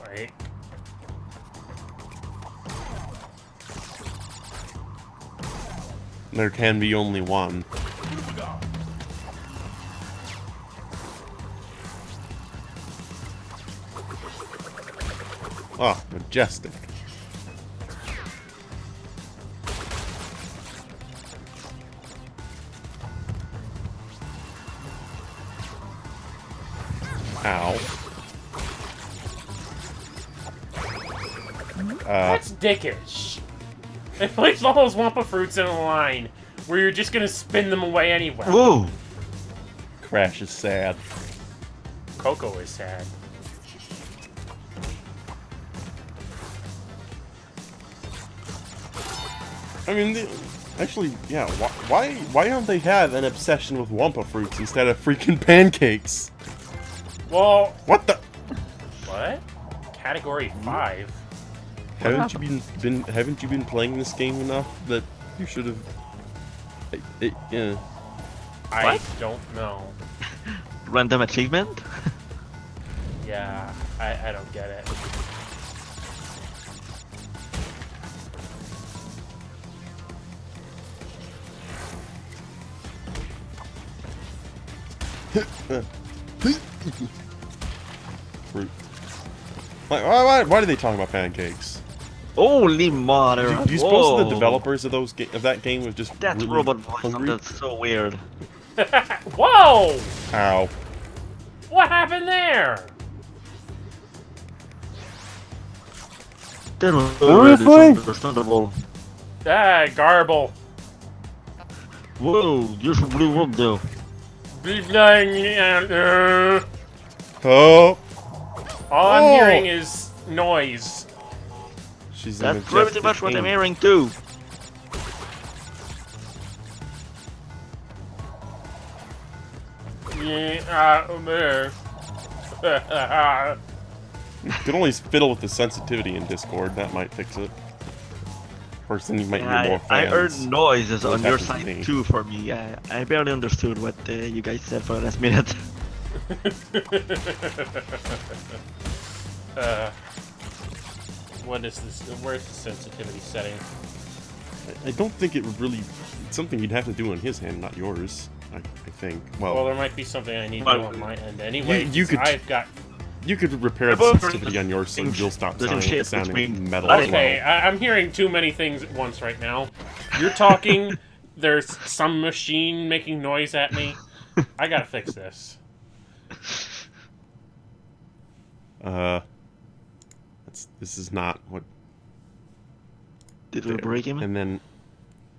Like... There can be only one. Oh, majestic. Ow. That's dickish. They placed all those Wumpa fruits in a line where you're just gonna spin them away anyway. Whoa! Crash is sad. Coco is sad. I mean, actually, yeah. Why don't they have an obsession with Wumpa fruits instead of freaking pancakes? Well, what the? What? Category 5. Haven't you been playing this game enough that you should have? Yeah. I don't know. Random achievement? Yeah, I don't get it. Fruit. Why do they talk about pancakes? Holy mother! Do you suppose the developers of that game was just That really robot voice hungry? sounded so weird. Whoa! Ow. What happened there? That was Seriously? understandable. Ah, garble. Whoa, you should blew up though. Beef lying. Oh. All I'm hearing is noise. She's That's pretty much what I'm hearing too. Yeah, there. You can always fiddle with the sensitivity in Discord. That might fix it. First thing you might hear more I fans. heard noises What on your happens to me. side too for me. I barely understood what you guys said for the last minute. What is this? Where's the sensitivity setting? I don't think it would really... It's something you'd have to do on his hand, not yours. I think. Well, There might be something I need to do on my end anyway. You could... I've got... You could repair the sensitivity on yours so you'll stop sounding metal as Okay, well. I'm hearing too many things at once right now. You're talking, there's some machine making noise at me. I gotta fix this. This is not what... Did we break him? And then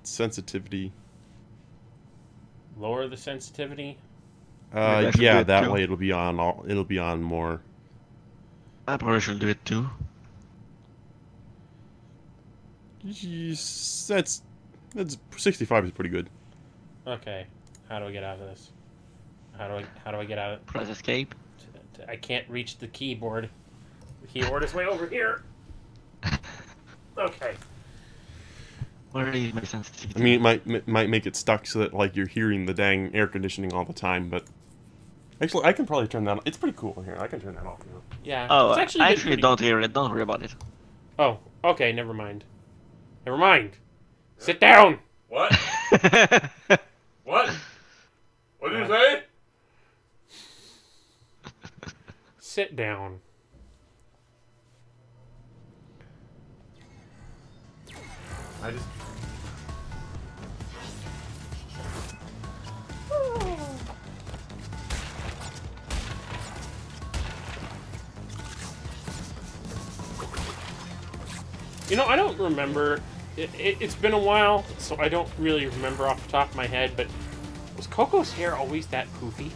sensitivity. Lower the sensitivity? Yeah, that way it'll be on it'll be on more. I probably should do it too. Yes, that's 65 is pretty good. Okay, how do I get out of this? How do I get out of it? Press escape. I can't reach the keyboard. The keyboard is way over here. Okay. Where is my sensitivity? I mean, it might make it stuck so that like you're hearing the dang air conditioning all the time, but actually I can probably turn that on. It's pretty cool here. I can turn that off now. Yeah. Oh, it's I actually actually don't hear it. Don't worry about it. Oh, okay. Never mind. Never mind. Sit down. What? What? What did you say? Sit down. I just... You know, I don't remember. It's been a while, so I don't really remember off the top of my head. But was Coco's hair always that poofy?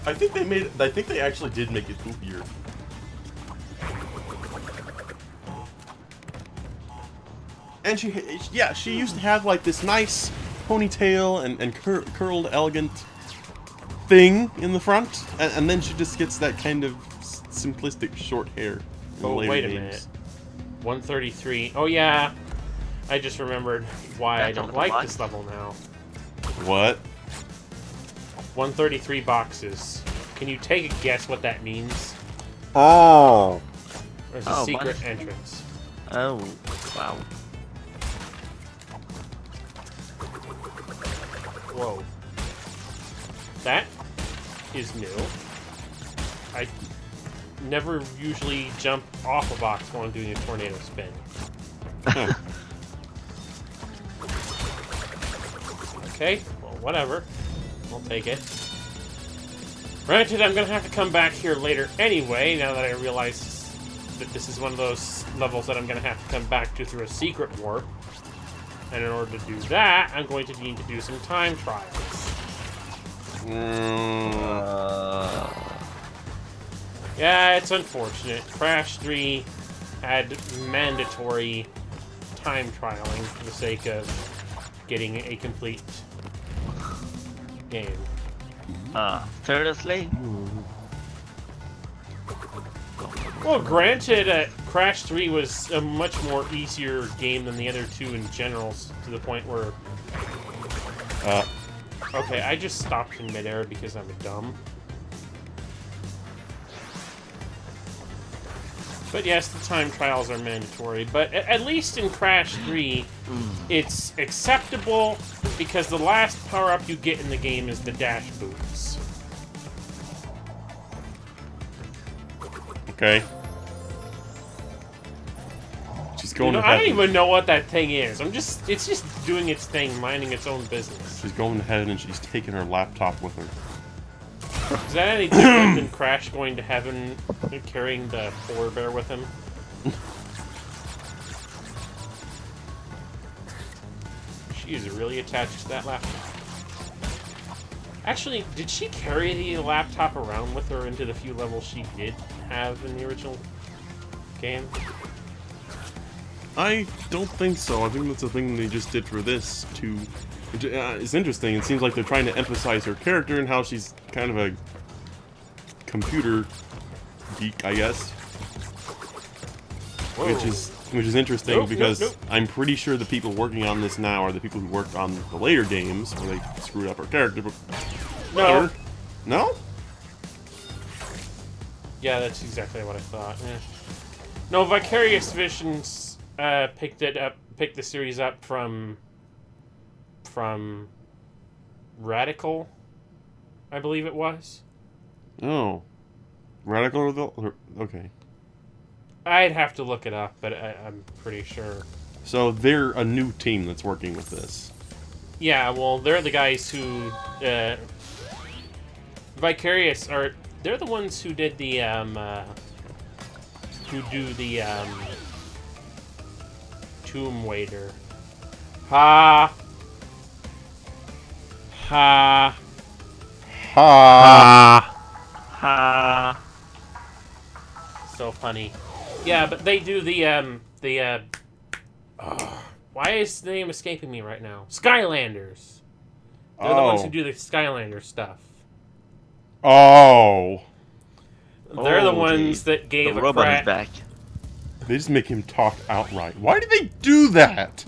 I think they made. I think they actually did make it poofier. And she used to have like this nice ponytail and curled, elegant thing in the front, and then she just gets that kind of simplistic short hair. in the Oh, later wait a games. minute. 133. Oh yeah, I just remembered why I don't like this level now. What? 133 boxes. Can you take a guess what that means? Oh. There's a secret entrance. Oh, wow. Whoa. That is new. I never usually jump off a box while I'm doing a tornado spin. Okay, well, whatever. I'll take it. Granted, I'm gonna have to come back here later anyway, now that I realize that this is one of those levels that I'm gonna have to come back to through a secret warp. And in order to do that, I'm going to need to do some time trials. Yeah, it's unfortunate. Crash 3 had mandatory time trialing for the sake of getting a complete game. Seriously? Well, granted, Crash 3 was a much more easier game than the other two in general, to the point where... Okay, I just stopped in midair because I'm dumb. But yes, the time trials are mandatory. But at least in Crash 3, it's acceptable because the last power-up you get in the game is the dash boots. Okay. She's going to I heaven. don't even know what that thing is. It's just doing its thing, minding its own business. She's going to heaven and she's taking her laptop with her. Is that any different than Crash going to heaven and carrying the polar bear with him? She is really attached to that laptop. Actually, did she carry the laptop around with her into the few levels she did have in the original game? I don't think so. I think that's a thing they just did for this to... it's interesting. It seems like they're trying to emphasize her character and how she's kind of a computer geek, I guess. Whoa. Which is interesting because nope. I'm pretty sure the people working on this now are the people who worked on the later games where they screwed up her character. But No. No? Yeah, that's exactly what I thought. Yeah. No, Vicarious Visions picked the series up from Radical, I believe it was. Oh. Radical? Okay. I'd have to look it up, but I'm pretty sure. So they're a new team that's working with this. Yeah, well, they're the guys who Vicarious are. They're the ones who did the who do the Tomb Waiter. Ha. Ha. Ha. Ha. So funny. Yeah, but they do the why is the name escaping me right now? Skylanders. They're the ones who do the Skylander stuff. Oh. They're the ones that gave the a robot crap. is back. They just make him talk outright. Why did they do that?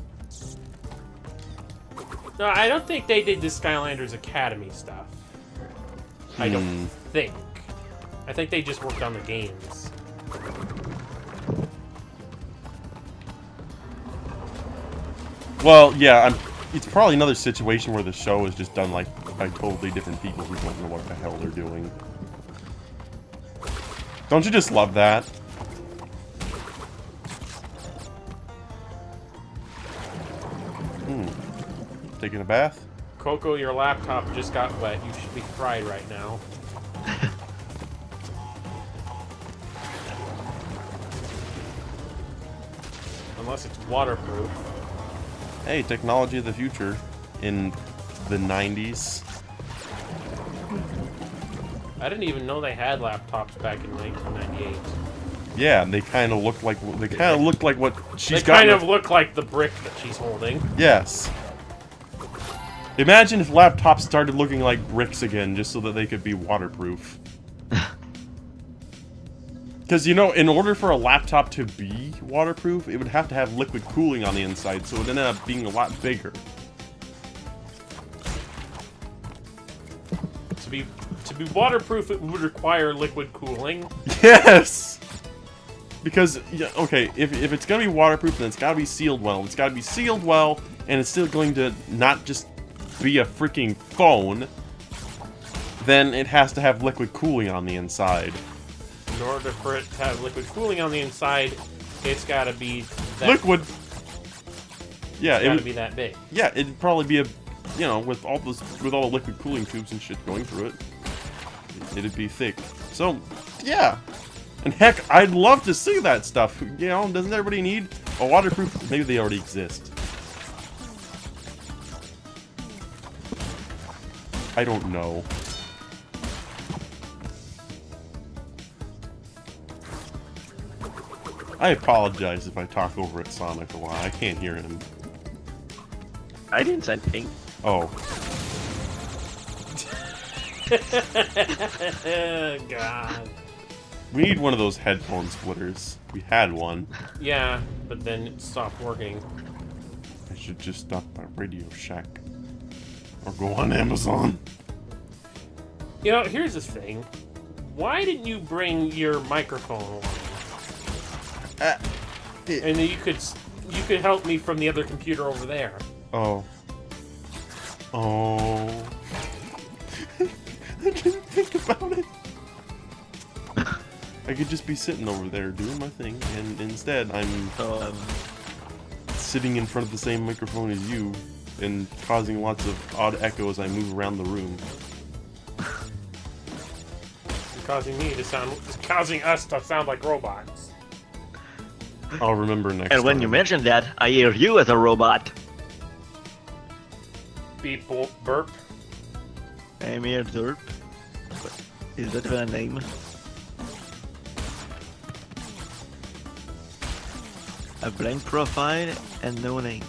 No, I don't think they did the Skylanders Academy stuff. I don't think. I think they just worked on the games. Well, yeah, it's probably another situation where the show is just done like by totally different people who don't know what the hell they're doing. Don't you just love that? Taking a bath? Coco, your laptop just got wet. You should be fried right now. Unless it's waterproof. Hey, technology of the future in the 90s. I didn't even know they had laptops back in 1998. Yeah, they kind of look like what she's got. They kind of look like the brick that she's holding. Yes. Imagine if laptops started looking like bricks again, just so that they could be waterproof. Because, you know, in order for a laptop to be waterproof, it would have to have liquid cooling on the inside, so it ended up being a lot bigger. To be waterproof, it would require liquid cooling. Yes! Because, yeah, okay, if it's going to be waterproof, then it's got to be sealed well. It's got to be sealed well, and it's still going to not just be a freaking phone. Then it has to have liquid cooling on the inside. In order for it to have liquid cooling on the inside, it's got to be that liquid. Yeah, it's got to be that big. Yeah, it'd probably be you know, with all the liquid cooling tubes and shit going through it, it'd be thick. So, yeah. And heck, I'd love to see that stuff. You know, doesn't everybody need a waterproof? Maybe they already exist. I don't know. I apologize if I talk over at Sonic a lot. I can't hear him. I didn't say anything. Oh. God. We need one of those headphone splitters. We had one. Yeah, but then it stopped working. I should just stop by Radio Shack. Or go on Amazon. You know, here's the thing. Why didn't you bring your microphone along? And then you could help me from the other computer over there. Oh. Oh. I didn't think about it. I could just be sitting over there doing my thing, and instead I'm sitting in front of the same microphone as you and causing lots of odd echo as I move around the room. Causing us to sound like robots. I'll remember next And when time. you mention that, I hear you as a robot. beep boop burp. I'm here, Derp. Is that even a name? A blank profile and no name.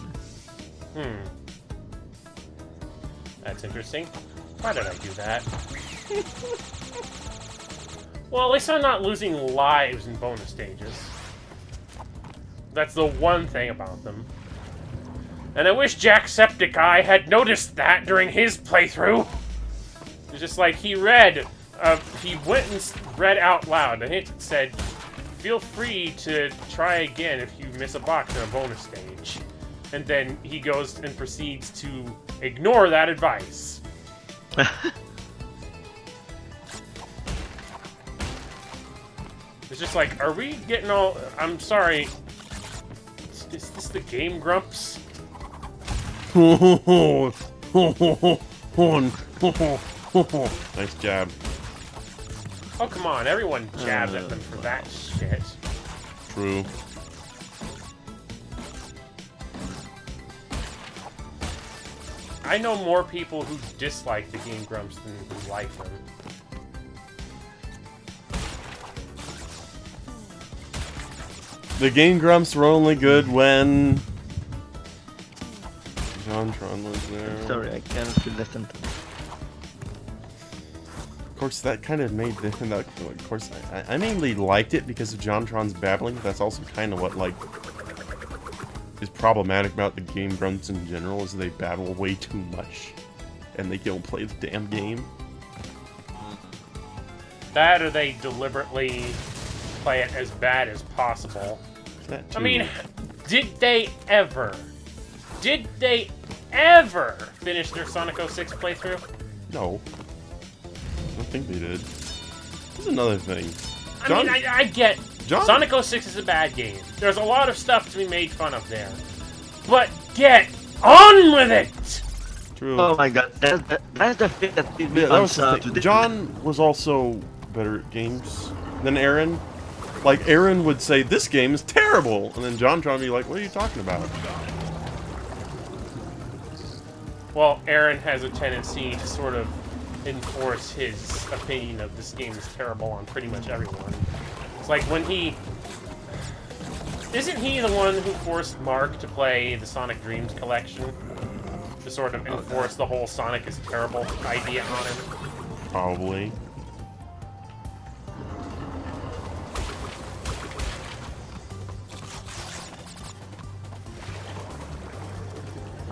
That's interesting. Why did I do that? Well, at least I'm not losing lives in bonus stages. That's the one thing about them. And I wish Jacksepticeye had noticed that during his playthrough. It's just like he went and read out loud, and it said, "Feel free to try again if you miss a box in a bonus stage." And then he goes and proceeds to ignore that advice. It's just like, are we getting all... I'm sorry. Is this the Game Grumps? Nice jab. Oh, come on. Everyone jabs at them for that shit. True. I know more people who dislike the Game Grumps than who like them. The Game Grumps were only good when JonTron was there. Sorry, I can't listen to this. Of course, that kind of made the... Of course, I mainly liked it because of JonTron's babbling. That's also kind of what, like, is problematic about the Game Grumps in general, is they babble way too much. And they don't play the damn game. That or they deliberately play it as bad as possible. I mean, did they ever finish their Sonic 06 playthrough? No. I don't think they did. There's another thing. I get Sonic 06 is a bad game. There's a lot of stuff to be made fun of there. But get on with it! True. Oh my god, that's the thing that did me that was the today. thing. John was also better at games than Aaron. Like, Aaron would say, this game is terrible! And then JonTron would be like, what are you talking about? Well, Aaron has a tendency to sort of enforce his opinion of this game is terrible on pretty much everyone. It's like when he... Isn't he the one who forced Mark to play the Sonic Dreams collection? To sort of enforce the whole Sonic is terrible idea on him? Probably.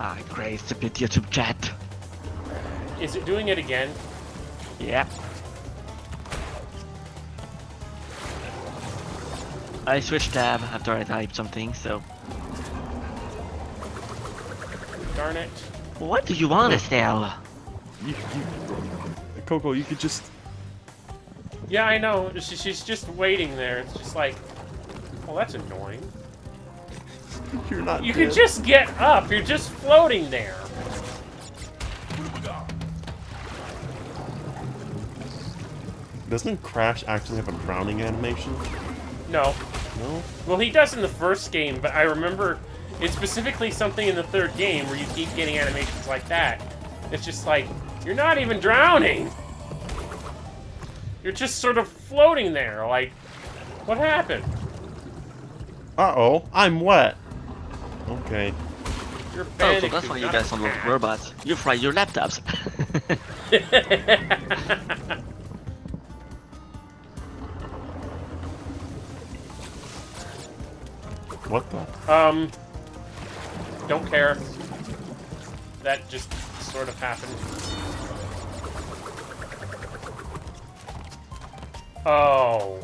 Ah, great, stupid YouTube chat. Is it doing it again? Yeah. I switched tab after I typed something, so... Darn it. What do you want, Estelle? Coco, you could just... Yeah, I know. She's just waiting there. It's just like... Well, that's annoying. You're not You dead. could just get up. You're just floating there. Doesn't Crash actually have a drowning animation? No. No? Well, he does in the first game, but I remember it's specifically something in the third game where you keep getting animations like that. It's just like, you're not even drowning! You're just sort of floating there, like, what happened? Uh-oh, I'm wet. Okay. You're Oh, so that's why you guys don't love robots. You fry your laptops. What the? Don't care. That just sort of happened. Oh.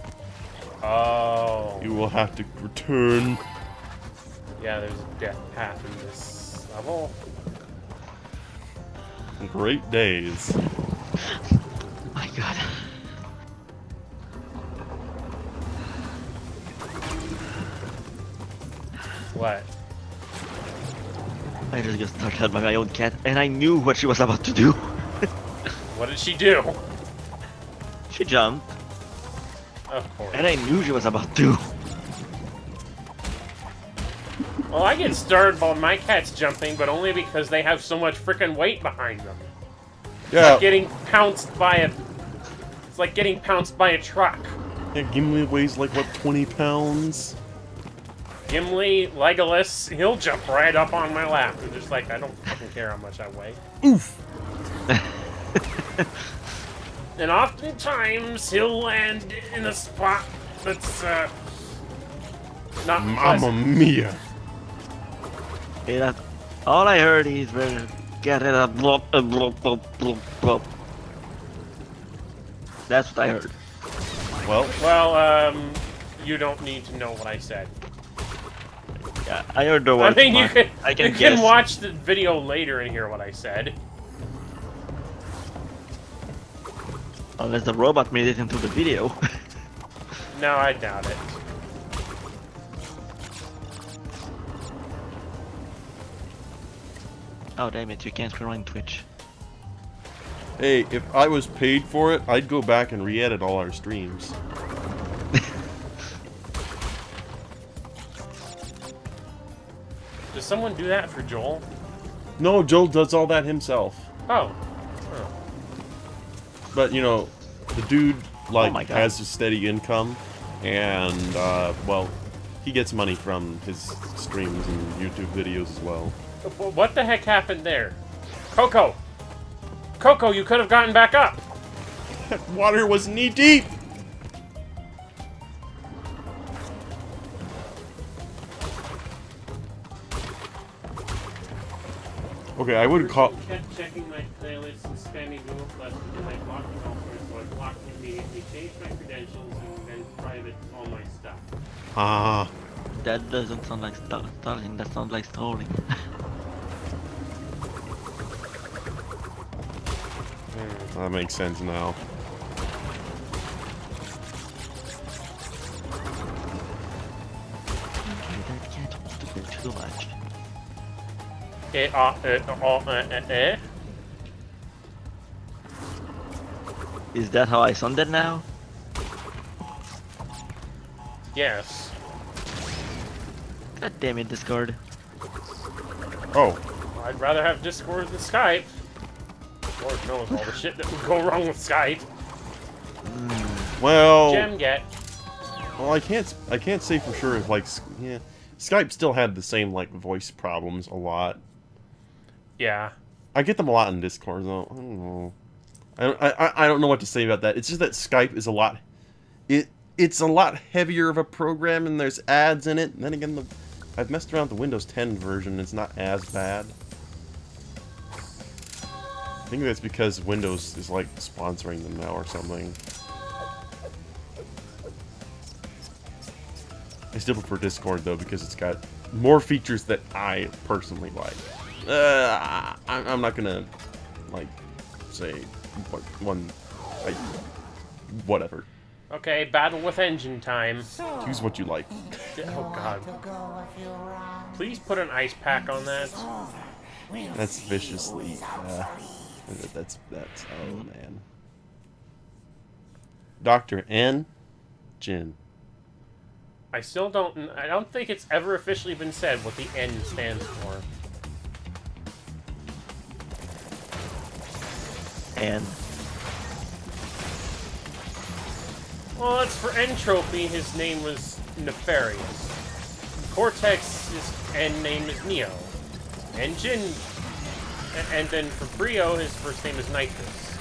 Oh. You will have to return. Yeah, there's a death path in this level. Great days. My god. What? I just got startled by my own cat, and I knew what she was about to do. What did she do? She jumped. Of course. And I knew she was about to. Well, I get started while my cat's jumping, but only because they have so much freaking weight behind them. Yeah. Like getting pounced by a... It's like getting pounced by a truck. Yeah, Gimli weighs like, what, 20 pounds? Gimli, Legolas, he'll jump right up on my lap. And just like, I don't fucking care how much I weigh. Oof! And oftentimes, he'll land in a spot that's, not Mamma pleasant. mia! Hey, that, all I heard is get it up, blop, blop, blop, blop, blop. That's what I heard. Well, you don't need to know what I said. Yeah, I heard the word. I mean, you can, I can you guess. can watch the video later and hear what I said. Unless the robot made it into the video. No, I doubt it. Oh damn it, you can't rewind Twitch. hey, if I was paid for it, I'd go back and re-edit all our streams. Does someone do that for Joel? No, Joel does all that himself. Oh. But, you know, the dude, like, Oh my God. has a steady income, and, well, he gets money from his streams and YouTube videos as well. What the heck happened there? Coco! Coco, you could have gotten back up! That water was knee-deep! Okay, I wouldn't call... Kept checking my playlist and spamming Google Plus because I blocked the software, so I blocked it immediately, changed my credentials, and then private all my stuff. Ah. That doesn't sound like stalling, that sounds like stalling. That makes sense now. That cat wants to go too much. Is that how I sounded now? Yes. God damn it, Discord. Oh. I'd rather have Discord than Skype. Lord knows all the shit that would go wrong with Skype. Well... Gem get. Well, I can't say for sure if, like, yeah... Skype still had the same, like, voice problems a lot. Yeah. I get them a lot in Discord, though. I don't know. I don't know what to say about that. It's just that Skype is a lot... It's a lot heavier of a program, and there's ads in it. And then again, I've messed around with the Windows 10 version. It's not as bad. I think that's because Windows is, like, sponsoring them now or something. I still prefer Discord, though, because it's got more features that I personally like. I'm not gonna, like, say what one... whatever. Okay, battle with engine time. Choose what you like. Oh god. Please put an ice pack on that. That's viciously... that's... oh, man. Dr. N. Jin. I still don't... I don't think it's ever officially been said what the N stands for. And... Well, it's for Entropy, his name was Nefarious. Cortex's N name is Neo. And Jin... And then for Brio, his first name is Nitrous.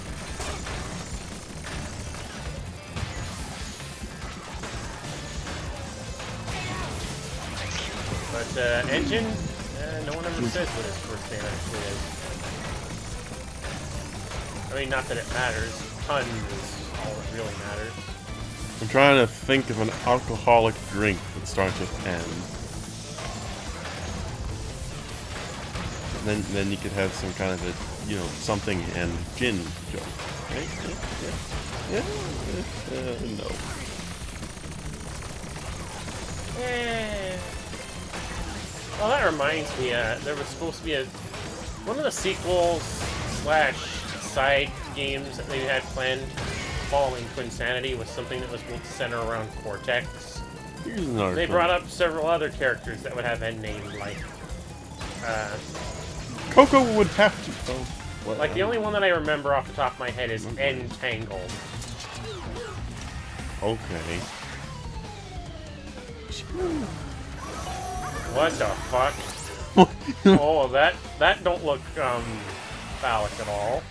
But, Engine, no one ever says what his first name actually is. I mean, not that it matters. Ton is all that really matters. I'm trying to think of an alcoholic drink that starts with N. And then you could have some kind of a, you know, something and gin joke. Right? Yeah. No. Well, that reminds me, there was supposed to be one of the sequels / side games that they had planned following Twinsanity was something that was supposed to center around Cortex. Here's another They thing. brought up several other characters that would have N names, like Coco would have to. Oh, what? like the only one that I remember off the top of my head is Entangled. Okay. What the fuck? Oh, that don't look phallic at all.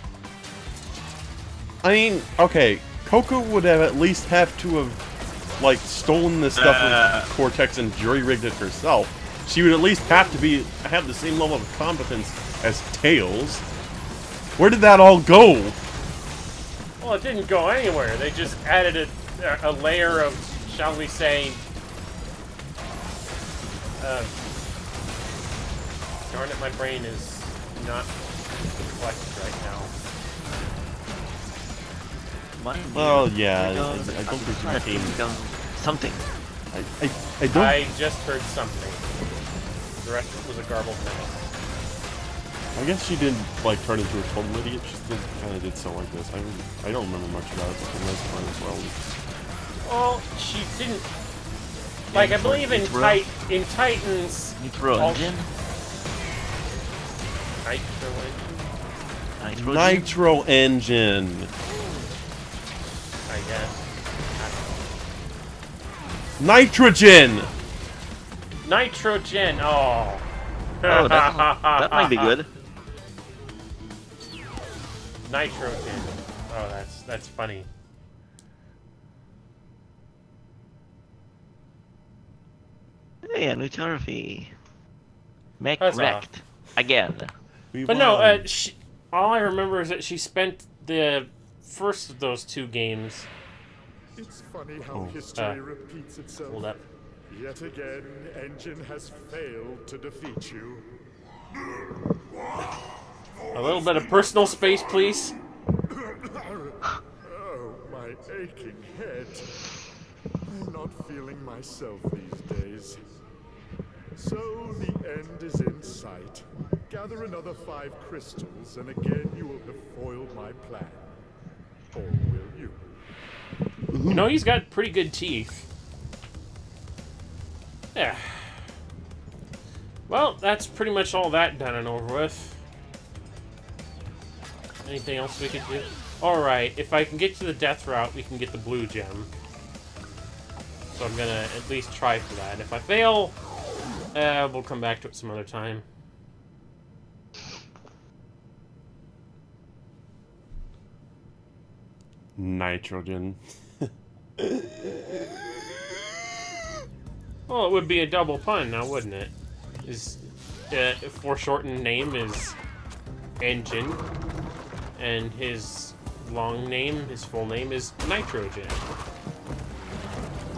I mean, okay, Coco would have at least have to have like stolen this stuff with Cortex and jury-rigged it herself. She would at least have to have the same level of competence as Tails. Where did that all go? Well, it didn't go anywhere. They just added a layer of, shall we say, darn it, my brain is not collected right now. Well, yeah, I don't think she became something. I don't. I just heard something. The rest of it was a garbled mess. I guess she didn't like turn into a total idiot. She still kind of did so like this. I don't remember much about it, but the most part as well. Well, she didn't. Like, I believe in Titans. Nitro engine. Nitro engine. I guess. Nitrogen. Nitrogen. Oh. Oh, that might be good. Nitrogen. Oh, that's funny. Hey, a new trophy. Make Huzzah. wrecked again. But no, all I remember is that she spent the first of those two games. It's funny how history repeats itself. Hold up. Yet again, Engine has failed to defeat you. A little bit of personal space, please. Oh, my aching head. I'm not feeling myself these days. So the end is in sight. Gather another 5 crystals, and again you will have foiled my plan. Or will you? You know, he's got pretty good teeth. Yeah. Well, that's pretty much all that done and over with. Anything else we could do? Alright, if I can get to the death route, we can get the blue gem. So I'm gonna at least try for that. If I fail, we'll come back to it some other time. Nitrogen. Well, it would be a double pun now, wouldn't it? His foreshortened name is Engine, and his long name, his full name is Nitrogen.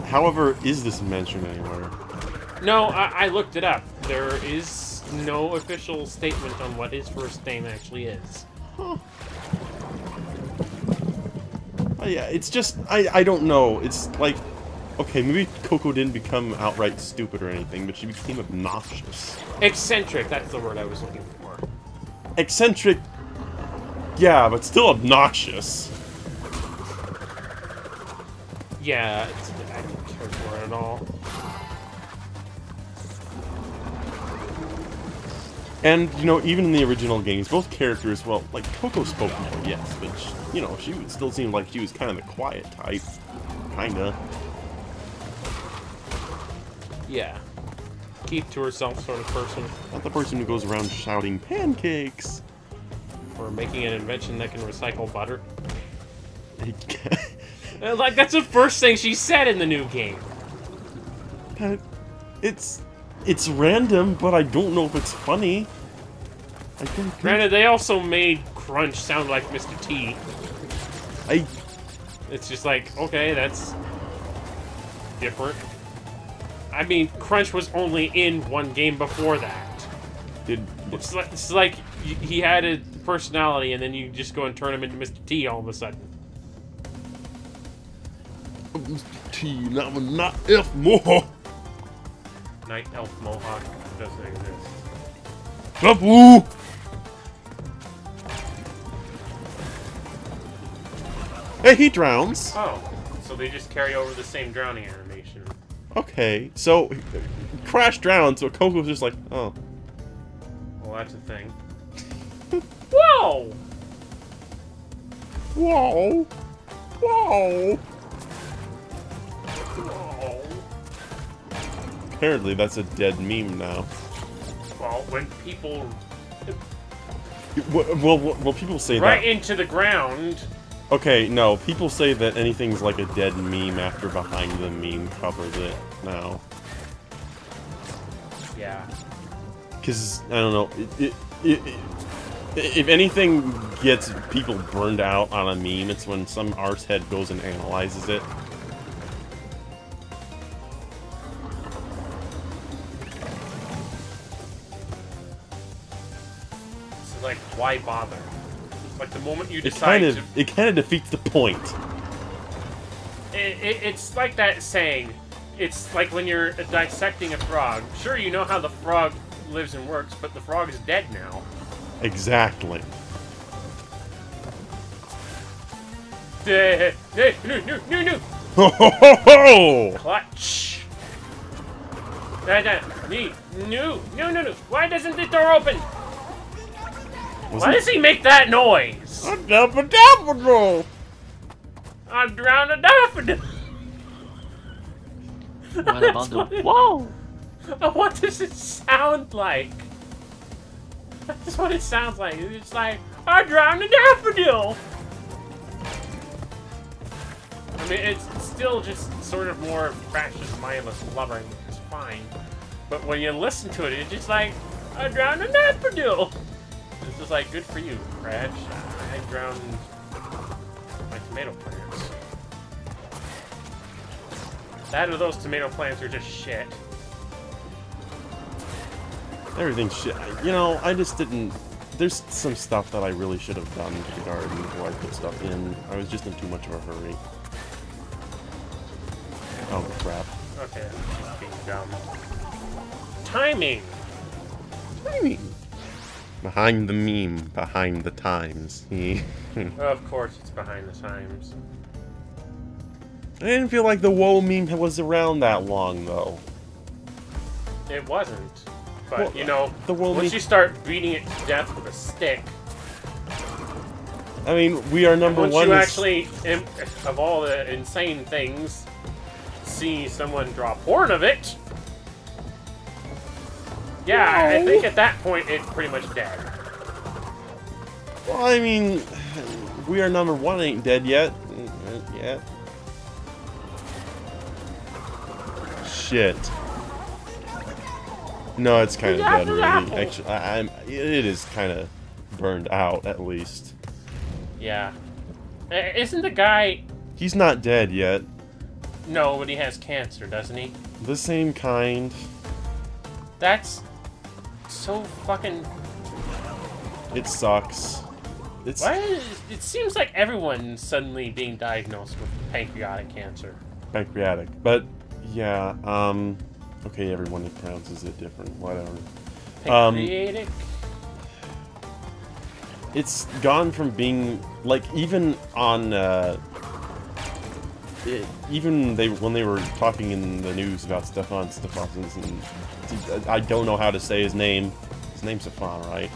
However, is this mentioned anywhere? No, I looked it up. There is no official statement on what his first name actually is. Huh. Yeah, it's just, I don't know. It's like, okay, maybe Coco didn't become outright stupid or anything, but she became obnoxious. Eccentric, that's the word I was looking for. Eccentric, yeah, but still obnoxious. Yeah, I don't care for it at all. And, you know, even in the original games, both characters, well, like, Coco spoke more, yes, but, you know, she would still seem like she was kind of the quiet type. Kinda. Yeah. Keep to herself sort of person. Not the person who goes around shouting, pancakes! Or making an invention that can recycle butter. Like, that's the first thing she said in the new game. But it's random, but I don't know if it's funny. I don't think... Granted, they also made Crunch sound like Mr. T. It's just like, okay, that's different. I mean, Crunch was only in one game before that. It's like he had a personality, and then you just go and turn him into Mr. T all of a sudden. Mr. T, not F more. Night Elf Mohawk doesn't exist. Trouble! Hey, he drowns. Oh, so they just carry over the same drowning animation. Okay, so Crash drowned, so Coco's just like, oh. Well, that's a thing. Whoa! Whoa! Whoa! Whoa! Apparently, that's a dead meme now. Well, when people Well, people say right that. into the ground. Okay, no, people say that anything's like a dead meme after behind the meme covers it now. Yeah. Because, I don't know, if anything gets people burned out on a meme, it's when some arse head goes and analyzes it. So, like, why bother? Like, the moment you decide It kind of defeats the point. It's like that saying. It's like when you're dissecting a frog. Sure, you know how the frog lives and works, but the frog is dead now. Exactly. No! Ho ho ho ho! Clutch! No! Why doesn't the door open? Why does he make that noise? A daffodil! I drowned a daffodil! What about the whoa? What does it sound like? That's what it sounds like. It's like, I drowned a daffodil! I mean, it's still just sort of more precious, mindless blubbering, which is fine. But when you listen to it, it's just like, I drowned a daffodil! It's just like, good for you, Crash. I drowned my tomato plants. That or those tomato plants are just shit. Everything's shit. You know, I just didn't... There's some stuff that I really should have done to the garden before I put stuff in. I was just in too much of a hurry. Oh, crap. Okay, I'm just being dumb. Timing! Timing! Behind the meme, behind the times. Of course it's behind the times. I didn't feel like the WoW meme was around that long, though. It wasn't. But, Well, you know, the WoW once meme... you start beating it to death with a stick... I mean, we are number once one... you actually, of all the insane things, see someone draw porn of it... Yeah, I think at that point it's pretty much dead. Well, I mean, we are number one ain't dead yet. Yet. Shit. No, it's kind of dead, really. Actually, it is kind of burned out, at least. Yeah. Isn't the guy... He's not dead yet. No, but he has cancer, doesn't he? The same kind. That's... so fucking... It sucks. It's... It seems like everyone's suddenly being diagnosed with pancreatic cancer. Pancreatic. But, yeah, okay, everyone pronounces it different, whatever. Pancreatic? It's gone from being, like, even on, even when they were talking in the news about Stefan Stefansons, and I don't know how to say his name. His name's Stefan, right?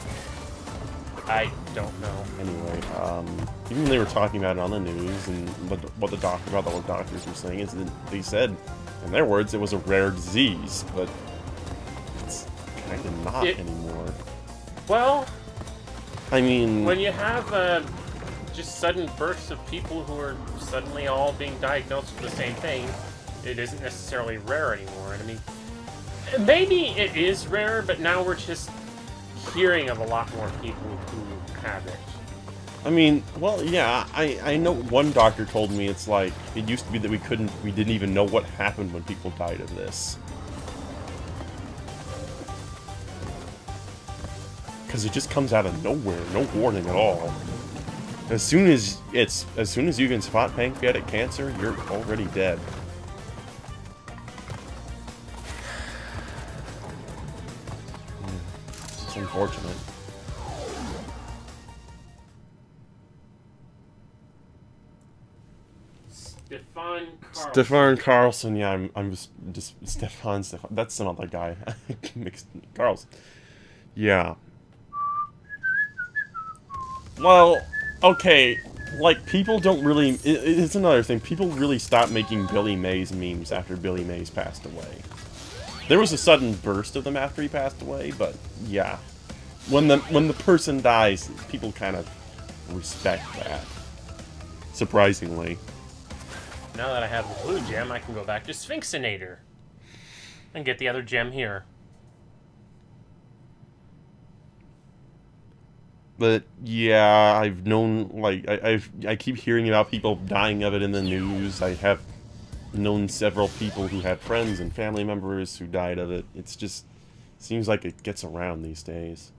I don't know. Anyway, even when they were talking about it on the news, and what the doctors were saying is that they said, in their words, it was a rare disease, but it's kind of not anymore. Well, I mean, when you have just sudden bursts of people who are suddenly all being diagnosed with the same thing, it isn't necessarily rare anymore. I mean, maybe it is rare, but now we're just hearing of a lot more people who have it. I mean, well, yeah, I know one doctor told me it's like, it used to be that we didn't even know what happened when people died of this. Because it just comes out of nowhere, no warning at all. As soon as you can spot pancreatic cancer, you're already dead. It's unfortunate. Stefan Carlson, yeah, I'm just Stefan. That's some other guy. Mixed Carlson. Yeah. Well, okay, like, people don't really... It's another thing. People really stopped making Billy Mays memes after Billy Mays passed away. There was a sudden burst of them after he passed away, but, yeah. When the person dies, people kind of respect that. Surprisingly. Now that I have the blue gem, I can go back to Sphinxinator. And get the other gem here. But yeah, I've known, like, I keep hearing about people dying of it in the news. I have known several people who had friends and family members who died of it. It's just seems like it gets around these days.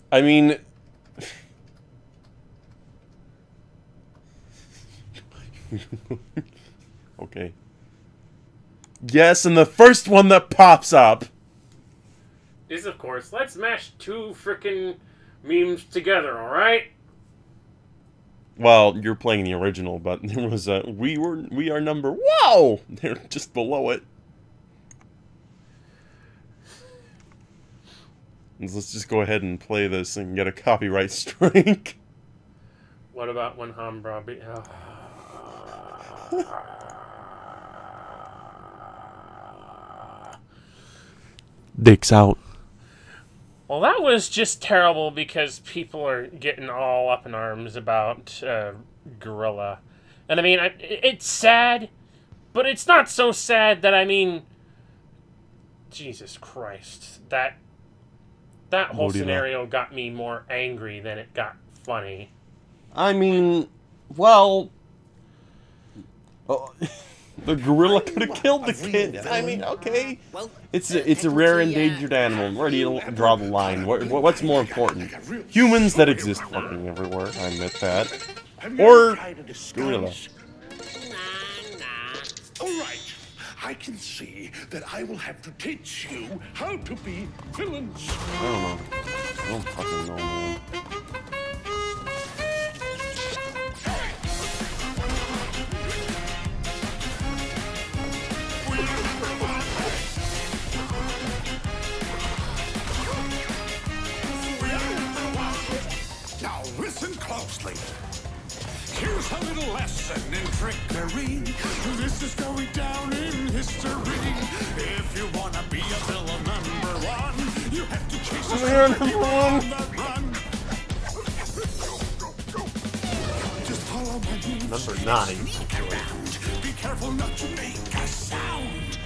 I mean, okay. Yes, and the first one that pops up is, of course, let's mash two frickin' memes together, alright? Well, you're playing the original, but there was a we are number... Whoa! They're just below it. Let's just go ahead and play this and get a copyright strike. What about when Hammurabi... Dicks out. Well, that was just terrible because people are getting all up in arms about Gorilla. And I mean, it's sad, but it's not so sad that, I mean... Jesus Christ. That whole scenario got me more angry than it got funny. I mean, well... the gorilla could have killed the kid. I mean, okay. It's a rare endangered animal. Where do you draw the line? What's more important? Humans that exist fucking everywhere, I admit that. Or gorilla. Alright, I can see that I will have to teach you how to be villains. I don't know. I don't fucking know, man. Now listen closely. Here's a little lesson in trickery. This is going down in history. If you wanna be a villain #1, you have to chase a people on the run. Just follow my moves. Number 9. Be careful not to make a sound.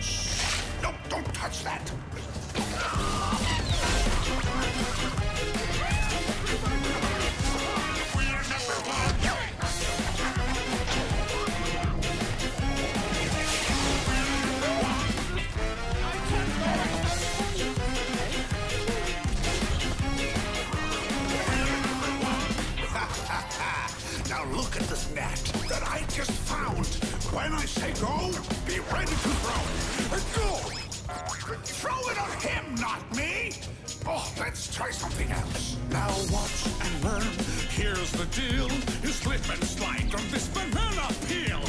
No, don't touch that. Now look at this net that I just found. When I say go, be ready to throw. Go! Throw it on him, not me! Oh, let's try something else. Now watch and learn. Here's the deal. You slip and slide on this banana peel.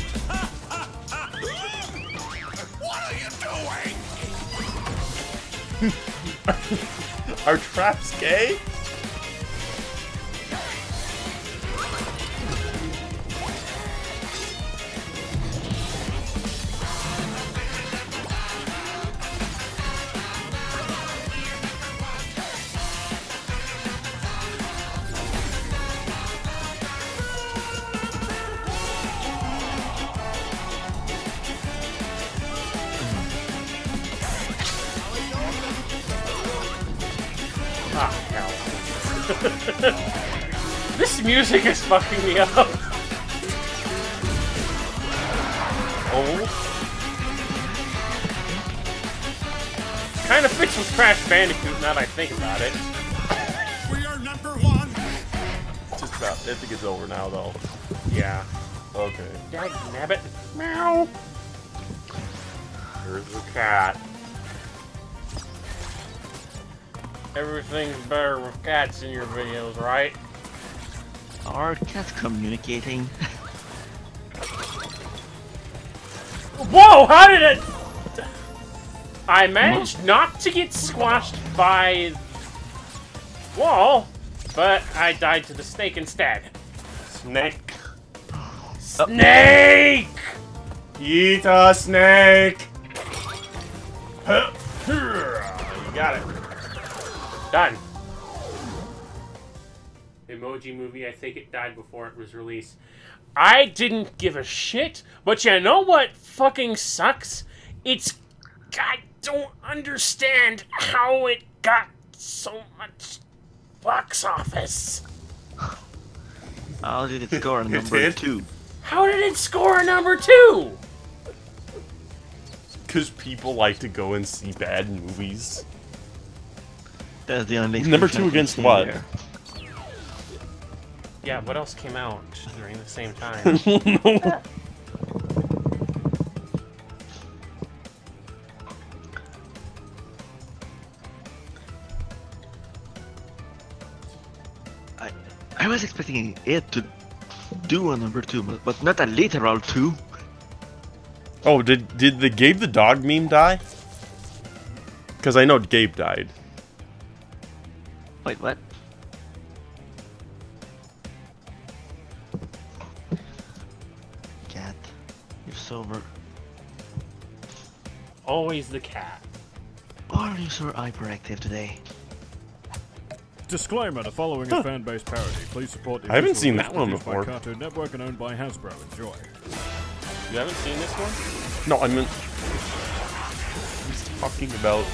What are you doing? Are traps gay? This music is fucking me up. Oh. Kind of fits with Crash Bandicoot now that I think about it. We are #1. Just about. I think it's over now, though. Yeah. Okay. Dagnabbit. Meow. There's the cat. Everything's better with cats in your videos, right? Are cats communicating? Whoa! How did it? I managed not to get squashed by wall, but I died to the snake instead. Snake. Snake! Eat a snake! You got it. Done. Emoji Movie, I think it died before it was released. I didn't give a shit, but you know what fucking sucks? I don't understand how it got so much box office. How did it score a number 2? How did it score a number 2? Because people like to go and see bad movies. That's the only number 2 against what? There. Yeah, what else came out during the same time? I was expecting it to do a number 2, but not a literal 2. Oh, did the Gabe the dog meme die? Because I know Gabe died. Wait, what? Cat, you're sober. Always the cat. Or are you so hyperactive today? Disclaimer, the following is fan-based parody. Please support the I haven't official seen release that one produced by before. Cartoon Network and owned by Hasbro. Enjoy. You haven't seen this one? No, I mean... He's talking about...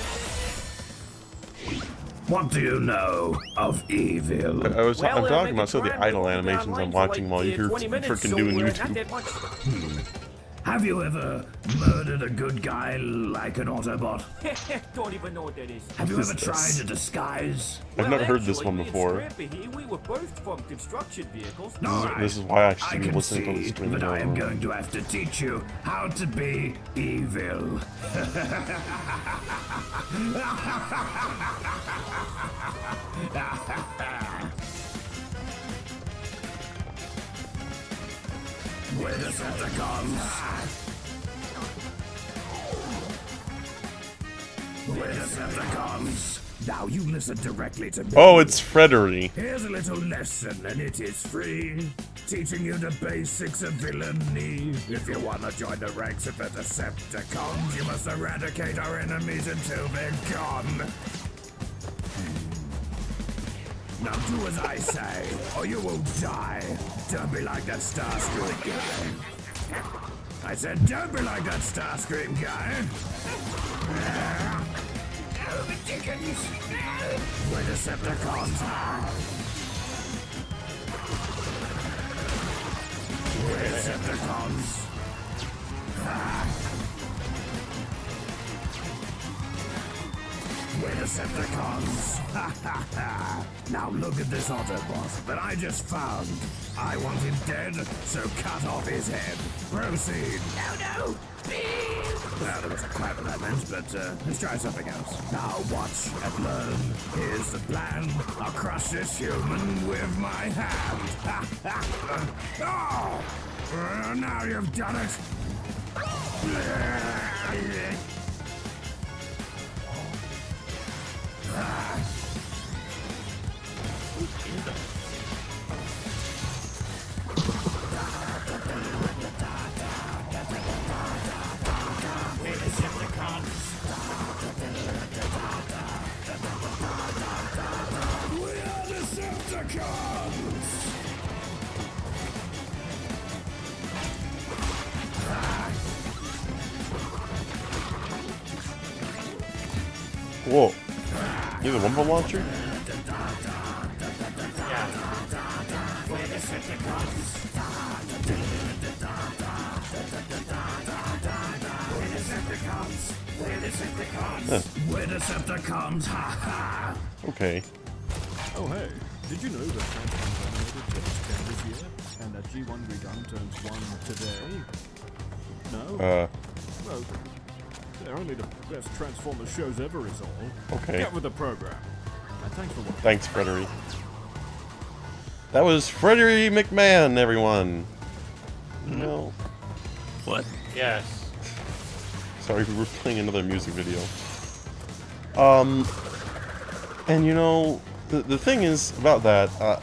What do you know of evil? I'm talking about some of the idle animations I'm watching while you're freaking doing YouTube. Have you ever murdered a good guy like an Autobot? Don't even know what that is. Have you ever tried to disguise? I've never heard this one before. We were both from construction vehicles. This is why I should be can listening to the see, stream. but I am going to have to teach you how to be evil. We're Decepticons. We're Decepticons. Now you listen directly to me. Oh, it's Frederick. Here's a little lesson, and it is free. Teaching you the basics of villainy. If you want to join the ranks of the Decepticons, you must eradicate our enemies until they're gone. Now do as I say, or you will die. Don't be like that Starscream guy. I said don't be like that Starscream guy. Oh, the chickens. We're Decepticons. We're Decepticons. We're Decepticons. Now look at this Autobot that I just found. I want him dead, so cut off his head. Proceed. No. Well, there was a crap that I meant, but let's try something else. Now watch and learn. Here's the plan. I'll crush this human with my hand. Oh! Now you've done it. Whoa. You have a Wumpa launcher? We're Decepticons, ha ha! Okay. Oh hey, did you know that Transformers animated turns 10 this year? And that G1 redone turns 1 today? No? Well, They're only the best Transformers shows ever is all. Okay. Get with the program. Thanks for watching. Thanks, Frederick. That was Frederick McMahon, everyone. No. What? Yes. Sorry, we were playing another music video. And you know, the thing is about that,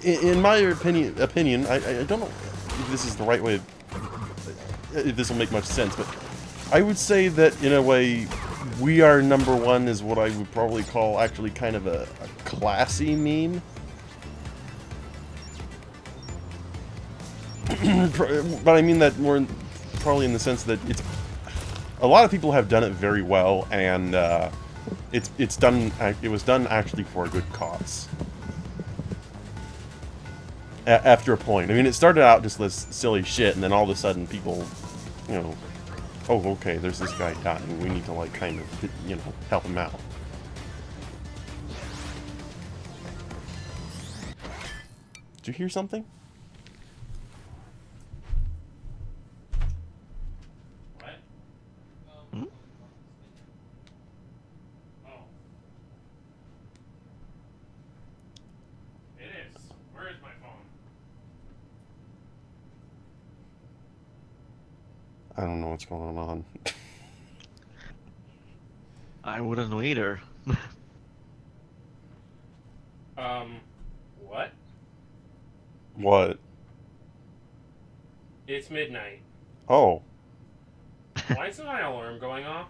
in my opinion, I don't know if this is the right way, if this will make much sense, but I would say that in a way, We Are Number One is what I would probably call actually kind of a classy meme. But I mean that more probably in the sense that it's a lot of people have done it very well, and it was done actually for a good cause. After a point, I mean, it started out just this silly shit, and then all of a sudden people, you know, oh, okay, there's this guy dying, we need to like kind of, you know, help him out. Did you hear something? I don't know what's going on. I wouldn't know either. What? What? It's midnight. Oh. Why is my alarm going off?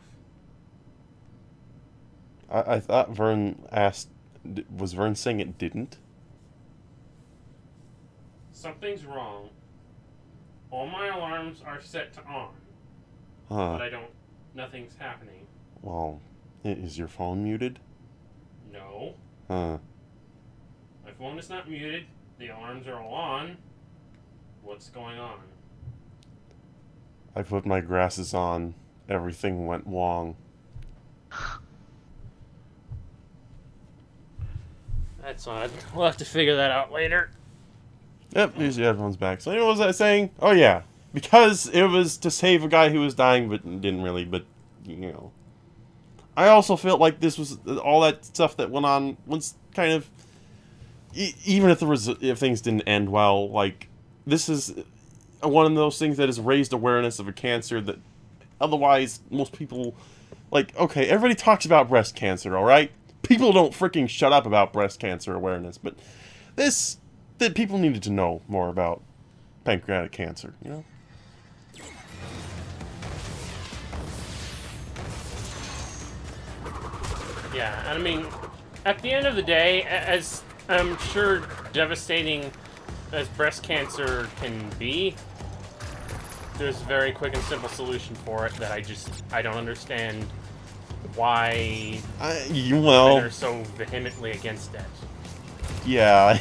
I thought Vern asked... Was Vern saying it didn't? Something's wrong. All my alarms are set to on. Huh. But I don't... Nothing's happening. Well, is your phone muted? No. Huh. My phone is not muted. The alarms are all on. What's going on? I put my glasses on. Everything went wrong. That's odd. We'll have to figure that out later. Yep, here's the headphones back. So, what was I saying? Oh, yeah. Because it was to save a guy who was dying, but didn't really, but, you know. I also felt like this was, all that stuff that went on was kind of, even if if things didn't end well, like, this is one of those things that has raised awareness of a cancer that otherwise most people, like, okay, everybody talks about breast cancer, alright? People don't freaking shut up about breast cancer awareness, but that people needed to know more about pancreatic cancer, you know? Yeah, and I mean, at the end of the day, as I'm sure devastating as breast cancer can be, there's a very quick and simple solution for it that I don't understand why women are so vehemently against it. Yeah,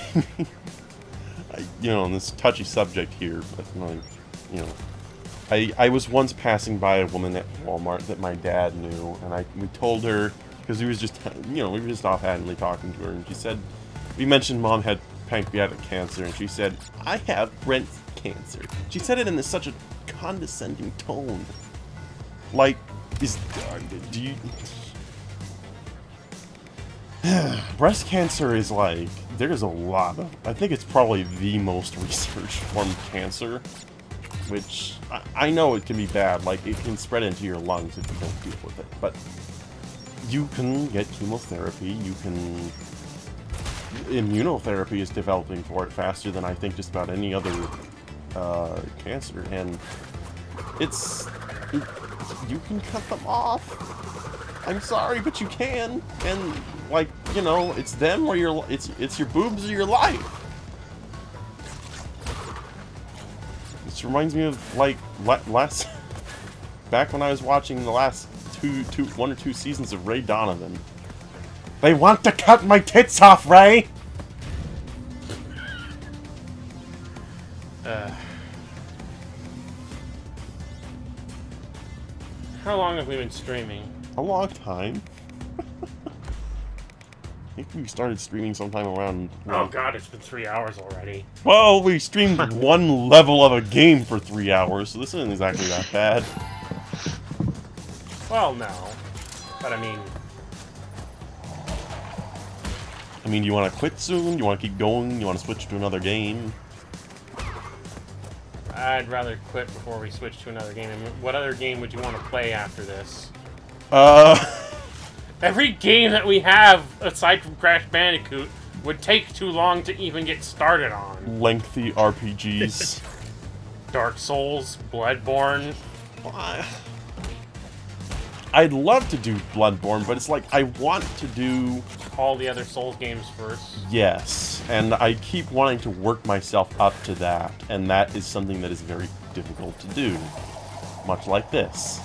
you know, on this touchy subject here, but like, you know, I was once passing by a woman at Walmart that my dad knew, and we told her, because we was just, you know, we were just offhandedly talking to her, and she said, we mentioned Mom had pancreatic cancer, and she said, I have breast cancer. She said it in such a condescending tone. Like, do you... breast cancer is like, there's a lot of, I think it's probably the most researched form of cancer, which I know it can be bad, like it can spread into your lungs if you don't deal with it, but you can get chemotherapy, immunotherapy is developing for it faster than I think just about any other cancer, and you can cut them off. I'm sorry, but you can, and like, you know, it's them or it's your boobs or your life. This reminds me of like back when I was watching the last one or two seasons of Ray Donovan. They want to cut my tits off, Ray. How long have we been streaming? A long time. I think we started streaming sometime around... Oh god, it's been 3 hours already. Well, we streamed one level of a game for 3 hours, so this isn't exactly that bad. Well, no. But I mean, you want to quit soon? You want to keep going? You want to switch to another game? I'd rather quit before we switch to another game. I mean, what other game would you want to play after this? Every game that we have, aside from Crash Bandicoot, would take too long to even get started on. Lengthy RPGs. Dark Souls, Bloodborne. I'd love to do Bloodborne, but it's like, I want to do... all the other Souls games first. Yes, and I keep wanting to work myself up to that, and that is something that is very difficult to do. Much like this.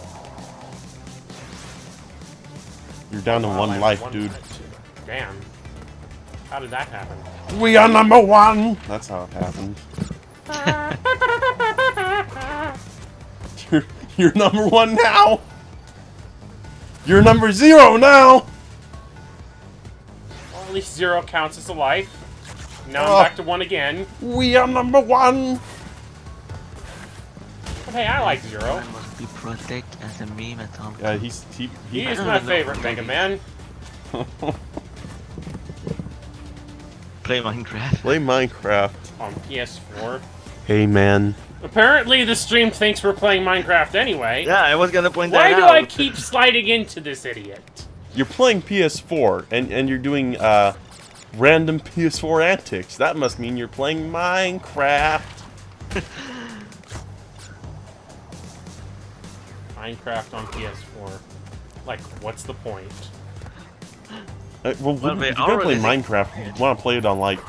You're down to one life, dude. Damn. How did that happen? We are number one! That's how it happened. You're number one now! You're number 0 now! Well, at least 0 counts as a life. Now I'm back to 1 again. We are number 1! But hey, I like 0. I must be protected as a meme at some Yeah, point. he is my favorite Mega Man. Play Minecraft. Play Minecraft. On PS4. Hey, man. Apparently the stream thinks we're playing Minecraft anyway. Yeah, I was gonna point Why that do out. I keep sliding into this idiot? You're playing PS4, and you're doing, random PS4 antics. That must mean you're playing Minecraft. Minecraft on PS4. Like, what's the point? Well, if you're gonna play Minecraft, you want to play it on, like,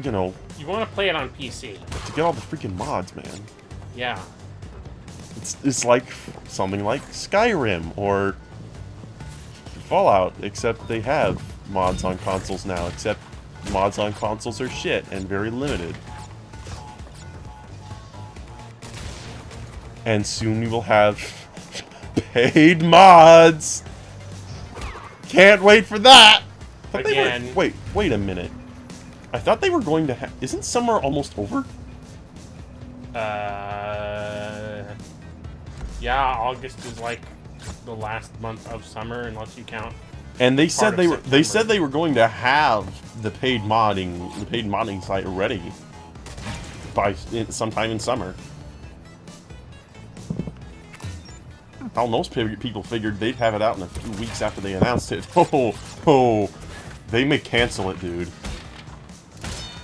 you know... You want to play it on PC. To get all the freaking mods, man. Yeah. It's like something like Skyrim or Fallout, except they have mods on consoles now, except mods on consoles are shit and very limited. And soon we will have paid mods! Can't wait for that! Again. Wait a minute. I thought they were going to have... Isn't summer almost over? Yeah, August is like the last month of summer, unless you count. And they said they were going to have the paid modding site ready by sometime in summer. Hell, most people figured they'd have it out in a few weeks after they announced it. Oh, they may cancel it, dude.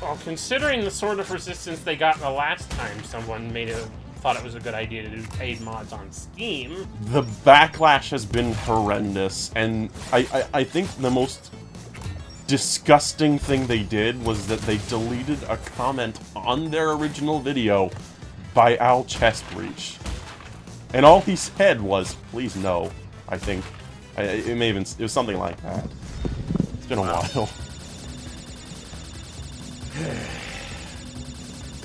Well, considering the sort of resistance they got the last time someone thought it was a good idea to do paid mods on Steam. The backlash has been horrendous, and I think the most disgusting thing they did was that they deleted a comment on their original video by Al Chestbreach. And all he said was, please no, I think. It was something like that. It's been a while.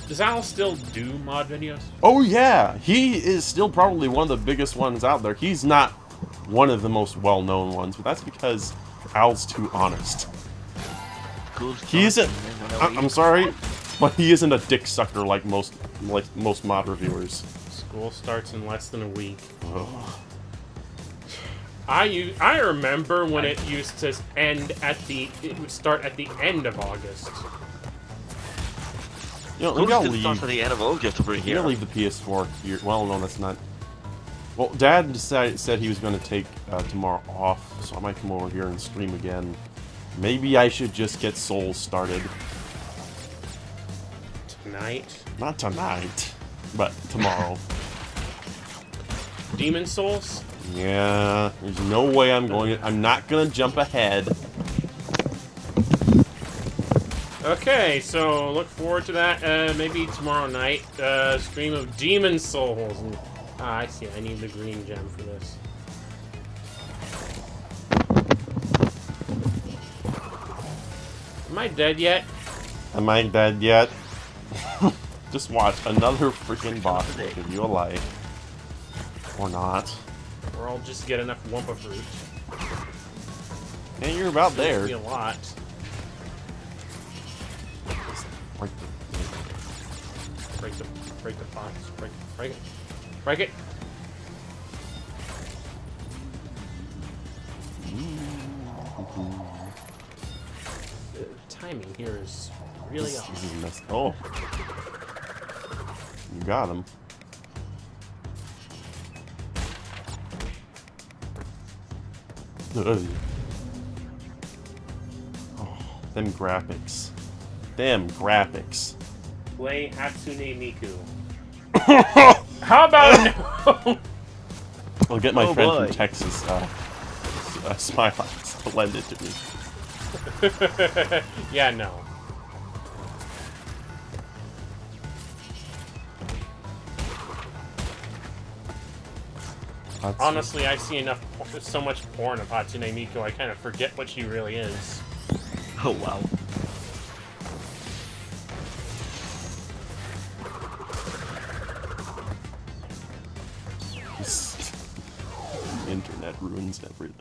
Does Al still do mod videos? Oh yeah, he is still probably one of the biggest ones out there. He's not one of the most well-known ones, but that's because Al's too honest. He isn't. I'm sorry, but he isn't a dick sucker like most mod reviewers. School starts in less than a week. Oh. I remember when it used to end it would start at the end of August. You know, we gotta leave. To the end of August over here. We gotta leave the PS4 here. Well, no, that's not. Well, Dad said he was going to take tomorrow off, so I might come over here and stream again. Maybe I should just get Souls started. Tonight? Not tonight, but tomorrow. Demon Souls? Yeah, there's no way I'm not gonna jump ahead. Okay, so look forward to that. Maybe tomorrow night, stream of Demon Souls. And, I see. I need the green gem for this. Am I dead yet? Am I dead yet? Just watch another freaking boss will give you a life. Or not. Or I'll just get enough Wumpa fruit. And you're about there. Be a lot. Break the box. Break it. The timing here is really off. This is messed. Oh. You got him. Ugh. Oh, them graphics. Them graphics. Play Hatsune Miku. How about no? I'll get my friend boy. from Texas, Smilex, to lend it to me. Yeah, no. Honestly, I see so much porn of Hatsune Miku, I kind of forget what she really is. Oh, wow. Internet ruins everything.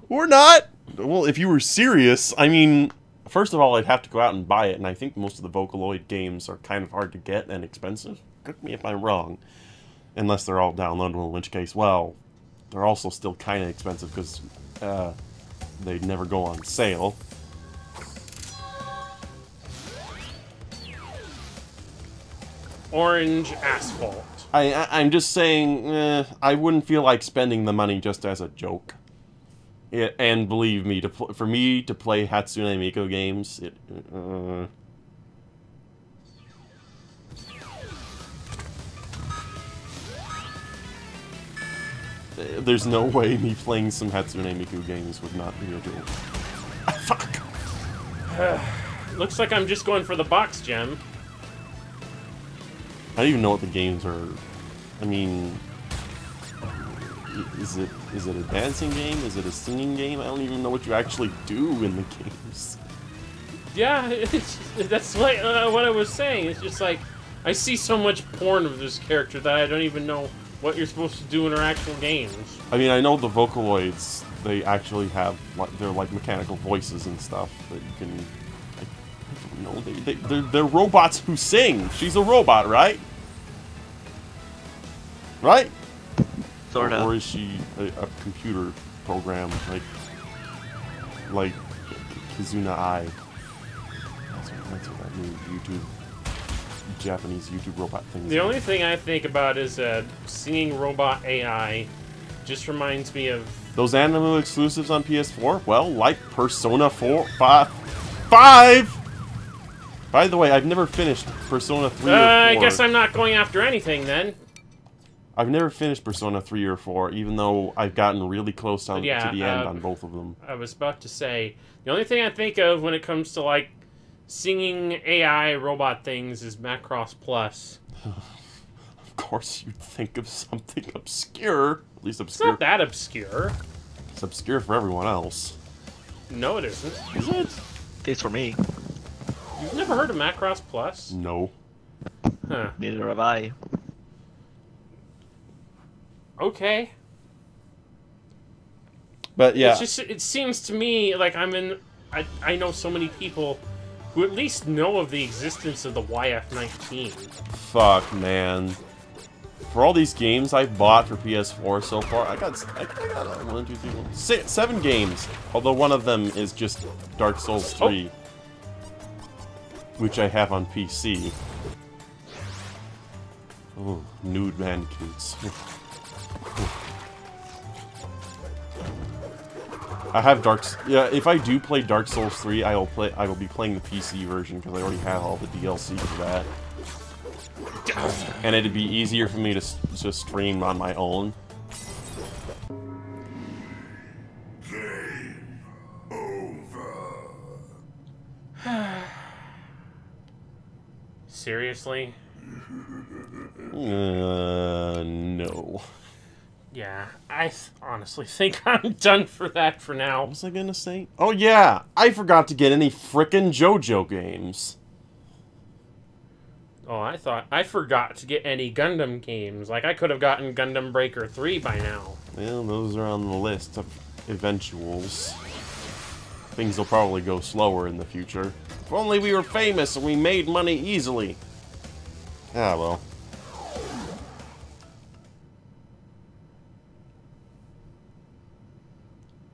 Or not! Well, if you were serious, I mean, first of all, I'd have to go out and buy it, and I think most of the Vocaloid games are kind of hard to get and expensive. Correct me if I'm wrong. Unless they're all downloadable, in which case, well, they're also still kind of expensive because they never go on sale. Orange asphalt. I'm just saying, I wouldn't feel like spending the money just as a joke. And believe me, for me to play Hatsune Miku games, there's no way me playing some Hatsune Miku games would not be a joke. Fuck! Looks like I'm just going for the box gem. I don't even know what the games are. I mean, is it a dancing game? Is it a singing game? I don't even know what you actually do in the games. Yeah, that's what I was saying. It's just like, I see so much porn of this character that I don't even know what you're supposed to do in her actual games. I mean, I know the Vocaloids, they actually have, they're like mechanical voices and stuff that you can, I don't know, they're robots who sing. She's a robot, right? Right? Sorta. Or is she a computer program, like Kizuna Ai? That's what that new Japanese YouTube robot thing. The only thing I think about is singing robot AI. Just reminds me of those Animal exclusives on PS4. Well, like Persona 5. By the way, I've never finished Persona 3 or 4. I guess I'm not going after anything then. I've never finished Persona 3 or 4, even though I've gotten really close to the end on both of them. I was about to say, the only thing I think of when it comes to, like, singing AI robot things is Macross Plus. Of course you'd think of something obscure. At least obscure. It's not that obscure. It's obscure for everyone else. No, it isn't. Is it? It's for me. You've never heard of Macross Plus? No. Huh. Neither have I. Okay. But yeah. It's just, it seems to me like I know so many people who at least know of the existence of the YF-19. Fuck, man. For all these games I've bought for PS4 so far, I got 1, 2, 3, 4, 6, 7 games. Although one of them is just Dark Souls 3, which I have on PC. Oh, nude bandicoots. I have yeah, if I do play Dark Souls 3, I will be playing the PC version because I already have all the DLC for that. And it'd be easier for me to stream on my own. Game over. Seriously? No. Yeah, I honestly think I'm done for that for now. What was I gonna say? Oh yeah, I forgot to get any frickin' JoJo games. Oh, I forgot to get any Gundam games. Like, I could have gotten Gundam Breaker 3 by now. Well, those are on the list of eventuals. Things will probably go slower in the future. If only we were famous and we made money easily. Ah, well.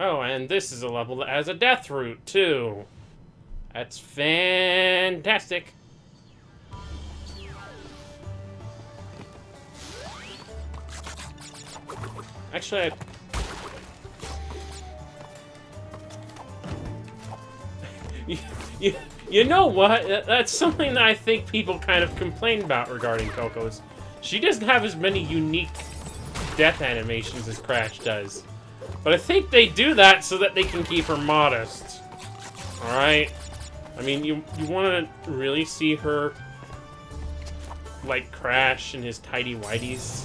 Oh, and this is a level that has a death route, too. That's fantastic. Actually, you know what? That's something that I think people kind of complain about regarding Coco's. She doesn't have as many unique death animations as Crash does. But I think they do that so that they can keep her modest. Alright? I mean, you want to really see her like Crash in his tidy whities?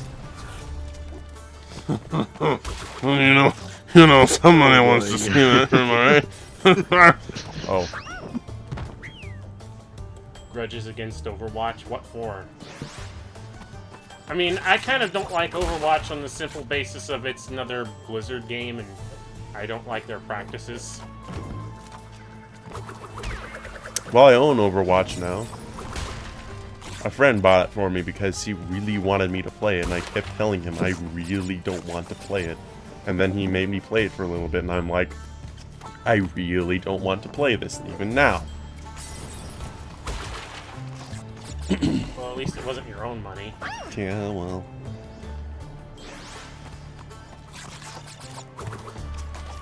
Well, you know, somebody wants to see that, am I right? Oh. Grudges against Overwatch? What for? I mean, I kind of don't like Overwatch on the simple basis of it's another Blizzard game, and I don't like their practices. Well, I own Overwatch now. A friend bought it for me because he really wanted me to play it, and I kept telling him I really don't want to play it. And then he made me play it for a little bit, and I'm like, I really don't want to play this, even now. Well, at least it wasn't your own money. Yeah, well.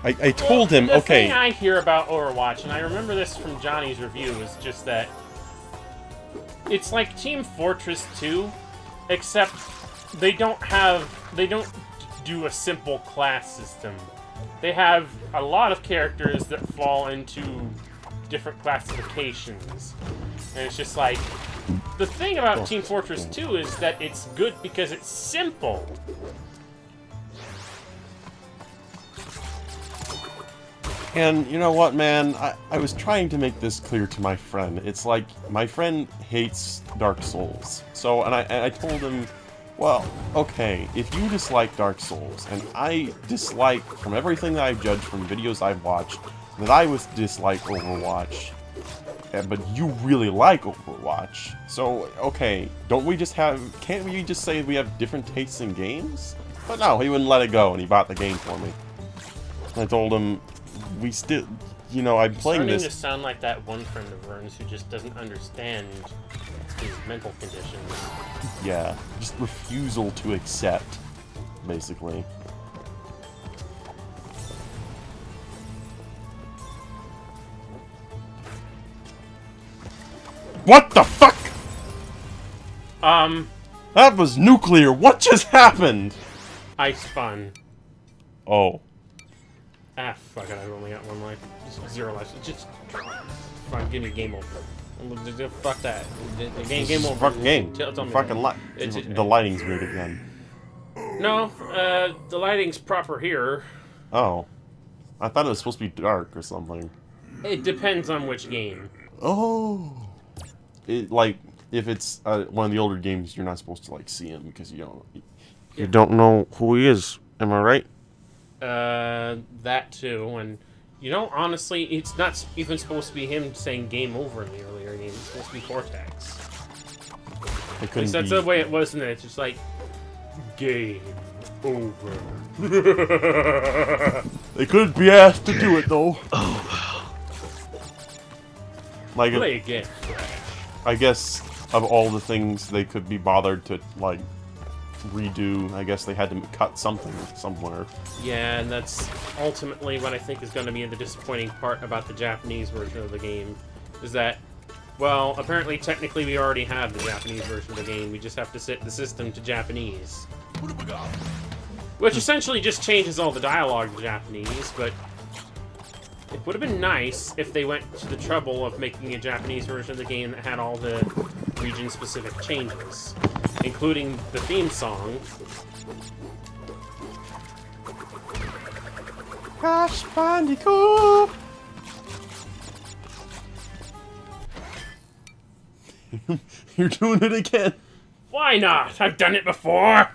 I told him, the okay. thing I hear about Overwatch, and I remember this from Johnny's review, is just that it's like Team Fortress 2, except they don't do a simple class system. They have a lot of characters that fall into different classifications. And it's just like, the thing about Team Fortress 2 is that it's good because it's simple. And you know what, man? I was trying to make this clear to my friend. It's like, my friend hates Dark Souls. So, and I told him, well, okay, if you dislike Dark Souls, and I dislike, from everything that I've judged from videos I've watched, that I would dislike Overwatch, but you really like Overwatch. So, okay, don't we just have, can't we just say we have different tastes in games? But no, he wouldn't let it go, and he bought the game for me. I told him, we still, you know, I'm playing this. Starting to sound like that one friend of Vern's who just doesn't understand his mental conditions. Yeah, just refusal to accept, basically. What the fuck? That was nuclear. What just happened? I spun. Oh. Ah, fuck it, I've only got one life. Just 0 life. Just fine, give me game over. Fuck that. Game over. Fucking game. Tell me Fucking the lighting's weird again. No, the lighting's proper here. Oh. I thought it was supposed to be dark or something. It depends on which game. Oh. Like, if it's one of the older games, you're not supposed to, like, see him because you don't know who he is. Am I right? That too, and you know, honestly, it's not even supposed to be him saying game over in the earlier game. It's supposed to be Cortex. At least that's the way it was, and it's just like, game over. They couldn't be asked to do it, though. Like, play again. I guess, of all the things they could be bothered to, like, redo, I guess they had to cut something somewhere. Yeah, and that's ultimately what I think is going to be the disappointing part about the Japanese version of the game, is that, well, apparently technically we already have the Japanese version of the game, we just have to set the system to Japanese. Which essentially just changes all the dialogue to Japanese, but it would have been nice if they went to the trouble of making a Japanese version of the game that had all the region-specific changes, including the theme song. Crash Bandicoot! You're doing it again. Why not? I've done it before!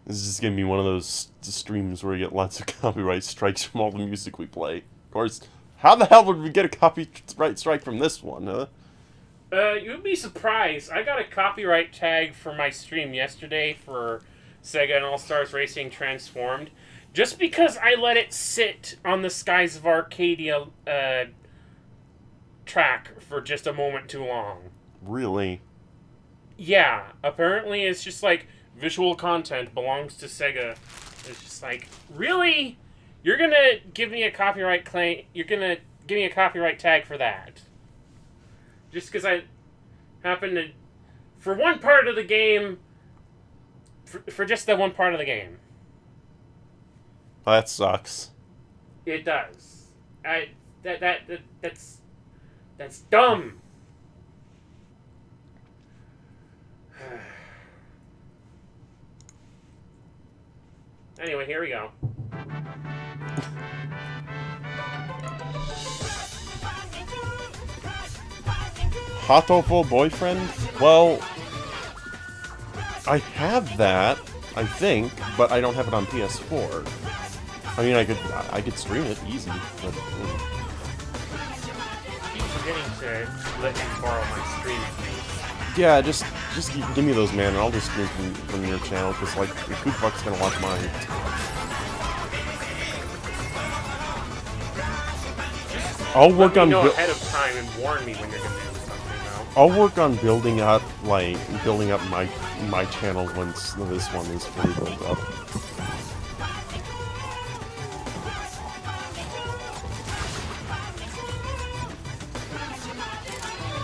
This is just gonna be one of those streams where we get lots of copyright strikes from all the music we play. Of course, How the hell would we get a copyright strike from this one, huh? You'd be surprised. I got a copyright tag for my stream yesterday for Sega and All-Stars Racing Transformed, just because I let it sit on the Skies of Arcadia track for just a moment too long. Really? Yeah, apparently it's just like, visual content belongs to Sega. It's just like, really? You're gonna give me a copyright claim? You're gonna give me a copyright tag for that? Just because I happen to, for one part of the game, for just that one part of the game. That sucks. It does. That's dumb. Anyway, here we go. Hatoful boyfriend? Well, I have that, I think, but I don't have it on PS4. I mean, I could stream it easy, but. Keep forgetting to let me borrow my stream. Yeah, just give me those, man, and I'll just stream from your channel, because, like, who the fuck's gonna watch mine? I'll work on ahead of time and warn me when you're gonna do something, though. I'll work on building up my channel once this one is fully built up.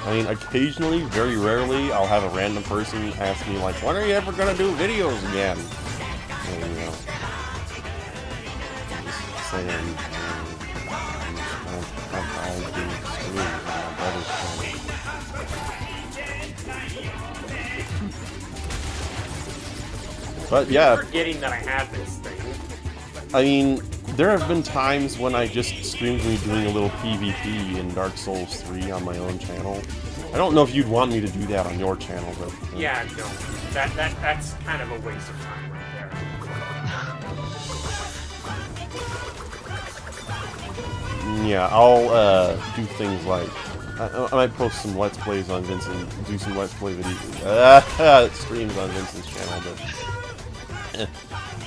I mean, occasionally, very rarely, I'll have a random person ask me, like, when are you ever gonna do videos again? And, you know, I'm just saying, I'll do streams on my brother's channel. But, yeah. I'm forgetting that I have this thing. I mean, there have been times when I just streamed me doing a little PvP in Dark Souls 3 on my own channel. I don't know if you'd want me to do that on your channel, but... Yeah, no. That's kind of a waste of time right there. Yeah, I'll do things like... I might post some Let's Plays on Vincent, do some Let's Play videos, streams on Vincent's channel, but...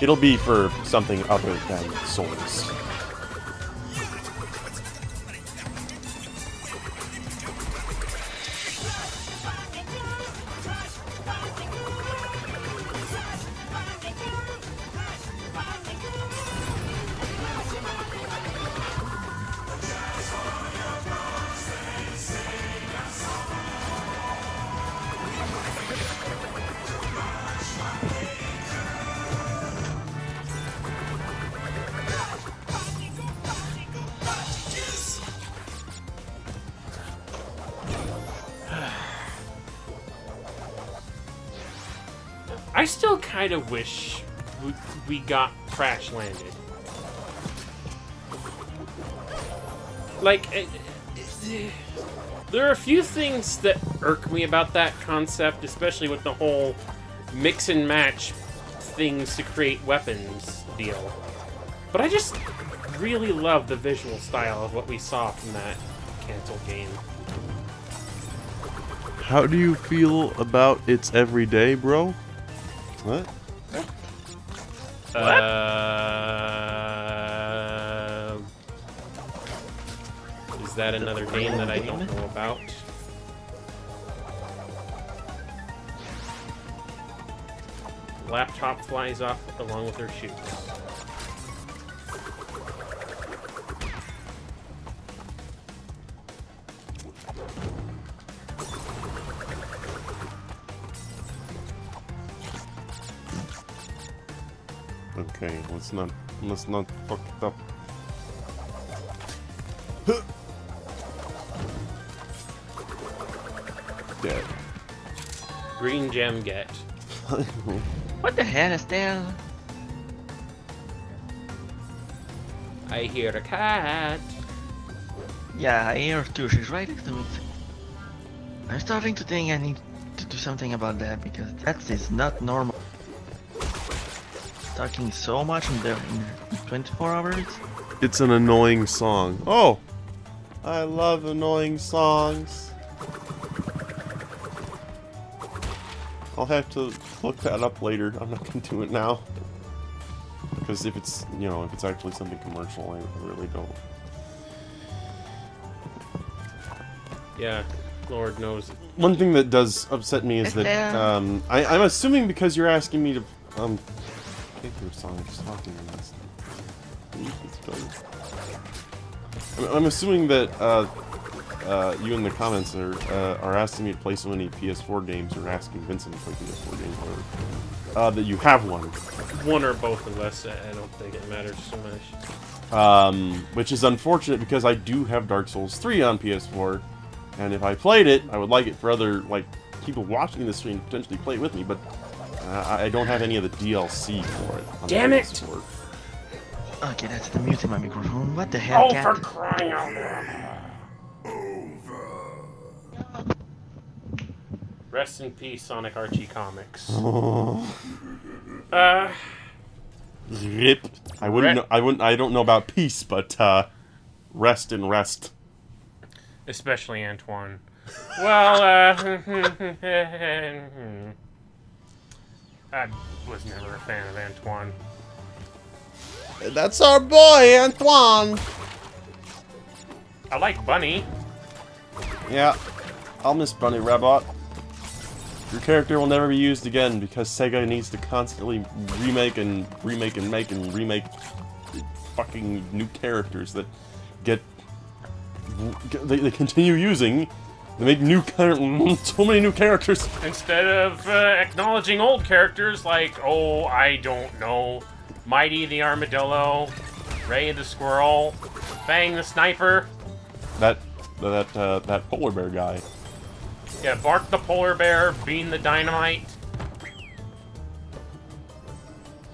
it'll be for something other than Souls. I still kind of wish we got crash landed. Like, there are a few things that irk me about that concept, especially with the whole mix and match things to create weapons deal. But I just really love the visual style of what we saw from that canceled game. How do you feel about its everyday, bro? What? Is that another game that I don't know about? Laptop flies off along with her shoes. Okay, let's not fuck it up. Dead. Green gem get. What the hell is that? I hear a cat. Yeah, I hear too. She's right next to it. I'm starting to think I need to do something about that because that is not normal. Talking so much in 24 hours. It's an annoying song. Oh, I love annoying songs. I'll have to look that up later. I'm not gonna do it now. Because if it's, you know, if it's actually something commercial, I really don't. Yeah, Lord knows. One thing that does upset me is that, I'm assuming because you're asking me to, pay for a song, I'm just talking on this. I'm assuming that, you in the comments are asking me to play so many PS4 games, or asking Vincent to play PS4 games, or that you have one. One or both of us, I don't think it matters so much. Which is unfortunate because I do have Dark Souls 3 on PS4, and if I played it, I would like it for other, like, people watching the stream to potentially play it with me, but I don't have any of the DLC for it. Damn it! PS4. Okay, that's the mute in my microphone. What the hell, Oh, cat? for crying out loud! Rest in peace, Sonic Archie Comics. Rip. I don't know about peace, but rest and rest. Especially Antoine. Well, I was never a fan of Antoine. That's our boy, Antoine! I like Bunny. Yeah, I'll miss Bunny Rabbit. Your character will never be used again because Sega needs to constantly remake and remake and make and remake fucking new characters that they continue using. They make so many new characters. Instead of acknowledging old characters like, oh, I don't know, Mighty the Armadillo, Ray the Squirrel, Fang the Sniper. That polar bear guy. Yeah, Bark the Polar Bear, Bean the Dynamite.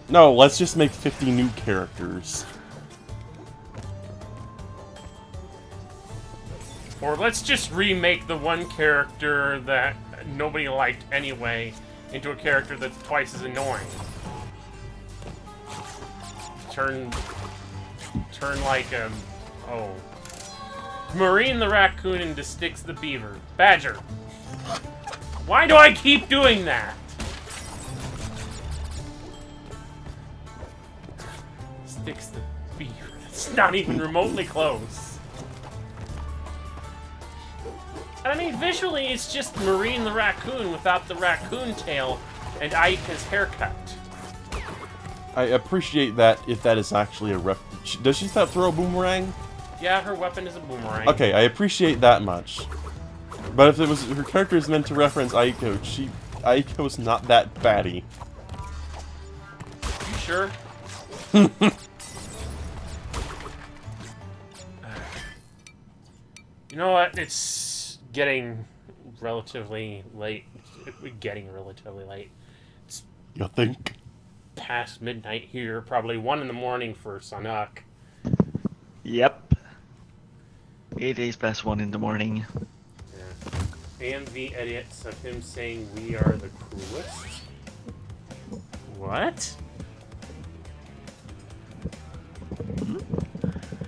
No, let's just make 50 new characters. Or let's just remake the one character that nobody liked anyway into a character that's twice as annoying. Turn like Marine the Raccoon into Sticks the Beaver. Badger. Why do I keep doing that? Sticks the Beaver. It's not even remotely close. And I mean, visually, it's just Marine the Raccoon without the raccoon tail and Aika's haircut. I appreciate that if that is actually a ref. Does she throw a boomerang? Yeah, her weapon is a boomerang. Okay, I appreciate that much. But if it was her character is meant to reference Aiko, Aiko's not that batty. You sure? You know what? It's getting relatively late. It's you think? Past midnight here, probably 1 in the morning for Sanuk. Yep. 8 days past 1 in the morning. Yeah. And the edits of him saying we are the coolest. What?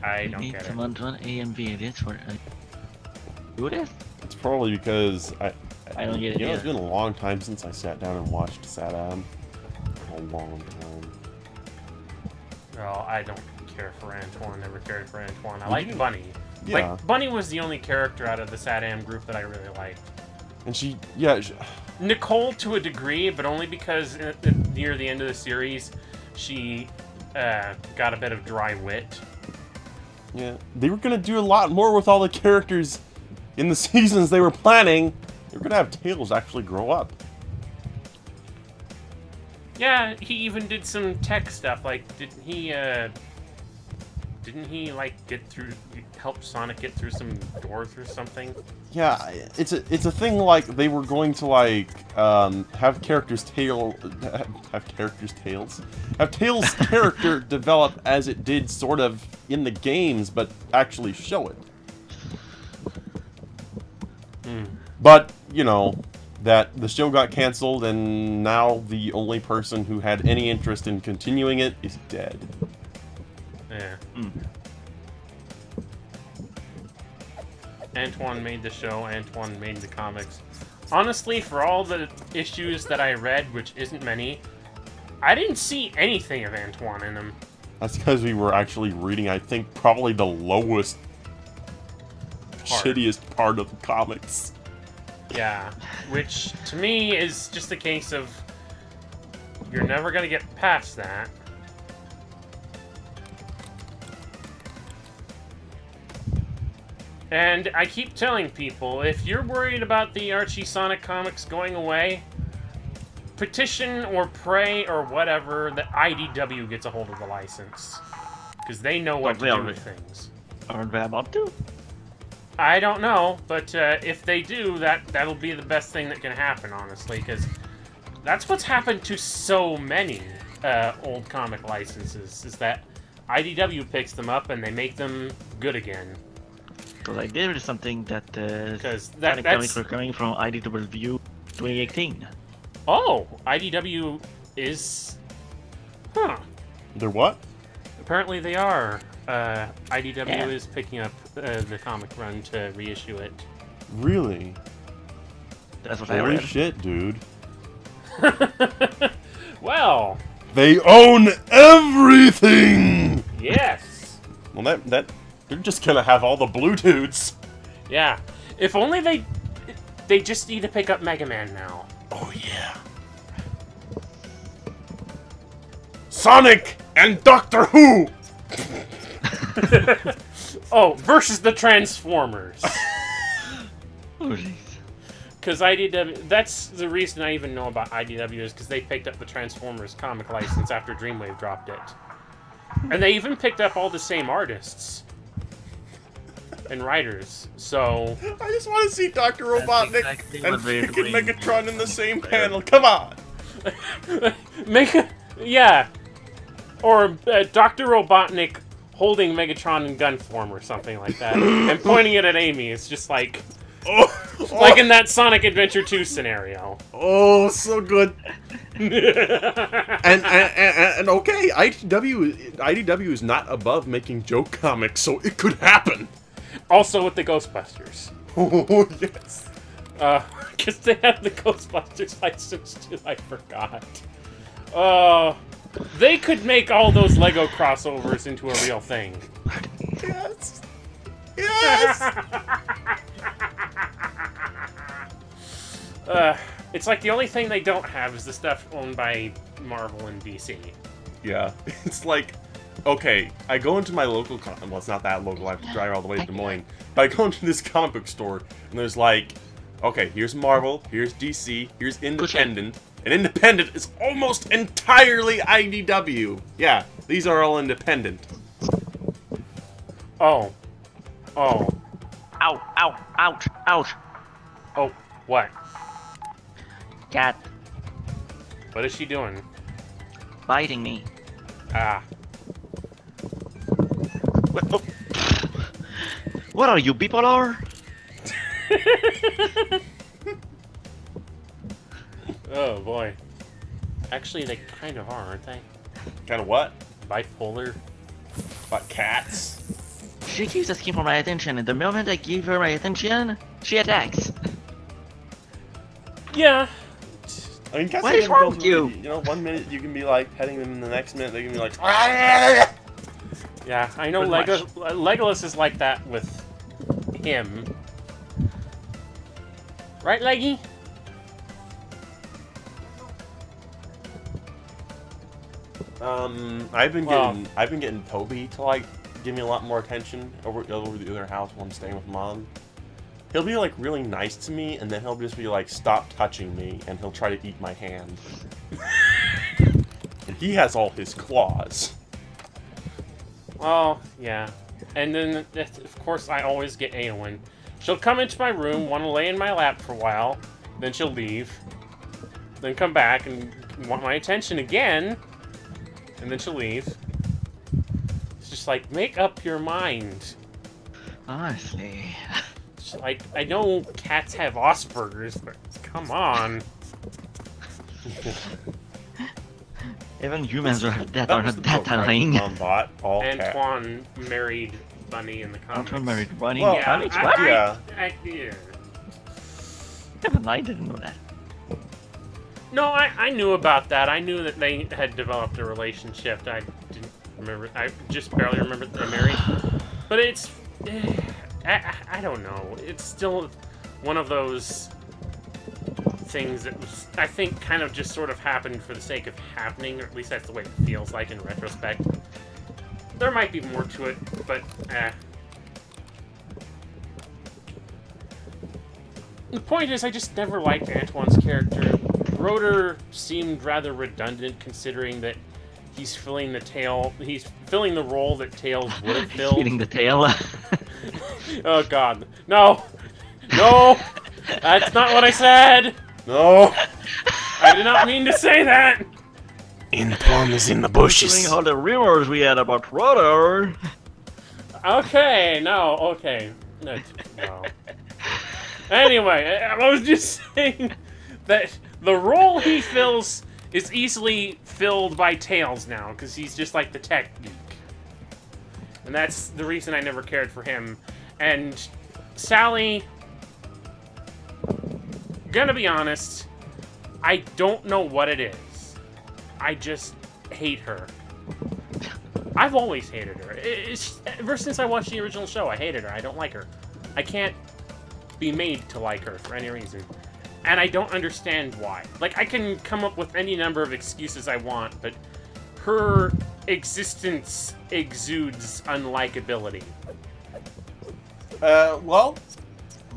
I don't get it. 8 AMV edits for do this? It's probably because I don't get it. You know, it's been a long time since I sat down and watched Saddam. A long time. Well, I don't care for Antoine. Never cared for Antoine. I like Bunny. Yeah. Like, Bunny was the only character out of the Saddam group that I really liked. And Nicole to a degree, but only because near the end of the series, she got a bit of dry wit. Yeah, they were gonna do a lot more with all the characters in the seasons they were planning. They were gonna have Tails actually grow up. Yeah, he even did some tech stuff. Like, didn't he like help Sonic get through some doors or something? Yeah, it's a thing like they were going to like have Tails' character develop as it did sort of in the games, but actually show it. But you know that the show got canceled, and now the only person who had any interest in continuing it is dead. Yeah. Antoine made the show, Antoine made the comics. Honestly, for all the issues that I read, which isn't many, I didn't see anything of Antoine in them. That's because we were actually reading, I think, probably the lowest, shittiest part of the comics. Yeah, which to me is just a case of you're never gonna get past that. And I keep telling people, if you're worried about the Archie Sonic comics going away, petition or pray or whatever that IDW gets a hold of the license. Because they know what to do with things. Aren't they about to? I don't know, but if they do, that'll be the best thing that can happen, honestly, because that's what's happened to so many old comic licenses, is that IDW picks them up and they make them good again. Because I did something that that's comics were coming from IDW View 2018. Oh, IDW is... Huh. They're what? Apparently they are. IDW is picking up the comic run to reissue it. Really? That's what I Holy read. shit, dude. Well... They own everything! Yes! Well, they're just gonna have all the blue dudes. Yeah. If only they just need to pick up Mega Man now. Oh, yeah. Sonic and Doctor Who! Oh, versus the Transformers. Oh, jeez. Because IDW, that's the reason I even know about IDW, is because they picked up the Transformers comic license after Dreamwave dropped it. And they even picked up all the same artists and writers, so... I just want to see Dr. Robotnik and freaking Megatron in the same panel. Come on! Yeah. Or Dr. Robotnik holding Megatron in gun form or something like that. And pointing it at Amy. It's just like... like in that Sonic Adventure 2 scenario. Oh, so good. and okay, IDW is not above making joke comics, so it could happen. Also with the Ghostbusters. Oh, yes. Because they have the Ghostbusters license too, I forgot. They could make all those Lego crossovers into a real thing. Yes. Yes! It's like the only thing they don't have is the stuff owned by Marvel and DC. Yeah, it's like, okay, I go into my local, well, it's not that local, I have to drive all the way to Des Moines, but I go into this comic book store, and there's like, okay, here's Marvel, here's DC, here's Independent, and Independent is almost entirely IDW. Yeah, these are all independent. Oh. Oh. Ow, ow, ouch, ouch. Oh, what? Cat. What is she doing? Biting me. Ah. What, oh. What are you, bipolar? Oh, boy. Actually, they kind of are, aren't they? Kind of what? Bipolar. About cats? She keeps asking for my attention, and the moment I give her my attention, she attacks. Yeah. I mean, cats What is wrong with you? You know, one minute you can be like petting them, and the next minute they can be like. Yeah, I know Legolas is like that with him. Right, Leggy? I've been getting Toby to like give me a lot more attention over the other house when I'm staying with Mom. He'll be like really nice to me, and then he'll just be like, "Stop touching me," and he'll try to eat my hand. And he has all his claws. Oh, yeah. And then, of course, I always get Aowen. She'll come into my room, want to lay in my lap for a while, then she'll leave, then come back and want my attention again, and then she'll leave. It's just like, make up your mind. Honestly. Like, I know cats have Asperger's, but come on. Even humans are not that annoying. Antoine married funny in the Antoine comics. married Ronnie Well, in the comics? I, What? Yeah. Yeah. Even I didn't know that. No, I knew about that. I knew that they had developed a relationship. I didn't remember. I just barely remembered that they married. But it's... I don't know. It's still one of those things that was, I think, kind of just sort of happened for the sake of happening, or at least that's the way it feels like in retrospect. There might be more to it, but, The point is, I just never liked Antoine's character. Rotor seemed rather redundant, considering that he's filling the role that Tails would have filled. Feeding the tail. Oh god. No! No! That's not what I said! No! I did not mean to say that! Antoine is in the bushes. Considering all the rumors we had about Rotor. Okay, no, okay. No. Anyway, I was just saying that the role he fills is easily filled by Tails now, because he's just like the tech geek. And that's the reason I never cared for him. And Sally, gonna be honest, I don't know what it is. I just hate her. I've always hated her. Ever since I watched the original show, I hated her. I don't like her. I can't be made to like her for any reason. And I don't understand why. Like, I can come up with any number of excuses I want, but her existence exudes unlikability. Well,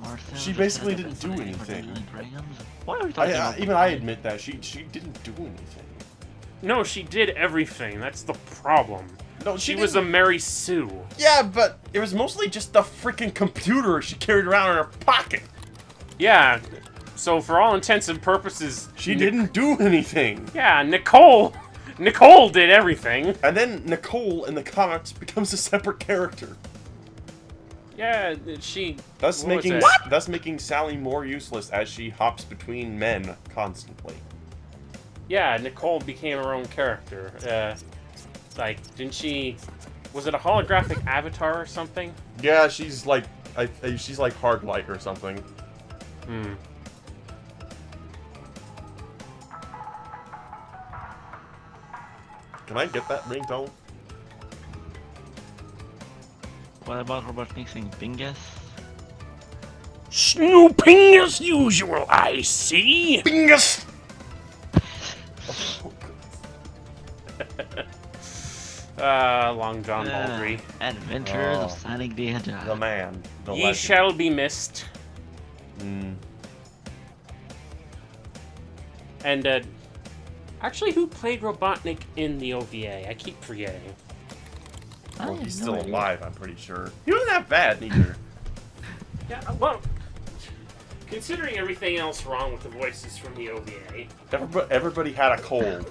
Martha she basically didn't do anything. What are we talking about? Even I admit that. She didn't do anything. No, she did everything. That's the problem. No, she was a Mary Sue. Yeah, but it was mostly just the freaking computer she carried around in her pocket. Yeah, so for all intents and purposes... She didn't do anything. Yeah, Nicole did everything. And then Nicole in the comics becomes a separate character. Yeah, she... Thus making Sally more useless as she hops between men constantly. Yeah, Nicole became her own character. Like, didn't she... Was it a holographic avatar or something? Yeah, she's like... she's like hard-like or something. Hmm. Can I get that ringtone? What about Robotnik saying Pingus? Snooping as usual, I see. Pingus! Long John Baldry. Adventures of Sonic the Hedgehog. The man. The Ye legend. shall be missed. And, actually, who played Robotnik in the OVA? I keep forgetting. Well, he's still alive, I'm pretty sure. He wasn't that bad, neither. Yeah, well, considering everything else wrong with the voices from the OVA. Everybody had a cold.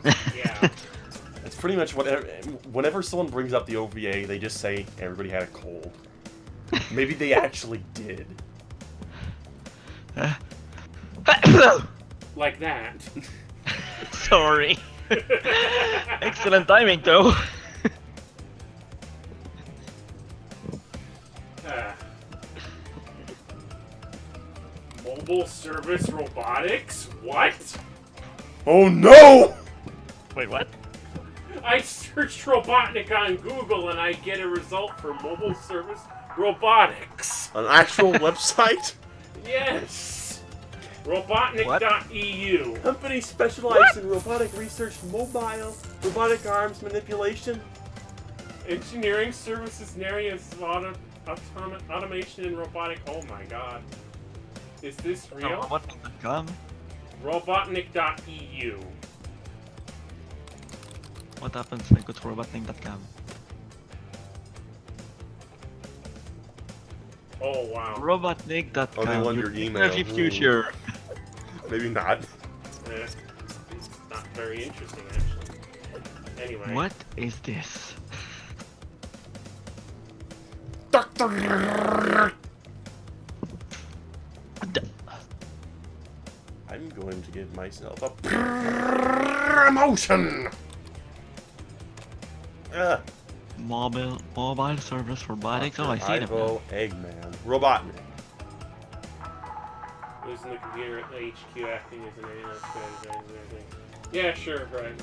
Yeah. It's pretty much whenever someone brings up the OVA, they just say everybody had a cold. Maybe they actually did. Like that. Sorry. Excellent timing, though. Mobile service robotics? What? Oh no! Wait, what? I searched Robotnik on Google and I get a result for mobile service robotics. An actual website? Yes. Robotnik.eu. Company specialized in robotic research, mobile, robotic arms manipulation. Engineering services in areas of automation and robotic. Oh my god. Is this real? Robotnik.com? Robotnik.eu. What happens if I go to Robotnik.com? Oh wow. Robotnik.com. Oh, they want your email. Future. Maybe not. It's not very interesting, actually. Anyway. What is this? I'm going to give myself a promotion. Mobile service robotics. Oh, I see them. Ivo Eggman. Robotnik. Losing the computer at the HQ acting as an alien strategist and everything. Yeah, sure, right,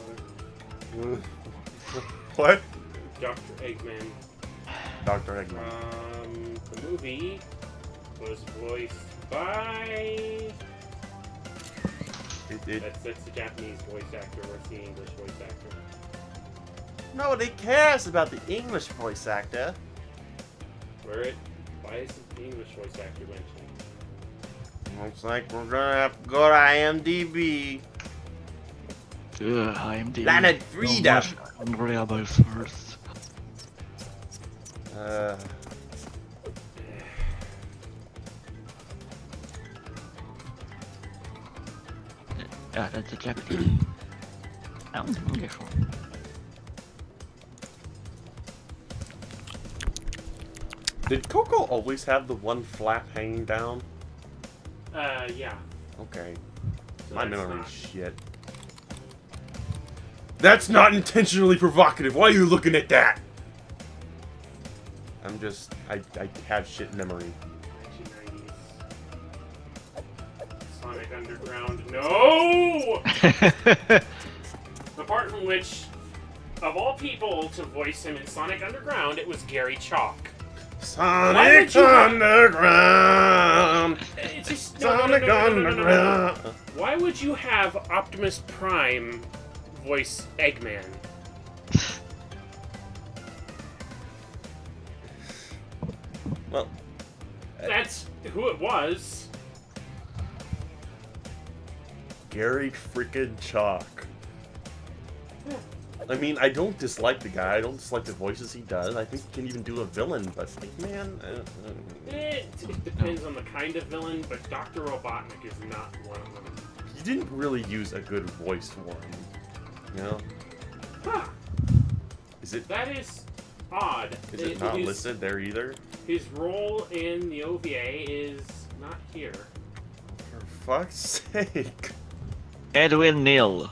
mother. What? Dr. Eggman. Dr. Eggman. The movie was voiced by... That's the Japanese voice actor. What's the English voice actor? Nobody cares about the English voice actor. Why isn't the English voice actor mentioned? Looks like we're gonna have to go to IMDb. IMDb. Planet Freedom. Unreliable source. Yeah, that's a Japanese. I don't think English one. Did Coco always have the one flap hanging down? Yeah. Okay. So My that's memory's not- shit. That's not intentionally provocative. Why are you looking at that? I'm just... I have shit memory. 1990s. Sonic Underground. No! Apart from which, of all people to voice him in Sonic Underground, it was Gary Chalk. Sonic Underground! Sonic Underground! Why would you have Optimus Prime voice Eggman? Well... That's who it was. Gary freaking Chalk. I mean, I don't dislike the guy. I don't dislike the voices he does. I think he can even do a villain, but man... It depends on the kind of villain, but Dr. Robotnik is not one of them. He didn't really use a good voice for him. You know? Huh. Is it... That is odd. Is it not listed there either? His role in the OVA is not here. For fuck's sake. Edwin Neal.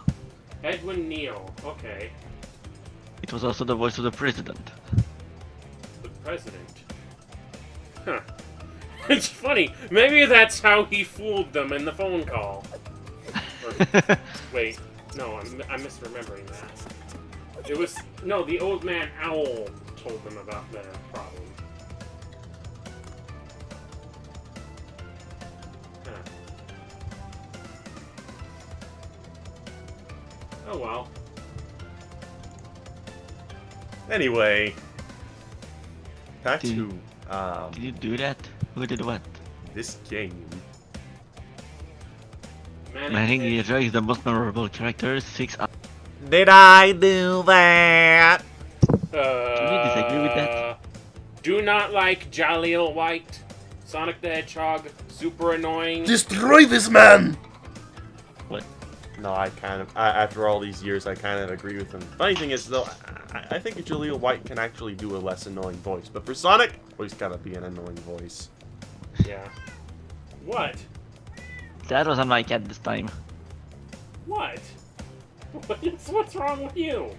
Edwin Neal, okay. It was also the voice of the president. The president? Huh. It's funny. Maybe that's how he fooled them in the phone call. Or, wait, no, I'm misremembering that. It was... No, the old man Owl told them about their problem. Huh. Oh well. Anyway, back to Did you do that? Who did what? this game. Manning is the most memorable character. 6 up. Did I do that? Do you disagree with that? Do not like Jaleel White, Sonic the Hedgehog, super annoying. Destroy this man! What? No, I kind of, after all these years, I kind of agree with him. Funny thing is, though, I think Jaleel White can actually do a less annoying voice. But for Sonic, well, he's gotta be an annoying voice. Yeah. What? That was on my cat this time. What? What's wrong with you?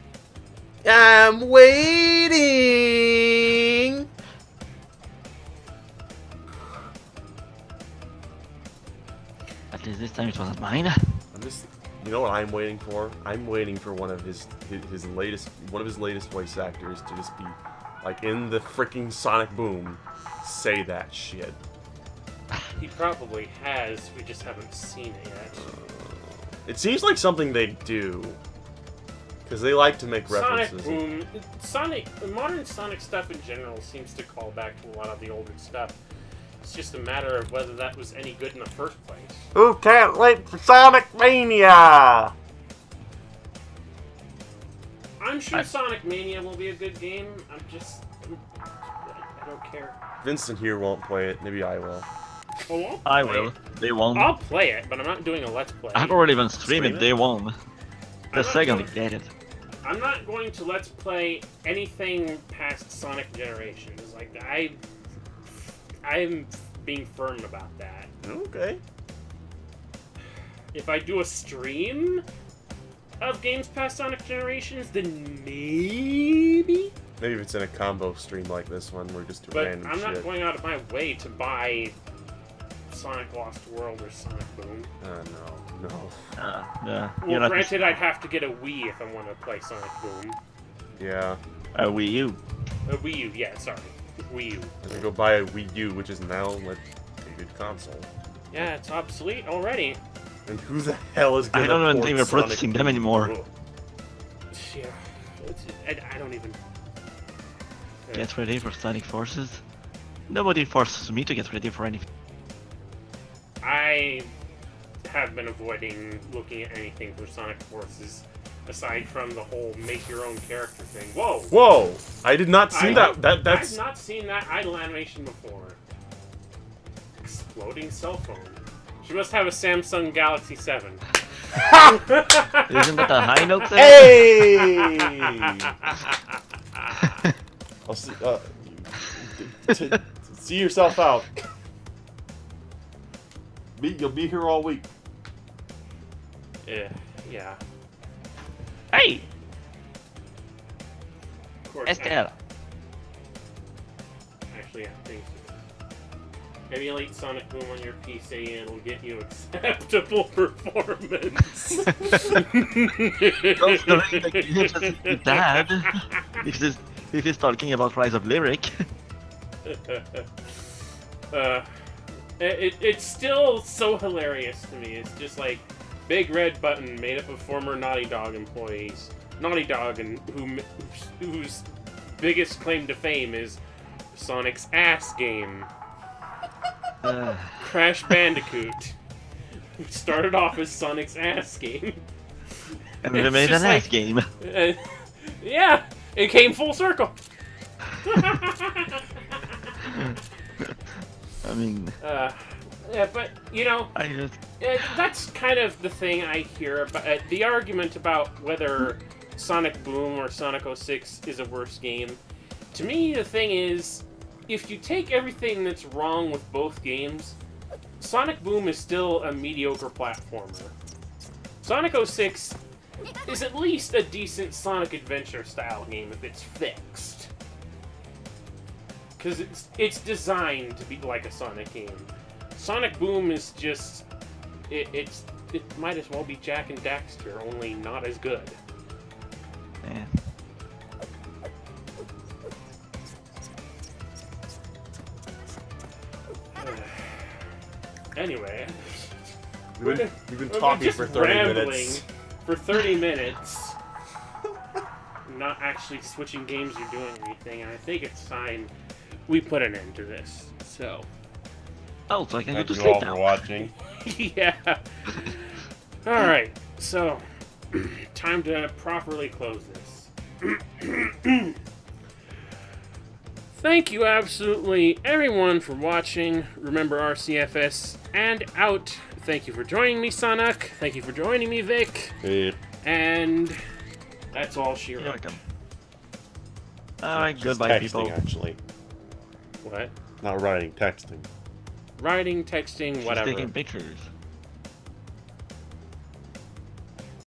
I'm waiting! At least this time it wasn't mine. I'm just, you know what I'm waiting for? I'm waiting for one of his latest voice actors to just be like in the freaking Sonic Boom, say that shit. He probably has. We just haven't seen it yet. It seems like something they do, because they like to make references. Sonic Boom. Modern Sonic stuff in general seems to call back to a lot of the older stuff. It's just a matter of whether that was any good in the first place. Who can't wait for Sonic Mania? I'm sure Sonic Mania will be a good game. I don't care. Vincent here won't play it. Maybe I will. Oh, I will. They won't. I'll play it, but I'm not doing a Let's Play. I've already been streaming. They won't. The second they get it. I'm not going to Let's Play anything past Sonic Generations. Like, I'm being firm about that. Okay. If I do a stream of games past Sonic Generations, then maybe Maybe if it's in a combo stream like this one, we're just doing random I'm shit. not going out of my way to buy Sonic Lost World or Sonic Boom. No. Yeah. Well, granted, I'd have to get a Wii if I want to play Sonic Boom. Yeah. A Wii U. A Wii U, yeah, sorry. Wii U. I'm gonna go buy a Wii U, which is now like a good console. Yeah, it's obsolete already. And who the hell is gonna I don't even port think we're Sonic processing them anymore. Yeah. I don't even... Get ready for Sonic Forces. Nobody forces me to get ready for anything. I have been avoiding looking at anything for Sonic Forces, aside from the whole make your own character thing. Whoa! Whoa! I did not see that. That's. I've not seen that idle animation before. Exploding cell phone. She must have a Samsung Galaxy 7. Isn't that a high note there? Hey! I'll see, see yourself out. You'll be here all week. Yeah. Hey! Of course, Estelle. Actually, I think so. Emulate Sonic Boom on your PC and it'll get you acceptable performance. Dad, if he's talking about Rise of Lyric. It's still so hilarious to me. It's just like big red button made up of former Naughty Dog employees. Naughty Dog, and whose biggest claim to fame is Sonic's ass game. Crash Bandicoot. It started off as Sonic's ass game. And we made an ass game. Yeah, it came full circle. I mean... yeah, but, you know, that's kind of the thing I hear about the argument about whether Sonic Boom or Sonic 06 is a worse game. To me, the thing is, if you take everything that's wrong with both games, Sonic Boom is still a mediocre platformer. Sonic 06 is at least a decent Sonic Adventure style game if it's fixed. Because it's designed to be like a Sonic game. Sonic Boom is just... It might as well be Jak and Daxter, only not as good. Yeah. Anyway, we've been talking for 30 minutes. For 30 minutes, not actually switching games or doing anything, and I think it's time we put an end to this. So, so I can go to sleep sleep now. now. Watching. Yeah. All right. So, time to properly close this. Thank you absolutely everyone for watching. Remember RCFS and out. Thank you for joining me, Sonic. Thank you for joining me, Vic. Hey. And that's all she wrote. You're welcome. Alright, goodbye, texting, people. Actually. What? Not writing, texting. Writing, texting, She's whatever. taking pictures.